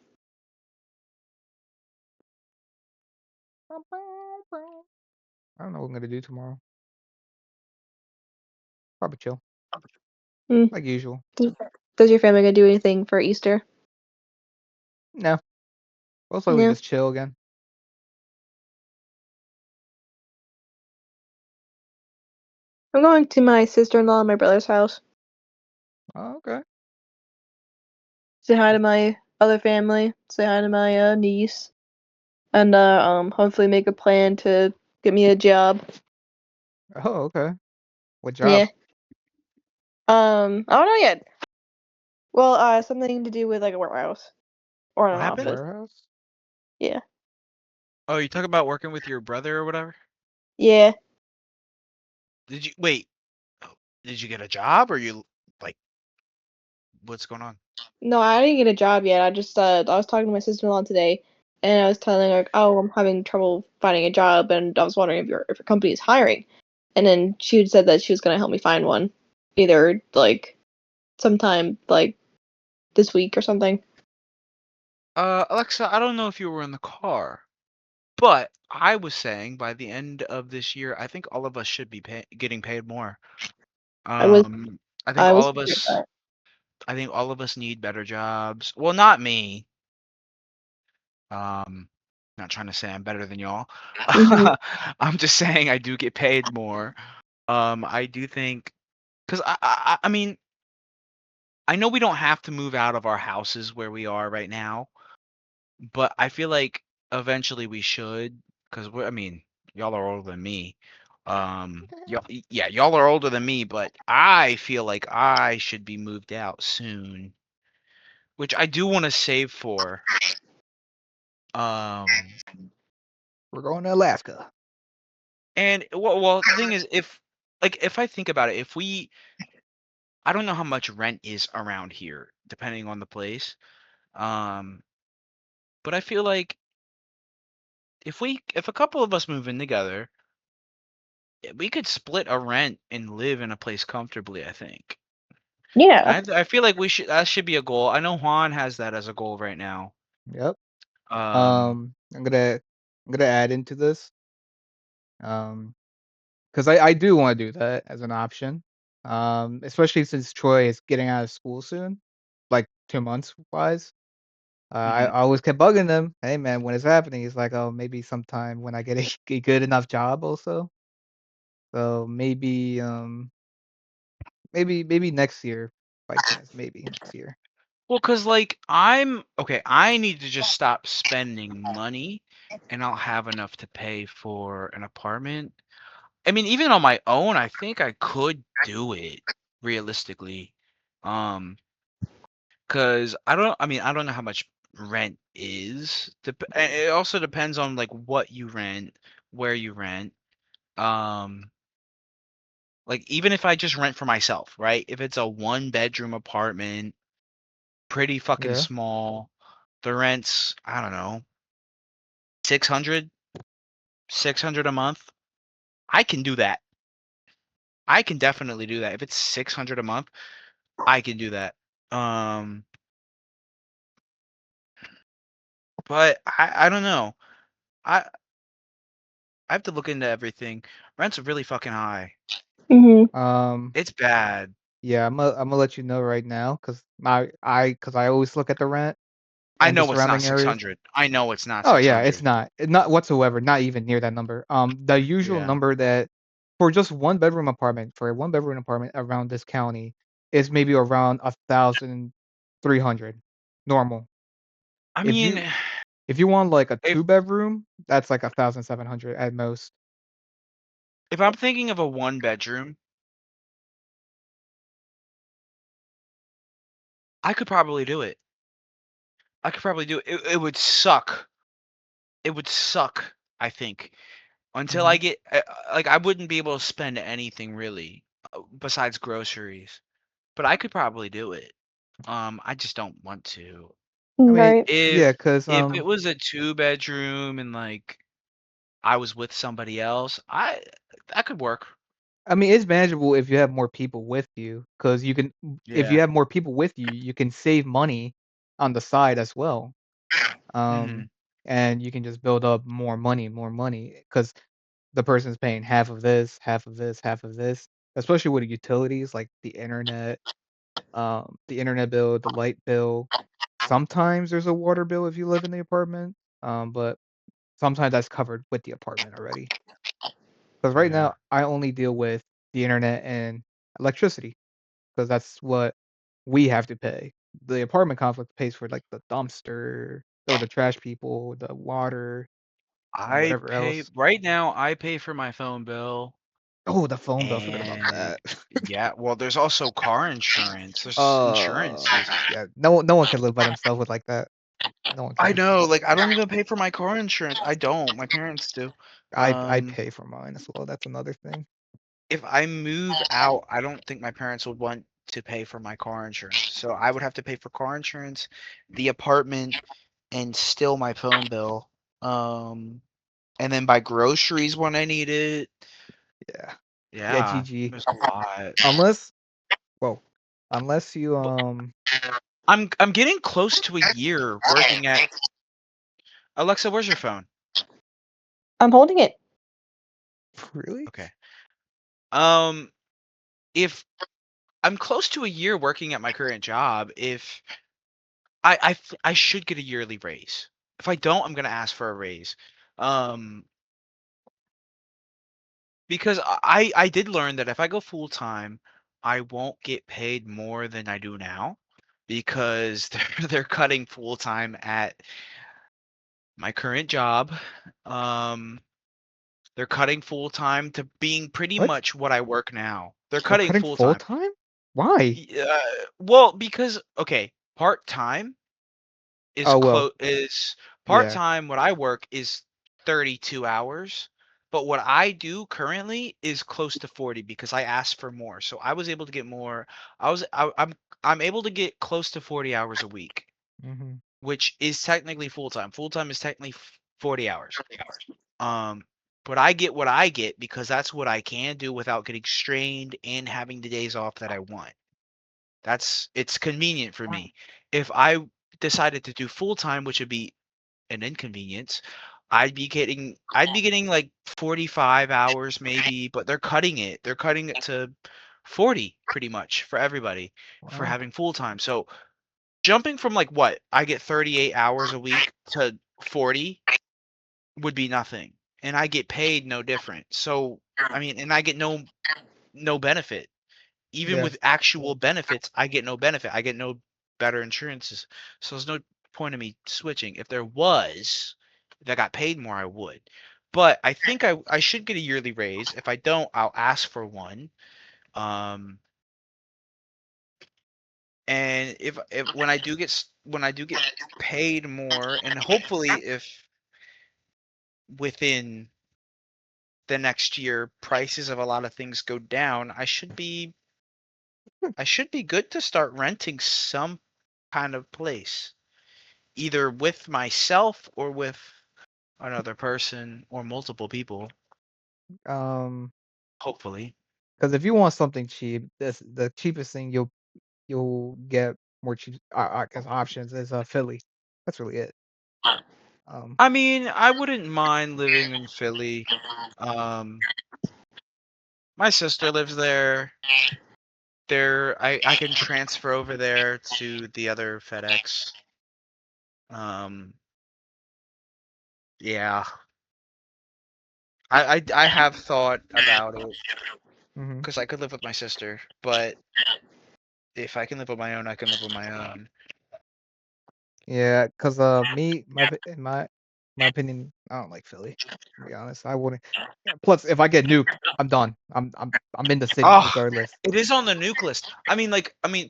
I don't know what I'm gonna do tomorrow. Probably chill, Mm. like usual. Does does your family gonna do anything for Easter? No, most likely No. just chill again. I'm going to my sister-in-law and my brother's house. Oh, okay. Say hi to my other family. Say hi to my niece, and hopefully make a plan to get me a job. Oh, okay. What job? Yeah. I don't know yet. Well, something to do with like a warehouse or What an A happened? office. warehouse? Yeah. Oh, you talk about working with your brother or whatever? Yeah. Did you wait? Oh, did you get a job or you like what's going on? No, I didn't get a job yet. I just I was talking to my sister-in-law today, and I was telling her, "Oh, I'm having trouble finding a job, and I was wondering if your company is hiring." And then she had said that she was gonna help me find one, either like sometime like this week or something. Alexa, I don't know if you were in the car, but I was saying by the end of this year, I think all of us should be getting paid more. I was Um, I think I all was of thinking of us, that. I think all of us need better jobs. Well, not me. Um, not trying to say I'm better than y'all. Mhm. I'm just saying I do get paid more. I do think because I mean I know we don't have to move out of our houses where we are right now, but I feel like eventually we should because I mean y'all are older than me. Yeah, y'all are older than me, but I feel like I should be moved out soon, which I do want to save for. Um, We're going to Alaska. and well, the thing is, if I think about it, if we, I don't know how much rent is around here, depending on the place. Um, but I feel like if a couple of us move in together, we could split a rent and live in a place comfortably, I think. Yeah. And I feel like that should be a goal. I know Juan has that as a goal right now. Yep. Um, I'm gonna add into this. Um, because I do want to do that as an option. Especially since Troy is getting out of school soon, like 2 months wise. I mhm. always kept bugging them. Hey man, when it's happening, he's like, oh, maybe sometime when I get a good enough job also. So maybe next year, by chance, maybe next year. Well, cause like I'm okay, I need to just stop spending money, and I'll have enough to pay for an apartment. I mean, even on my own, I think I could do it realistically. Um, cause I don't know how much rent is. And it also depends on like what you rent, where you rent. Um, like even if I just rent for myself, right? If it's a one bedroom apartment, pretty fucking Yeah. small, the rent's, I don't know, 600, 600 a month. I can do that. I can definitely do that. If it's 600 a month, I can do that. Um, but I don't know. I I have to look into everything. Rent's really fucking high. Mhm. Um, It's bad. yeah, I'm gonna let you know right now, cause I always look at the rent I in the know it's not surrounding areas. 600. I know it's not Oh yeah, it's 600. not. Not whatsoever. Not even near that number. The usual Yeah. number that for just one bedroom apartment around this county is maybe around 1,300 normal. I If mean, you if you want like a if two bedroom, that's like 1,700 at most. If I'm thinking of a 1 bedroom, I could probably do it. I could probably do it. It would suck. It would suck, I think, until I Mhm. get like I wouldn't be able to spend anything really besides groceries. But I could probably do it. I just don't want to. I mean, Right. yeah, If 'cause, if it was a 2 bedroom and like I was with somebody else, that could work. I mean, it's manageable if you have more people with you, cause you can if you Yeah. have more people with you, you can save money on the side as well. Mhm. And you can just build up more money, cause the person's paying half of this, half of this, half of this, especially with the utilities like the internet bill, the light bill. Sometimes there's a water bill if you live in the apartment, but sometimes that's covered with the apartment already. Because right Yeah. now, I only deal with the internet and electricity, because that's what we have to pay. The apartment complex pays for, like, the dumpster or the trash people, the water, and I whatever pay else. right now, I pay for my phone bill Oh, the phone bill, I forgot about and that. yeah, well, there's also car insurance. There's insurances. Yeah, no one can live by themselves with like that. No one I can. know, like I don't even pay for my car insurance. I don't. My parents do. I Um, pay for mine as well, that's another thing. if I move out, I don't think my parents would want to pay for my car insurance. So I would have to pay for car insurance, the apartment, and still my phone bill. Um, and then buy groceries when I need it. Yeah. Yeah, Yeah, GG. there's a lot. Unless whoa, unless you, But I'm getting close to a year working at Alexa, where's your phone? I'm holding it. really? Okay. Um, if I'm close to a year working at my current job, if I should get a yearly raise. If I don't, I'm gonna ask for a raise. Um, because I did learn that if I go full time, I won't get paid more than I do now because they're cutting full time at my current job. Um, they're cutting full time to being pretty What? much what I work now. They're They're cutting cutting full time. full-time? Why? Yeah, well, because okay, part time is Oh, well, part yeah. time. What I work is 32 hours, but what I do currently is close to 40 because I asked for more. So I was able to get more. I'm able to get close to 40 hours a week, Mhm. which is technically full time. Full time is technically 40 hours. Um, but I get what I get because that's what I can do without getting strained and having the days off that I want. It's convenient for me. If I decided to do full time, which would be an inconvenience, I'd be getting like 45 hours maybe, but they're cutting it. They're cutting it to 40 pretty much for everybody for Wow. having full time. So jumping from like what I get 38 hours a week to 40 would be nothing. And I get paid no different. So I mean, and I get no benefit. Even Yeah. with actual benefits, I get no benefit. I get no better insurances. So there's no point in me switching. If there was, if I got paid more, I would. But I think I should get a yearly raise. If I don't, I'll ask for one. Um, and if when I do get paid more, and hopefully if within the next year prices of a lot of things go down, I should be good to start renting some kind of place, either with myself or with another person or multiple people, Um, hopefully. because if you want something cheap, this the cheapest thing you'll get more cheap, I guess, options is, Philly. That's really it. Um, I mean, I wouldn't mind living in Philly. Um, my sister lives there. I can transfer over there to the other FedEx. Um, yeah. I have thought about it mhm. because I could live with my sister, but if I can live on my own, I can live on my own. Yeah, 'cause, me, my my opinion, I don't like Philly. To be honest, I wouldn't. Yeah, plus, if I get nuked, I'm done. I'm in the city Oh, regardless. it is on the nuke list. I mean,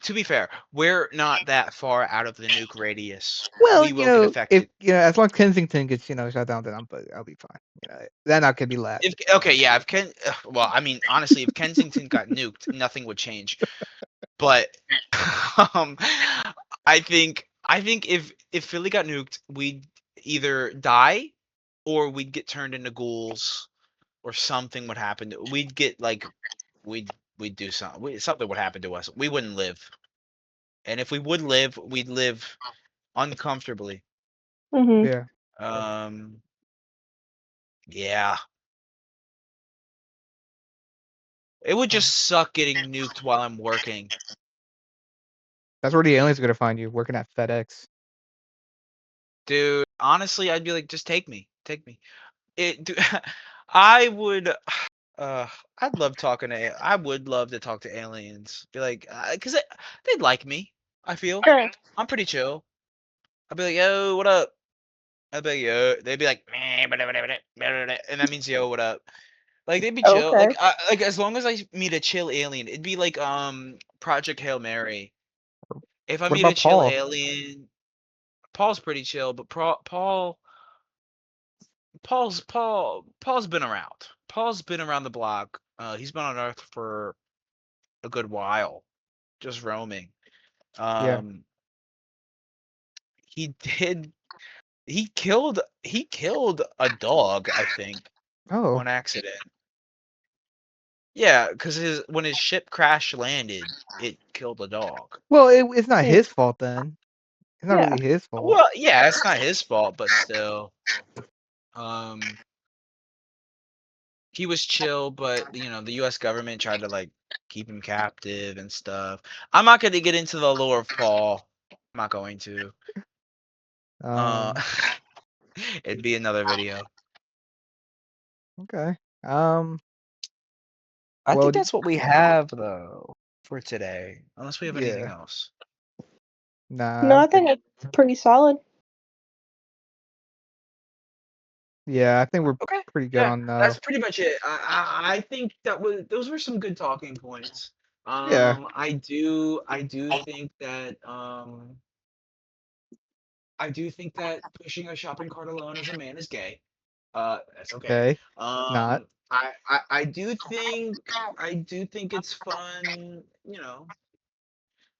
to be fair, we're not that far out of the nuke radius. Well, We will get if affected. as long as Kensington gets shut down, then I'll be fine. Then I could be last. If okay, yeah, if Ken, well, I mean, honestly, if Kensington got nuked, nothing would change. But um, I think if Philly got nuked, we'd either die or we'd get turned into ghouls or something would happen. We'd get like we'd do something. Something would happen to us. We wouldn't live. And if we would live, we'd live uncomfortably. Mhm. Yeah, Um, yeah. It would um, just suck getting nuked while I'm working. that's where the aliens are gonna find you, working at FedEx. Dude, honestly, I'd be like, just take me. Take me. Dude, I would uh I'd love talking to I would love to talk to aliens. Be like, cuz they'd like me, I feel. Sure. I'm pretty chill. I'd be like, "Yo, what up?" I'd be like, "Yo." They'd be like, "Meh, blah, blah, blah, blah, blah, blah," and that means, "Yo, what up?" Like they'd be chill. Okay. Like as long as I meet a chill alien, it'd be like Project Hail Mary. If I What meet a about chill Paul? alien, Paul's pretty chill, but Paul's been around. Paul's been around the block. He's been on Earth for a good while, just roaming. Yeah. Um, he did. He killed a dog, I think, Oh, on accident. Yeah, because his when his ship crash landed, it killed a dog. well, it's not Hmm. his fault then. It's not Yeah. really his fault. Well, yeah, it's not his fault, but still, um, he was chill, but the U.S. government tried to like keep him captive and stuff. I'm not going to get into the lore of Paul. I'm not going to. Uh, Um, it'd be another video. okay. I Well, think that's what we have though for today, unless we have anything yeah. else. Nah, No, I I think think it's pretty solid. yeah, I think we're Okay, pretty good yeah, on that's pretty much it. I think those were some good talking points. yeah, I do think that pushing a shopping cart alone as a man is gay. That's okay. okay. Not. I do think it's fun,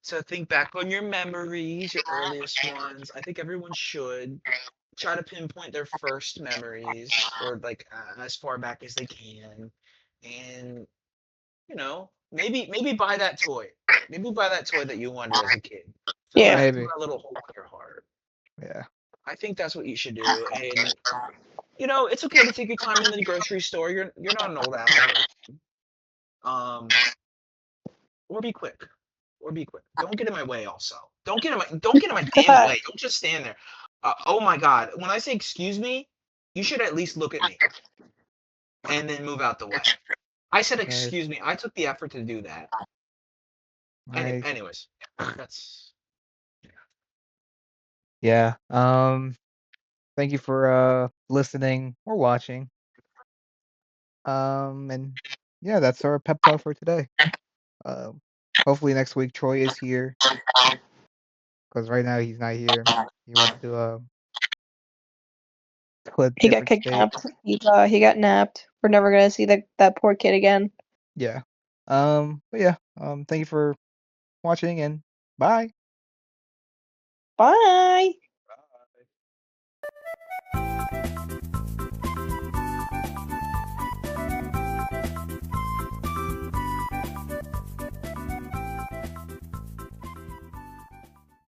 to think back on your memories, your earliest ones. I think everyone should try to pinpoint their first memories or like as far back as they can, and maybe buy that toy. Maybe buy that toy that you wanted as a kid. Fill Yeah. that fill Maybe. that little hole in your heart. Yeah. I think that's what you should do. And it's okay to take your time in the grocery store. You're not an old ass person. Um, or be quick. Or be quick. Don't get in my way. Also, don't get in my damn way. Don't just stand there. Oh my God! When I say excuse me, you should at least look at me and then move out the way. I said Nice. excuse me. I took the effort to do that. Nice. Anyways, that's Yeah. Thank you for listening or watching. And yeah, that's our pep talk for today. Um, hopefully next week Troy is here because right now he's not here. He went to a He got different state. kidnapped. He got napped. We're never gonna see that poor kid again. Yeah. But yeah. Thank you for watching and bye. Bye.